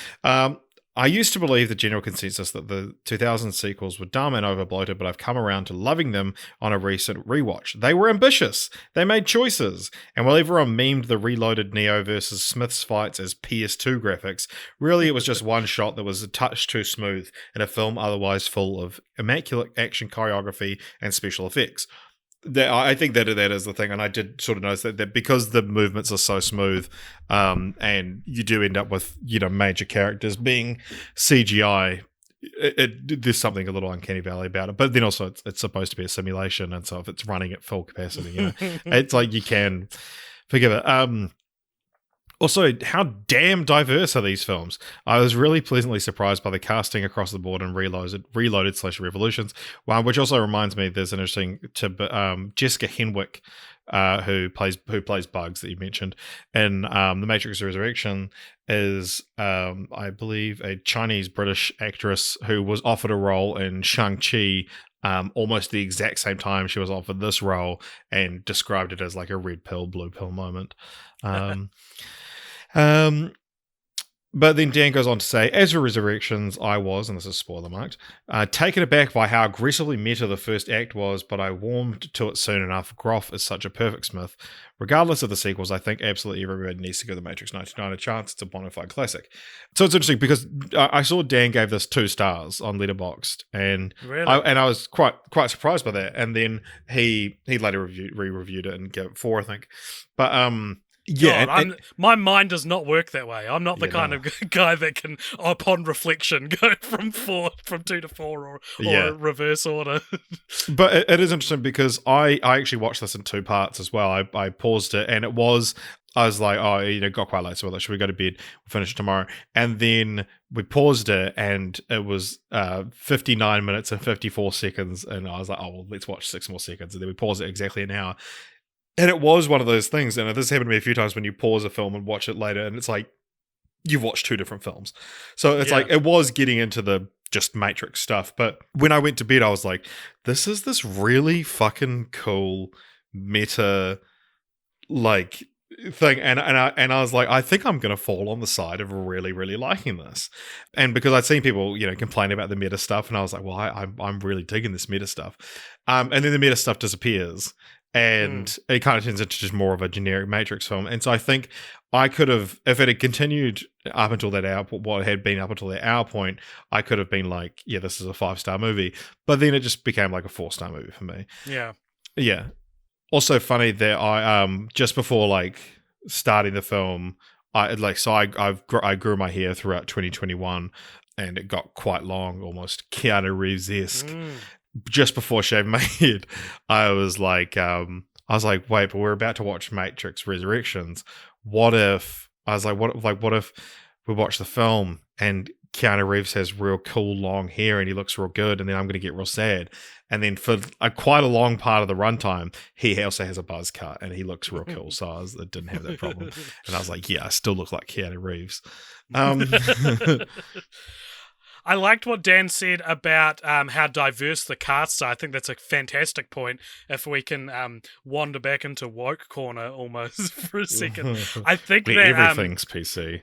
I used to believe the general consensus that the 2000 sequels were dumb and overbloated, but I've come around to loving them on a recent rewatch. They were ambitious. They made choices. And while everyone memed the reloaded Neo versus Smith's fights as PS2 graphics, really it was just one shot that was a touch too smooth in a film otherwise full of immaculate action choreography and special effects. I think that is the thing, and I did sort of notice that because the movements are so smooth, and you do end up with major characters being CGI, there's something a little uncanny valley about it. But then also it's supposed to be a simulation, and so if it's running at full capacity, it's like you can forgive it. Also, how damn diverse are these films? I was really pleasantly surprised by the casting across the board in Reloaded/Revolutions, which also reminds me there's an interesting Jessica Henwick, who plays Bugs that you mentioned in The Matrix Resurrection, is I believe a Chinese-British actress who was offered a role in Shang-Chi almost the exact same time she was offered this role, and described it as like a red pill, blue pill moment. But then Dan goes on to say, as for Resurrections, I was, and this is spoiler marked, taken aback by how aggressively meta the first act was, but I warmed to it soon enough. Groff is such a perfect Smith. Regardless of the sequels, I think absolutely everybody needs to give The Matrix 99 a chance. It's a bona fide classic. So it's interesting because I saw Dan gave this 2 stars on Letterboxd, and Really? I was quite surprised by that. And then he later re-reviewed it and gave it 4, I think. But Yeah, God, my mind does not work that way. I'm not the yeah, kind no, of guy that can, upon reflection, go from 2 to 4, or yeah. reverse order. But it is interesting because I actually watched this in two parts as well. I paused it and I was like, oh, got quite late, so we're like, should we go to bed? We'll finish it tomorrow. And then we paused it and it was 59 minutes and 54 seconds. And I was like, oh, well, let's watch 6 more seconds. And then we paused it exactly an hour. And it was one of those things. And this happened to me a few times when you pause a film and watch it later. And it's like, you've watched two different films. So it's like, it was getting into the just Matrix stuff. But when I went to bed, I was like, this is this really fucking cool meta like thing. And I was like, I think I'm gonna fall on the side of really, really liking this. And because I'd seen people, complain about the meta stuff, and I was like, well, I'm really digging this meta stuff. And then the meta stuff disappears. And it kind of turns into just more of a generic Matrix film. And so I think I could have, if it had continued up until that hour, what had been up until that hour point, I could have been like, yeah, this is a 5-star movie. But then it just became like a 4-star movie for me. Yeah. Yeah. Also funny that I just before like starting the film, I grew my hair throughout 2021, and it got quite long, almost Keanu Reeves-esque. Just before shaving my head, I was like, wait, but we're about to watch Matrix Resurrections. What if what if we watch the film and Keanu Reeves has real cool long hair and he looks real good, and then I'm going to get real sad. And then for quite a long part of the runtime, he also has a buzz cut and he looks real cool. So I didn't have that problem. And I was like, yeah, I still look like Keanu Reeves. I liked what Dan said about how diverse the casts are. I think that's a fantastic point. If we can wander back into woke corner almost for a second, I think that everything's PC.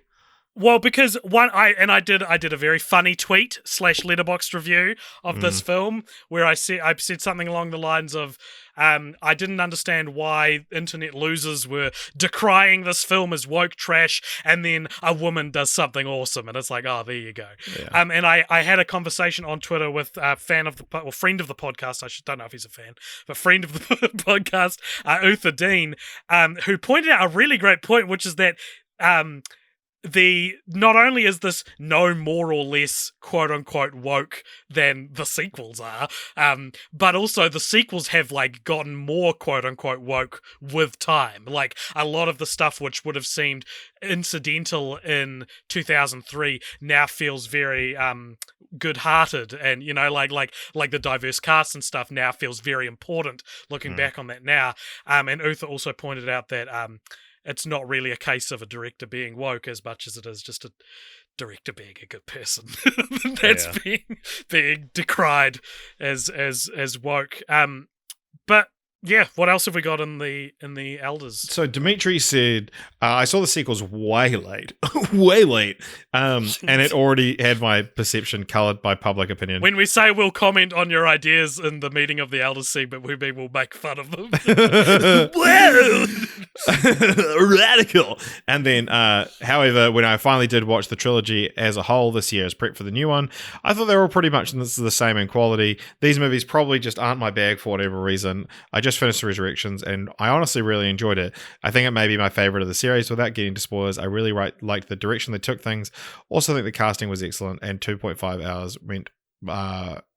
Well, because I did a very funny tweet / Letterboxd review of this film where I said something along the lines of I didn't understand why internet losers were decrying this film as woke trash, and then a woman does something awesome, and it's like, oh, there you go. Yeah. And I had a conversation on Twitter with a friend of the podcast. I don't know if he's a fan, but friend of the podcast, Uther Dean, who pointed out a really great point, which is that not only is this no more or less quote unquote woke than the sequels are, but also the sequels have like gotten more quote unquote woke with time. Like a lot of the stuff which would have seemed incidental in 2003 now feels very good-hearted, and like the diverse cast and stuff now feels very important looking back on that now. And Uther also pointed out that it's not really a case of a director being woke as much as it is just a director being a good person. That's being decried as woke. But yeah, what else have we got in the Elders? So Dimitri said, I saw the sequels way late, way late, and it already had my perception coloured by public opinion. When we say we'll comment on your ideas in the meeting of the Elders segment, we mean we'll make fun of them. Radical. And then, however, when I finally did watch the trilogy as a whole this year as prep for the new one, I thought they were all pretty much the same in quality. These movies probably just aren't my bag for whatever reason. I just finished the Resurrections, and I honestly really enjoyed it. I think it may be my favorite of the series. Without getting to spoilers, I really liked the direction they took things. Also think the casting was excellent, and 2.5 hours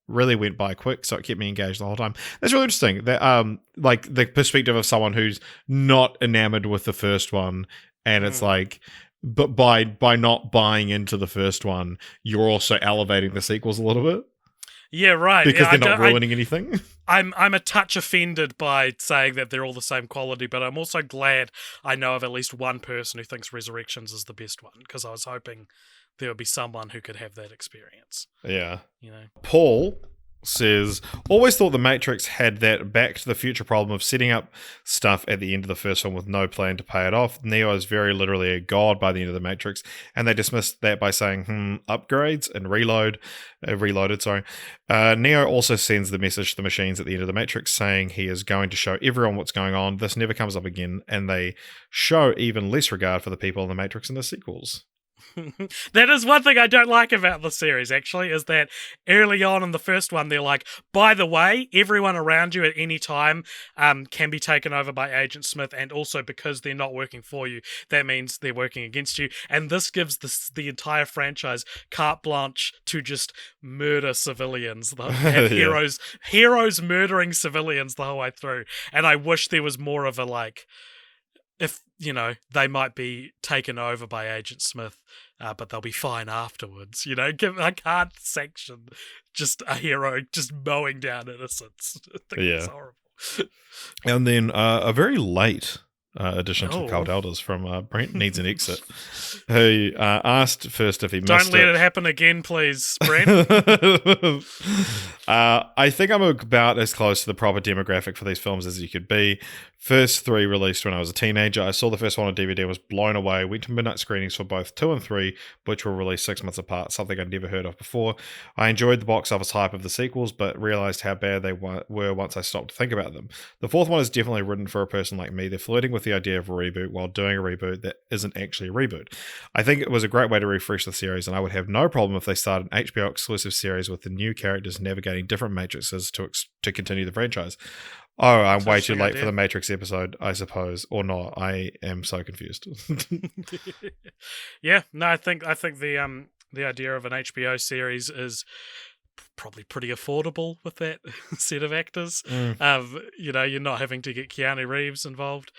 really went by quick, so it kept me engaged the whole time. That's really interesting. That like the perspective of someone who's not enamored with the first one, and it's like, but by not buying into the first one, you're also elevating the sequels a little bit. Yeah, right. Because they're not ruining anything. I'm a touch offended by saying that they're all the same quality, but I'm also glad I know of at least one person who thinks Resurrections is the best one, because I was hoping there would be someone who could have that experience. Yeah. Paul says, always thought The Matrix had that Back to the Future problem of setting up stuff at the end of the first one with no plan to pay it off. Neo is very literally a god by the end of The Matrix, and they dismissed that by saying, upgrades and reloaded, sorry. Neo also sends the message to the machines at the end of The Matrix saying he is going to show everyone what's going on. This never comes up again, and they show even less regard for the people in The Matrix in the sequels. That is one thing I don't like about the series, actually, is that early on in the first one, they're like, by the way, everyone around you at any time can be taken over by Agent Smith, and also because they're not working for you, that means they're working against you. And this gives the entire franchise carte blanche to just murder civilians, have Yeah. heroes murdering civilians the whole way through. And I wish there was more of a like, if they might be taken over by Agent Smith, but they'll be fine afterwards. I can't sanction just a hero just mowing down innocents. I think it's Yeah. horrible. And then a very late addition to the Cult Oh. Elders from Brent Needs an Exit, who asked first if he Don't missed let it happen again, please, Brent. I think I'm about as close to the proper demographic for these films as you could be. First three released when I was a teenager. I saw the first one on DVD, was blown away. Went to midnight screenings for both 2 and 3, which were released 6 months apart, something I'd never heard of before. I enjoyed the box office hype of the sequels, but realized how bad they were once I stopped to think about them. The fourth one is definitely written for a person like me. They're flirting with the idea of a reboot while doing a reboot that isn't actually a reboot. I think it was a great way to refresh the series, and I would have no problem if they started an HBO exclusive series with the new characters navigating different matrices to continue the franchise. Oh, I'm way too late for the Matrix episode, I suppose, or not. I am so confused. Yeah, no, I think the idea of an HBO series is probably pretty affordable with that set of actors. You're not having to get Keanu Reeves involved,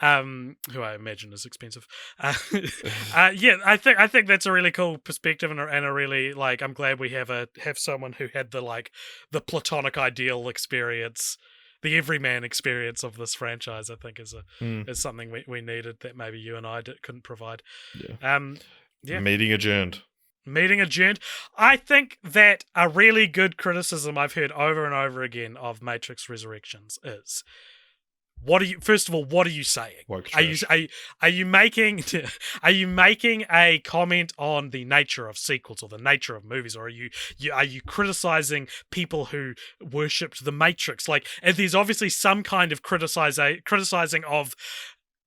who I imagine is expensive. Yeah, I think that's a really cool perspective, and a really I'm glad we have someone who had the platonic ideal experience, the everyman experience of this franchise. I think is something we needed that maybe you and I couldn't provide. Yeah. Yeah. Meeting adjourned. I think that a really good criticism I've heard over and over again of Matrix Resurrections is, what are you saying? Are you making a comment on the nature of sequels or the nature of movies, or are you criticizing people who worshipped the Matrix? And there's obviously some kind of criticizing of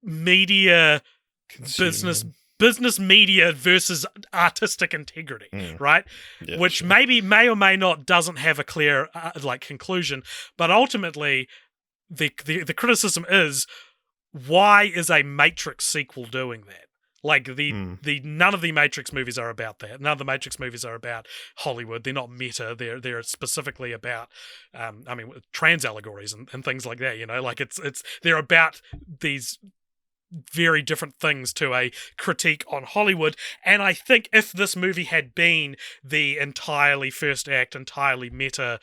media business media versus artistic integrity, right? Yeah, which sure. may or may not doesn't have a clear conclusion, but ultimately the criticism is, why is a Matrix sequel doing that? None of the Matrix movies are about that. None of the Matrix movies are about Hollywood. They're not meta. They're specifically about, trans allegories and things like that. They're about these very different things to a critique on Hollywood. And I think if this movie had been the entirely first act, entirely meta,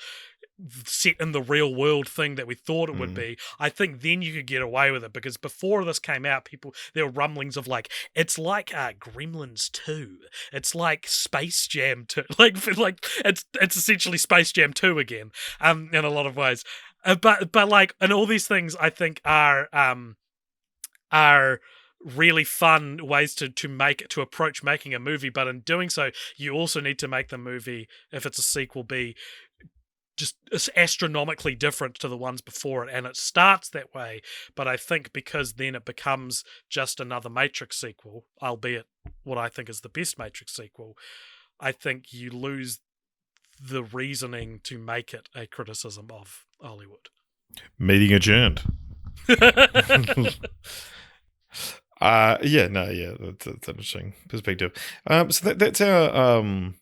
set in the real world thing that we thought it would be, I think then you could get away with it, because before this came out, there were rumblings of it's like Gremlins 2, it's like Space Jam 2, it's essentially Space Jam 2 again, in a lot of ways, but and all these things I think are really fun ways to approach making a movie, but in doing so, you also need to make the movie, if it's a sequel, be just astronomically different to the ones before it, and it starts that way. But I think because then it becomes just another Matrix sequel, albeit what I think is the best Matrix sequel, I think you lose the reasoning to make it a criticism of Hollywood. Meeting adjourned. That's interesting perspective. So that's our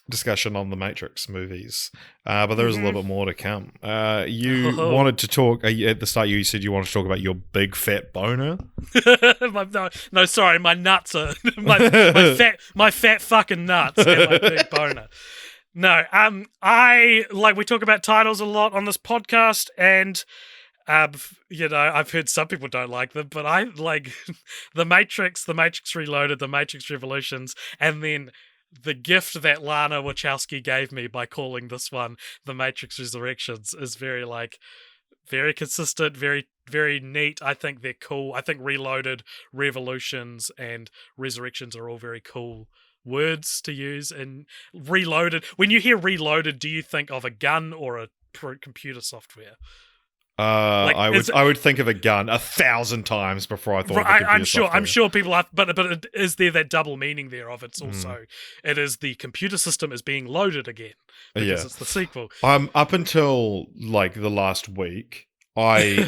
discussion on the Matrix movies, but there is a little bit more to come. You wanted to talk at the start. You said you wanted to talk about your big fat boner. No, sorry, my nuts are my fat fucking nuts and my big boner. No, we talk about titles a lot on this podcast, and I've heard some people don't like them, but I like The Matrix, The Matrix Reloaded, The Matrix Revolutions, and then the gift that Lana Wachowski gave me by calling this one The Matrix Resurrections is very consistent, very, very neat. I think they're cool. I think Reloaded, Revolutions, and Resurrections are all very cool words to use. And Reloaded, when you hear Reloaded, do you think of a gun or a computer software? Like, I would think of a gun 1,000 times before I thought of the computer software. I'm sure people are, but is there that double meaning there of it's Mm. also it is the computer system is being loaded again because it's the sequel. Up until like the last week, I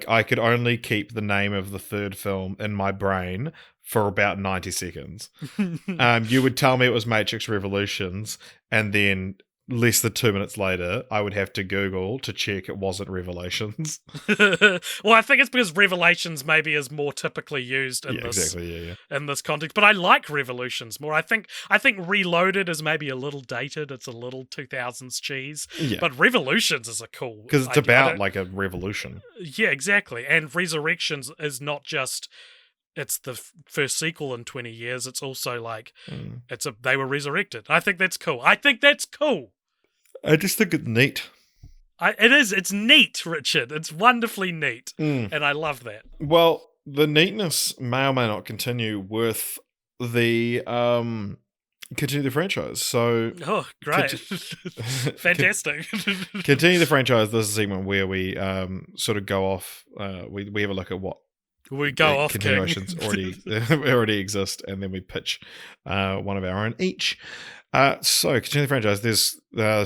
I could only keep the name of the third film in my brain for about 90 seconds. You would tell me it was Matrix Revolutions, and then less than 2 minutes later, I would have to Google to check it wasn't Revelations. Well, I think it's because Revelations maybe is more typically used in in this context. But I like Revolutions more. I think Reloaded is maybe a little dated. It's a little 2000s cheese. Yeah. But Revolutions is a cool because it's idea. about like a revolution. Yeah, exactly. And Resurrections is not just it's the first sequel in 20 years. It's also like they were resurrected. I think that's cool. I just think it's neat. It's neat, Richard. It's wonderfully neat. And I love that. Well, the neatness may or may not continue with the continue the franchise. So great. Fantastic. Continue the franchise. This is a segment where we sort of go off, we have a look at what we go off continuations already exist, and then we pitch one of our own each. So continue the franchise. There's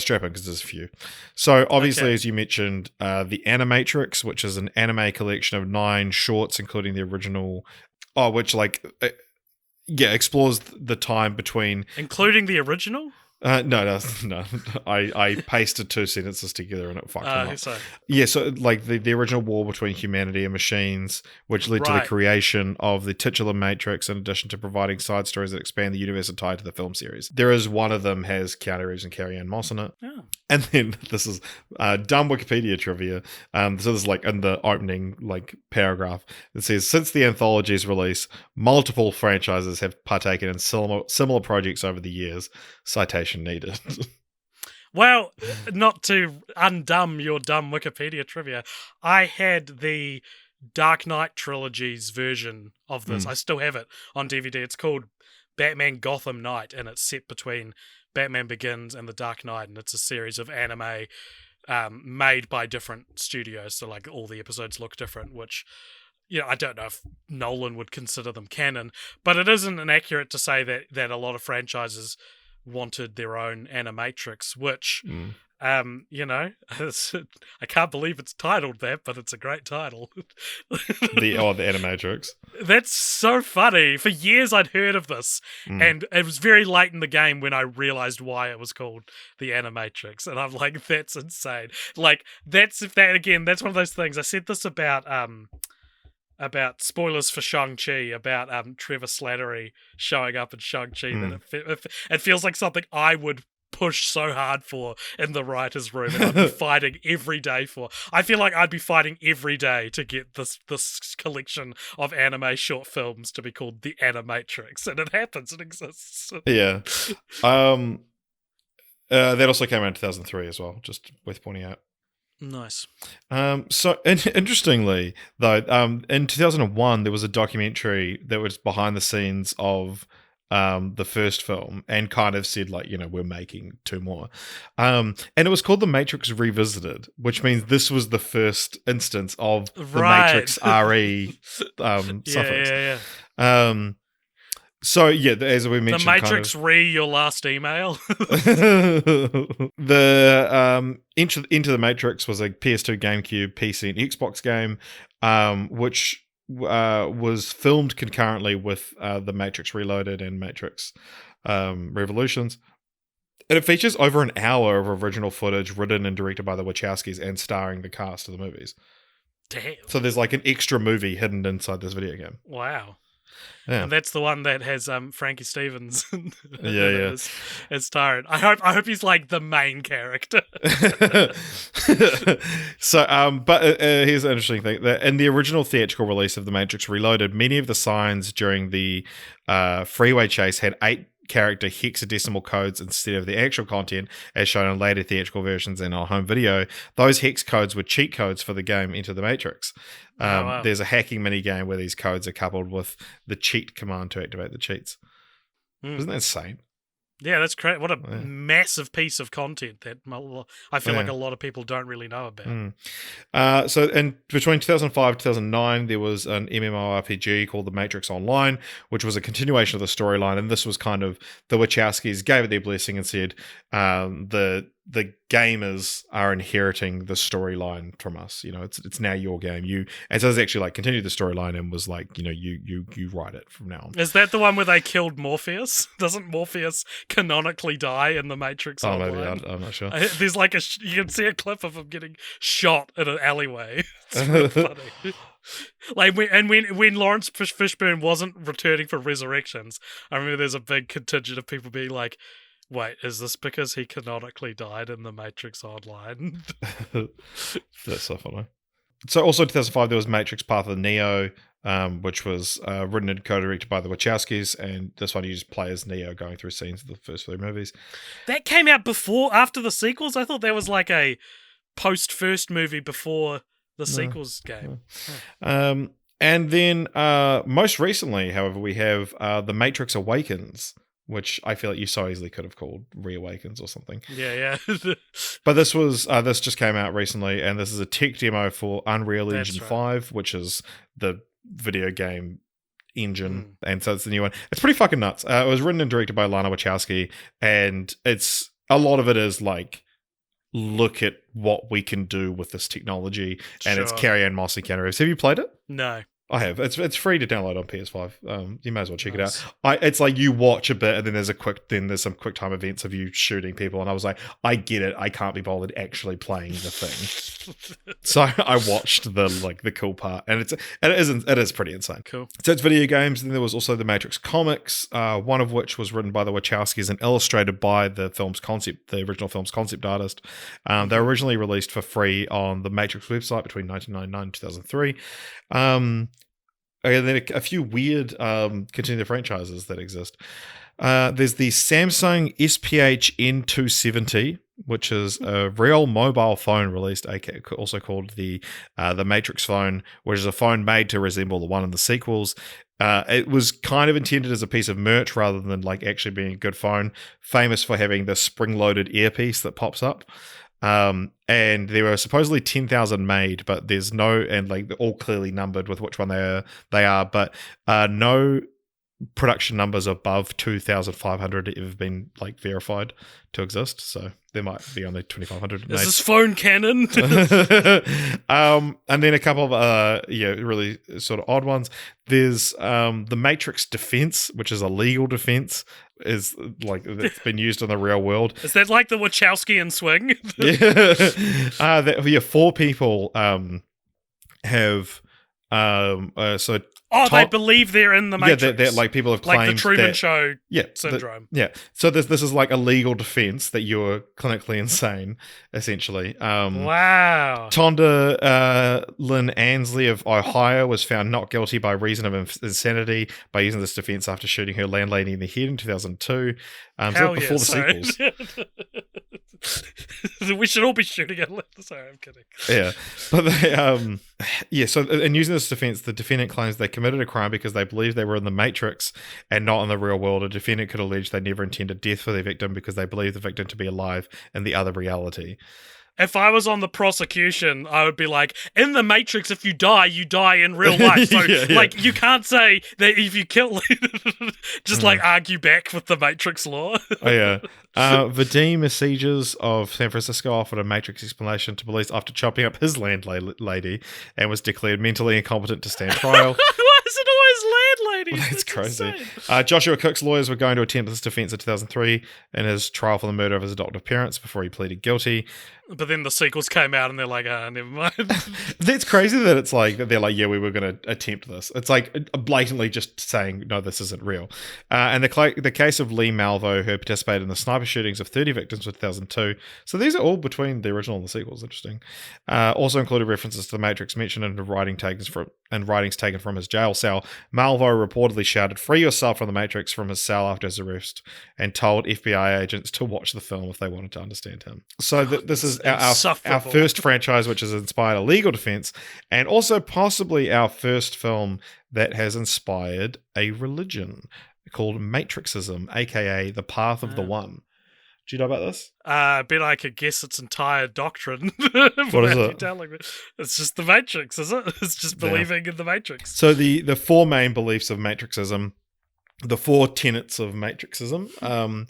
strap in because there's a few. So obviously, as you mentioned, the Animatrix, which is an anime collection of 9 shorts, including the original. Which explores the time between, including the original. No. I pasted 2 sentences together and it fucked them up. So. Yeah, so like the original war between humanity and machines, which led to the creation of the titular Matrix, in addition to providing side stories that expand the universe and tie to the film series. There is one of them has Keanu Reeves and Carrie Ann Moss in it. Oh. And then this is dumb Wikipedia trivia. So this is like in the opening like paragraph. It says, since the anthology's release, multiple franchises have partaken in similar projects over the years. Citation needed. Well, not to undumb your dumb Wikipedia trivia, I had the Dark Knight trilogy's version of this. I still have it on DVD. It's called Batman Gotham Knight, and it's set between Batman Begins and The Dark Knight, and it's a series of anime made by different studios, so like all the episodes look different, which I don't know if Nolan would consider them canon, but it isn't inaccurate to say that a lot of franchises wanted their own Animatrix, which I can't believe it's titled that, but it's a great title. the Animatrix. That's so funny. For years I'd heard of this, and it was very late in the game when I realized why it was called the Animatrix, and I'm like, that's insane. Like, that's one of those things. I said this about spoilers for Shang-Chi, about Trevor Slattery showing up in Shang-Chi, that it feels like something I would push so hard for in the writer's room, and I'd be fighting every day for. I feel like I'd be fighting every day to get this collection of anime short films to be called the Animatrix, and it happens, it exists. Yeah. That also came out in 2003 as well, just worth pointing out. Nice. So interestingly, though, in 2001 there was a documentary that was behind the scenes of the first film, and kind of said like, we're making 2 more, and it was called The Matrix Revisited, which means this was the first instance of the Matrix RE suffix. Yeah. So yeah, as we mentioned, The Matrix your last email. The Into the Matrix was a PS2, GameCube, PC, and Xbox game, which was filmed concurrently with The Matrix Reloaded and Matrix Revolutions. And it features over an hour of original footage written and directed by the Wachowskis and starring the cast of the movies. Damn. So there's like an extra movie hidden inside this video game. Wow. Yeah. And that's the one that has Frankie Stevens as tyrant. I hope he's like the main character. So, but here's an interesting thing: in the original theatrical release of The Matrix Reloaded, many of the signs during the freeway chase had 8-character hexadecimal codes instead of the actual content, as shown in later theatrical versions and on home video. Those hex codes were cheat codes for the game Into the Matrix. Wow. There's a hacking mini game where these codes are coupled with the cheat command to activate the cheats. Isn't that insane? Yeah, that's great. What a Yeah. massive piece of content that I feel like Yeah. a lot of people don't really know about. So, and between 2005 and 2009, there was an MMORPG called The Matrix Online, which was a continuation of the storyline. And this was kind of the Wachowskis gave it their blessing and said, the gamers are inheriting the storyline from us. You know, it's now your game. And so it's actually like continued the storyline and was like, you know, you write it from now on. Is that the one where they killed Morpheus? Doesn't Morpheus canonically die in the Matrix Oh, Online? maybe I'm not sure. There's like you can see a clip of him getting shot in an alleyway. It's real funny. Like when Lawrence Fishburne wasn't returning for Resurrections, I remember there's a big contingent of people being like, "Wait, is this because he canonically died in the Matrix Online?" That's so funny. So also in 2005 there was Matrix Path of the Neo, which was written and co-directed by the Wachowskis, and this one you just play as Neo going through scenes of the first 3 movies. That came out after the sequels? I thought that was like a post-first movie before the sequels game. And then most recently, however, we have The Matrix Awakens, which I feel like you so easily could have called Reawakens or something. Yeah. But this was this just came out recently, and this is a tech demo for Unreal Engine 5, which is the video game engine, and so it's the new one. It's pretty fucking nuts. It was written and directed by Lana Wachowski, and it's a lot of it is like, look at what we can do with this technology, and it's Carrie-Anne Moss and Keanu Reeves. Have you played it? No. I have. It's free to download on PS5. You may as well check it out. It's like you watch a bit, and then there's some quick time events of you shooting people, and I was like, I get it. I can't be bothered actually playing the thing. So I watched the cool part, and it is pretty insane. Cool. So it's video games. And then there was also the Matrix comics, one of which was written by the Wachowskis and illustrated by the original film's concept artist. They were originally released for free on the Matrix website between 1999 and 2003. And then a few weird continuing franchises that exist. There's the Samsung SPH N270, which is a real mobile phone released, also called the Matrix phone, which is a phone made to resemble the one in the sequels. It was kind of intended as a piece of merch rather than like actually being a good phone, famous for having the spring-loaded earpiece that pops up. And there were supposedly 10,000 made, but there's no, and like they're all clearly numbered with which one they are, but no production numbers above 2,500 have ever been like verified to exist. So there might be only 2,500 made. Is this phone canon? And then a couple of really sort of odd ones. There's the Matrix Defense, which is a legal defense, is like that's been used in the real world. Is that like the Wachowski swing? Yeah, 4 people have so. They believe they're in the Matrix. Yeah, they're like people have claimed like the Truman Show syndrome. So this is like a legal defense that you're clinically insane, essentially. Wow. Tonda Lynn Ansley of Ohio was found not guilty by reason of insanity by using this defense after shooting her landlady in the head in 2002. So before the sequels. We should all be shooting at Lynn. Sorry, I'm kidding. Yeah, but they, so in using this defense, the defendant claims they committed a crime because they believed they were in the Matrix and not in the real world. A defendant could allege they never intended death for their victim because they believed the victim to be alive in the other reality. If I was on the prosecution, I would be like, in the Matrix, if you die in real life. So, like, you can't say that if you kill... just, like, argue back with the Matrix law. Vadim Messages of San Francisco offered a Matrix explanation to police after chopping up his landlady and was declared mentally incompetent to stand trial. Why is it always landladies? That's crazy. Joshua Cook's lawyers were going to attempt this defense in 2003 in his trial for the murder of his adoptive parents before he pleaded guilty. But then the sequels came out and they're like, never mind. That's crazy that it's like, they're like, yeah, we were going to attempt this. It's like blatantly just saying, no, this isn't real. And the case of Lee Malvo, who participated in the sniper shootings of 30 victims in 2002. So these are all between the original and the sequels. Interesting. Also included references to the Matrix mentioned in writings taken from his jail cell. Malvo reportedly shouted, "Free yourself from the Matrix," from his cell after his arrest, and told FBI agents to watch the film if they wanted to understand him. So this is our first franchise which has inspired a legal defense, and also possibly our first film that has inspired a religion, called Matrixism, aka the Path of the One. Do you know about this? I bet I could guess its entire doctrine What is without you it? telling me. It's just the Matrix, is it? It's just believing in the Matrix. So the four main beliefs of Matrixism, the four tenets of Matrixism,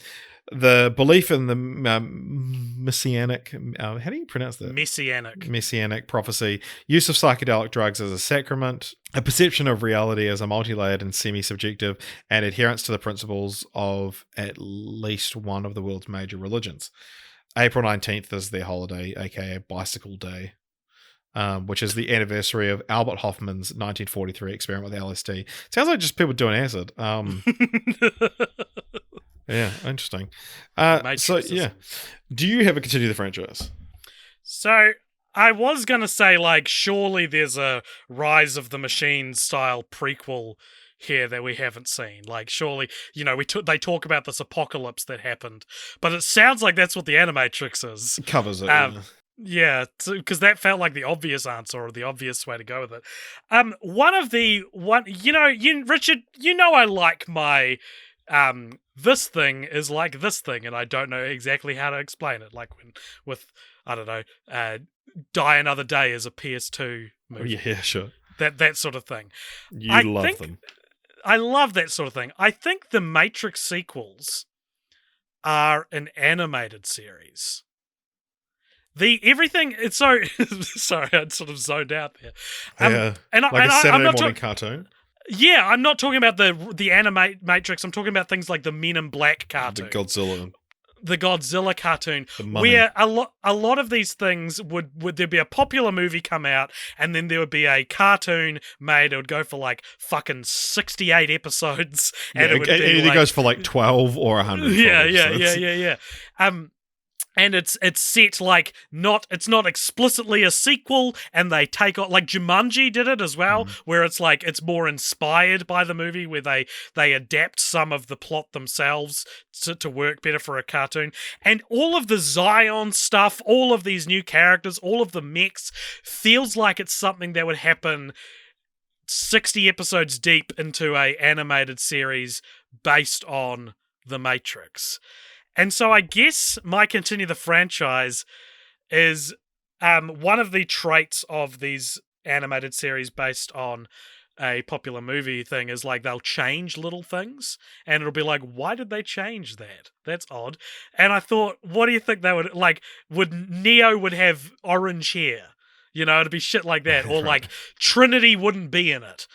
the belief in the messianic, how do you pronounce that? Messianic prophecy, use of psychedelic drugs as a sacrament, a perception of reality as a multi-layered and semi-subjective, and adherence to the principles of at least one of the world's major religions. April 19th is their holiday, aka Bicycle Day, which is the anniversary of Albert Hoffman's 1943 experiment with LSD. Sounds like just people doing acid. Yeah, interesting. So, yeah. Do you have a continue the franchise? So, I was going to say, like, surely there's a Rise of the Machines style prequel here that we haven't seen. Like, surely, you know, they talk about this apocalypse that happened, but it sounds like that's what the Animatrix is. It covers it, yeah, because that felt like the obvious answer or the obvious way to go with it. Richard, you know, I like my this thing is like this thing, and I don't know exactly how to explain it. Like with I don't know, Die Another Day is a PS2 movie. Oh, yeah, sure. That sort of thing. You love them. I love that sort of thing. I think the Matrix sequels are an animated series. It's so sorry, I'd sort of zoned out there. Yeah, a Saturday morning cartoon. Yeah, I'm not talking about the anime Matrix. I'm talking about things like the Men in Black cartoon, the Godzilla cartoon, where a lot of these things would there be a popular movie come out, and then there would be a cartoon made. It would go for like fucking 68 episodes, and it either goes for like 12 or 100. Yeah. And it's set like it's not explicitly a sequel, and they take on, like Jumanji did it as well, where it's like it's more inspired by the movie, where they adapt some of the plot themselves to work better for a cartoon. And all of the Zion stuff, all of these new characters, all of the mechs feels like it's something that would happen 60 episodes deep into a animated series based on The Matrix. And so I guess my continue the franchise is one of the traits of these animated series based on a popular movie thing is like they'll change little things, and it'll be like, why did they change that? That's odd. And I thought, what do you think they would like? Would Neo would have orange hair? You know, it'd be shit like that, or like Trinity wouldn't be in it.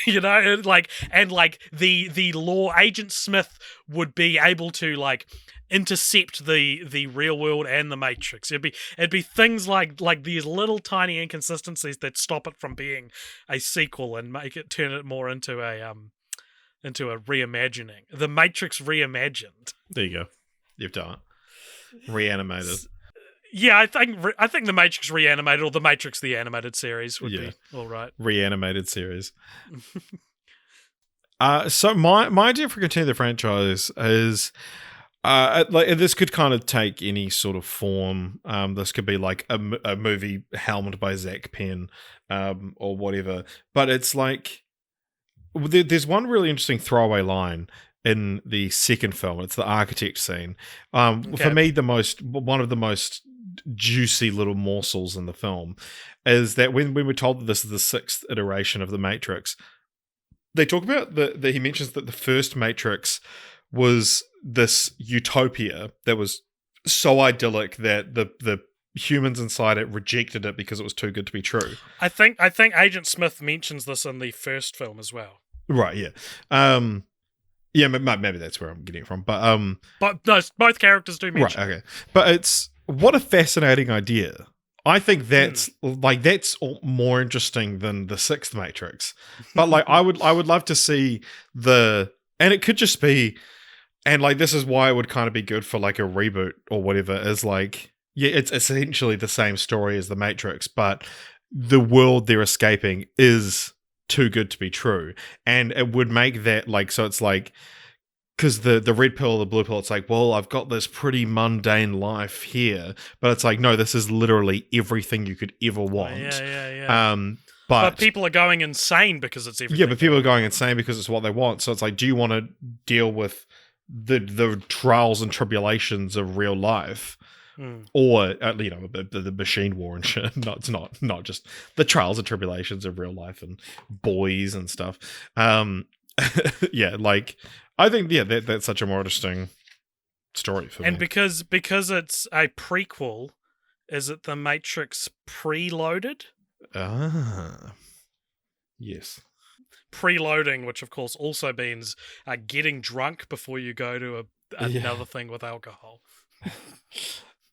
You know, the law agent Smith would be able to like intercept the real world and the Matrix. It'd be things like these little tiny inconsistencies that stop it from being a sequel and turn it more into a reimagining. The Matrix reimagined. There you go. You've done it. Reanimated. Yeah, I think the Matrix reanimated, or the Matrix the animated series would be all right. Reanimated series. So my idea for continue the franchise is like this could kind of take any sort of form. This could be like a movie helmed by Zach Penn, or whatever. But it's like there's one really interesting throwaway line in the second film. It's the architect scene. For me, one of the most juicy little morsels in the film is that when we're told that this is the sixth iteration of the Matrix, they talk about he mentions that the first Matrix was this utopia that was so idyllic that the humans inside it rejected it because it was too good to be true. I think Agent Smith mentions this in the first film as well. Right, yeah. Yeah, maybe that's where I'm getting it from. But no, both characters do mention. Right, okay. But what a fascinating idea. I think that's more interesting than the sixth Matrix. But like I would love to see and it could just be, and like this is why it would kind of be good for like a reboot or whatever, is like, yeah, it's essentially the same story as the Matrix, but the world they're escaping is too good to be true. And it would make that like, so it's like because the red pill or the blue pill, it's like, well, I've got this pretty mundane life here, but it's like, no, this is literally everything you could ever want. Yeah. But people are going insane because it's everything. yeah, but people are going insane because it's what they want. So it's like, do you want to deal with the trials and tribulations of real life, or the machine war and shit? No, it's not just the trials and tribulations of real life and boys and stuff. Yeah, like I think that's such a more interesting story for me. And because it's a prequel, is it the Matrix preloaded? Yes. Preloading, which of course also means getting drunk before you go to another thing with alcohol.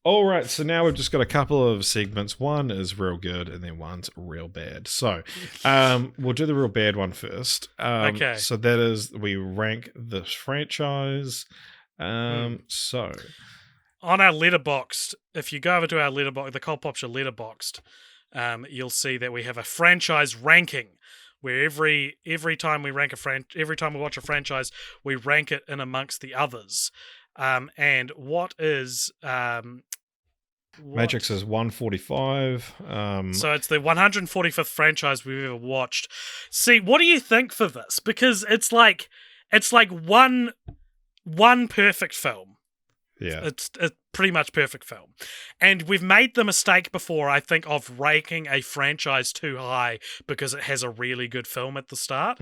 All right, so now we've just got a couple of segments. One is real good, and then one's real bad. So, we'll do the real bad one first. Okay. So that is, we rank this franchise. So on our Letterboxd, if you go over to our Letterboxd, the Cult Popture Letterboxd, you'll see that we have a franchise ranking, where every time we rank every time we watch a franchise, we rank it in amongst the others. And what is Matrix is 145. So it's the 145th franchise we've ever watched. See, what do you think for this? Because it's like one perfect film. Yeah. It's a pretty much perfect film. And we've made the mistake before, I think, of ranking a franchise too high because it has a really good film at the start.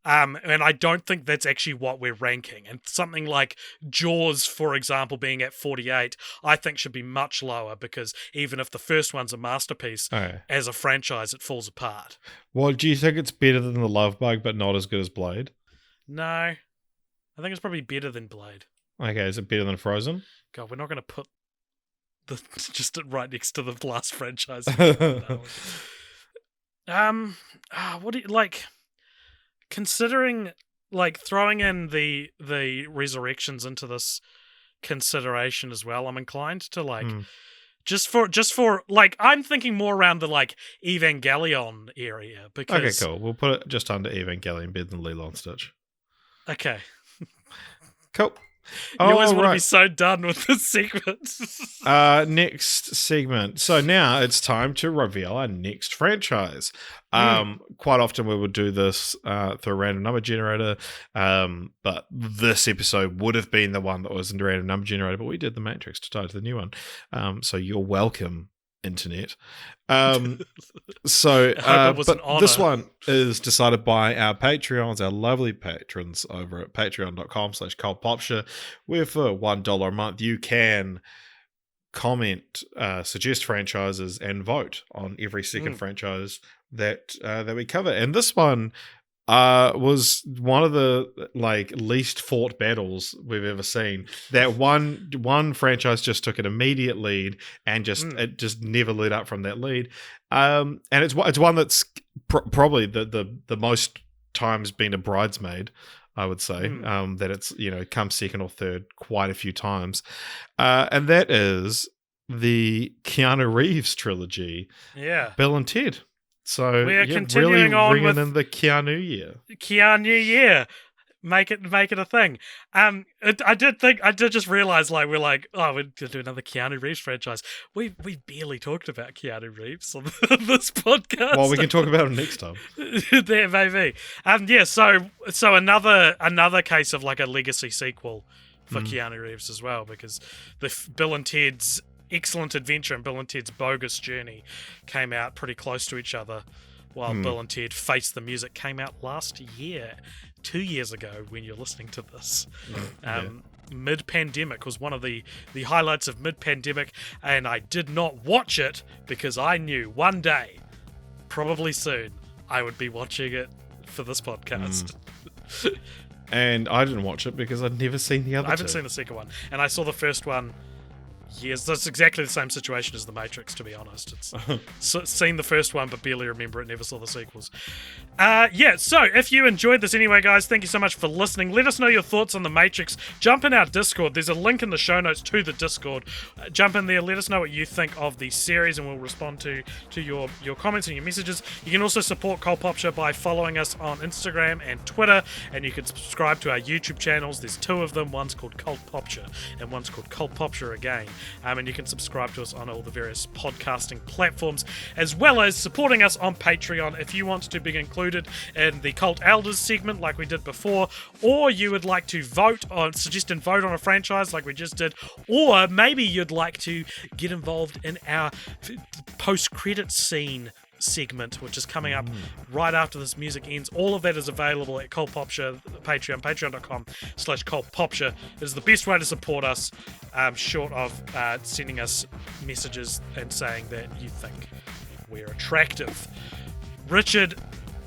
And I don't think that's actually what we're ranking. And something like Jaws, for example, being at 48, I think should be much lower, because even if the first one's a masterpiece, as a franchise, it falls apart. Well, do you think it's better than The Love Bug, but not as good as Blade? No. I think it's probably better than Blade. Okay, is it better than Frozen? God, we're not going to put just right next to the last franchise. What do you like? Considering, like, throwing in the resurrections into this consideration as well, I'm inclined to like just for like, I'm thinking more around the like Evangelion area, because okay, cool. We'll put it just under Evangelion, better than Lilo and Stitch. Okay, cool. You always want to be so done with this segment. Next segment. So now it's time to reveal our next franchise. Quite often we would do this through a random number generator, but this episode would have been the one that was in the random number generator, but we did the Matrix to tie to the new one. So you're welcome, internet. So but this one is decided by our Patreons, our lovely patrons over at patreon.com/cultpopture, where for $1 a month you can comment, suggest franchises, and vote on every second franchise that we cover. And this one was one of the like least fought battles we've ever seen. That one franchise just took an immediate lead, and it just never let up from that lead. And it's one that's probably the most times been a bridesmaid, I would say. That it's come second or third quite a few times, and that is the Keanu Reeves trilogy. Yeah, Bill and Ted. So we're continuing really on with in the Keanu year. Make it a thing. I did just realize, like, we're like, oh, we're gonna do another Keanu Reeves franchise. We barely talked about Keanu Reeves on this podcast. Well, we can talk about him next time. There, maybe. Yeah. So another case of like a legacy sequel for Keanu Reeves as well, because the Bill and Ted's Excellent Adventure and Bill and Ted's Bogus Journey came out pretty close to each other, while Bill and Ted Face the Music came out last year, 2 years ago when you're listening to this. Mid-pandemic was one of the highlights of mid-pandemic, and I did not watch it because I knew one day, probably soon, I would be watching it for this podcast. And I didn't watch it because I'd never seen the other two. I haven't seen the second one, and I saw the first one Yes, that's exactly the same situation as The Matrix, to be honest. It's seen the first one, but barely remember it, never saw the sequels. So if you enjoyed this anyway, guys, thank you so much for listening. Let us know your thoughts on The Matrix. Jump in our Discord. There's a link in the show notes to the Discord. Jump in there, let us know what you think of the series, and we'll respond to your comments and your messages. You can also support Cult Pop Show by following us on Instagram and Twitter, and you can subscribe to our YouTube channels. There's two of them. One's called Cult Pop Show, and one's called Cult Pop Show again. And you can subscribe to us on all the various podcasting platforms, as well as supporting us on Patreon if you want to be included in the Cult Elders segment like we did before, or you would like to suggest and vote on a franchise like we just did, or maybe you'd like to get involved in our post-credit scene segment, which is coming up right after this music ends. All of that is available at Cult Pop Show Patreon, patreon.com/Cult Pop Show. It is the best way to support us, short of sending us messages and saying that you think we're attractive. Richard,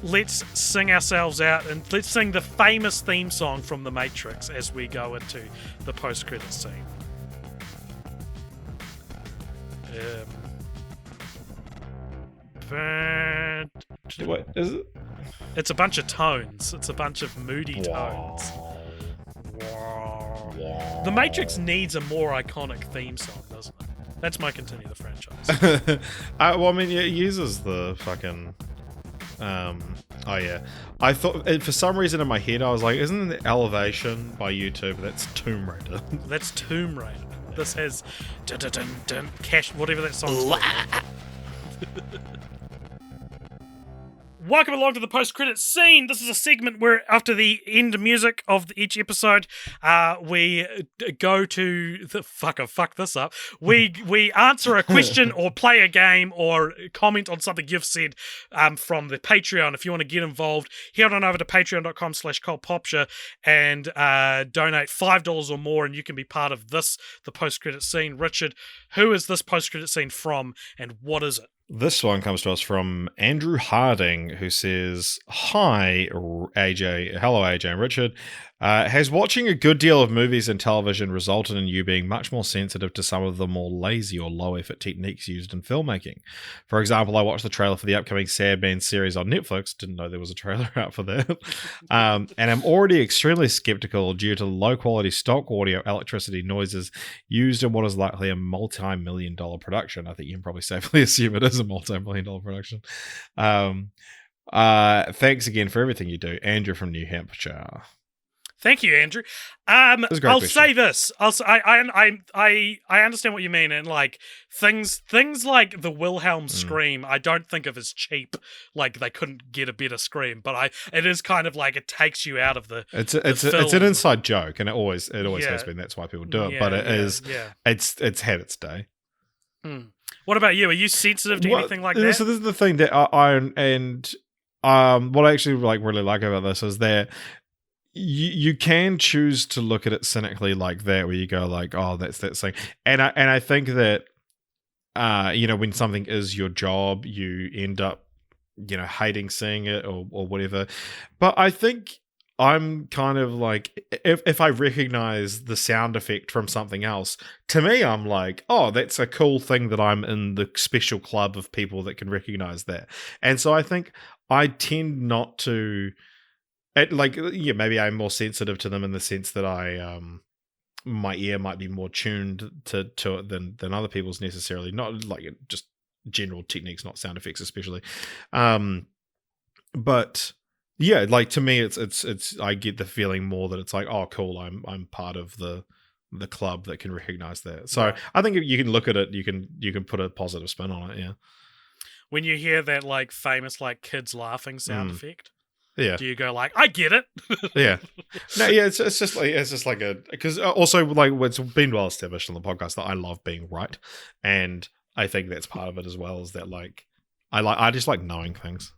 let's sing ourselves out, and let's sing the famous theme song from The Matrix as we go into the post-credit scene. What is it? It's a bunch of tones. It's a bunch of moody tones. The Matrix needs a more iconic theme song, doesn't it? That's my continue the franchise. It uses the fucking... I thought, for some reason in my head, I was like, isn't it Elevation by YouTube? That's Tomb Raider. That's Tomb Raider. This has dun cash, whatever that song's called. Welcome along to the post-credit scene. This is a segment where, after the end music of each episode, we go to the fuck this up. We answer a question or play a game or comment on something you've said from the Patreon. If you want to get involved, head on over to patreon.com/cultpopshow and donate $5 or more, and you can be part of the post-credit scene. Richard, who is this post-credit scene from, and what is it? This one comes to us from Andrew Harding, who says, "Hi, AJ. Hello, AJ and Richard. Has watching a good deal of movies and television resulted in you being much more sensitive to some of the more lazy or low-effort techniques used in filmmaking? For example, I watched the trailer for the upcoming Sad Man series on Netflix. Didn't know there was a trailer out for that. And I'm already extremely skeptical due to low-quality stock audio, electricity, noises used in what is likely a multi-million-dollar production." I think you can probably safely assume it is a multi-million-dollar production. Thanks again for everything you do. Andrew from New Hampshire. Thank you, Andrew. I'll say this. I understand what you mean, and like things like the Wilhelm scream, I don't think of as cheap. Like they couldn't get a better scream, but it is kind of like it takes you out of the. It's an inside joke, and it always has been. That's why people do it. But it's had its day. What about you? Are you sensitive to anything like that? So this is the thing that what I actually really like about this is that you can choose to look at it cynically like that, where you go like, oh, that's that thing, and I think that when something is your job, you end up hating seeing it or whatever. But I think I'm kind of like, if I recognize the sound effect from something else, to me, I'm like, oh, that's a cool thing that I'm in the special club of people that can recognize that. And so I think I tend not to, maybe I'm more sensitive to them in the sense that my ear might be more tuned to it than other people's necessarily. Not like just general techniques, not sound effects especially. But yeah, like to me, it's I get the feeling more that it's like, oh, cool, I'm part of the club that can recognize that. So yeah. I think you can look at it, you can put a positive spin on it. Yeah. When you hear that like famous like kids laughing sound effect, yeah, do you go like, I get it? Yeah. No, yeah, it's just like a, because also like it's been well established on the podcast that I love being right, and I think that's part of it as well. Is that like I just like knowing things.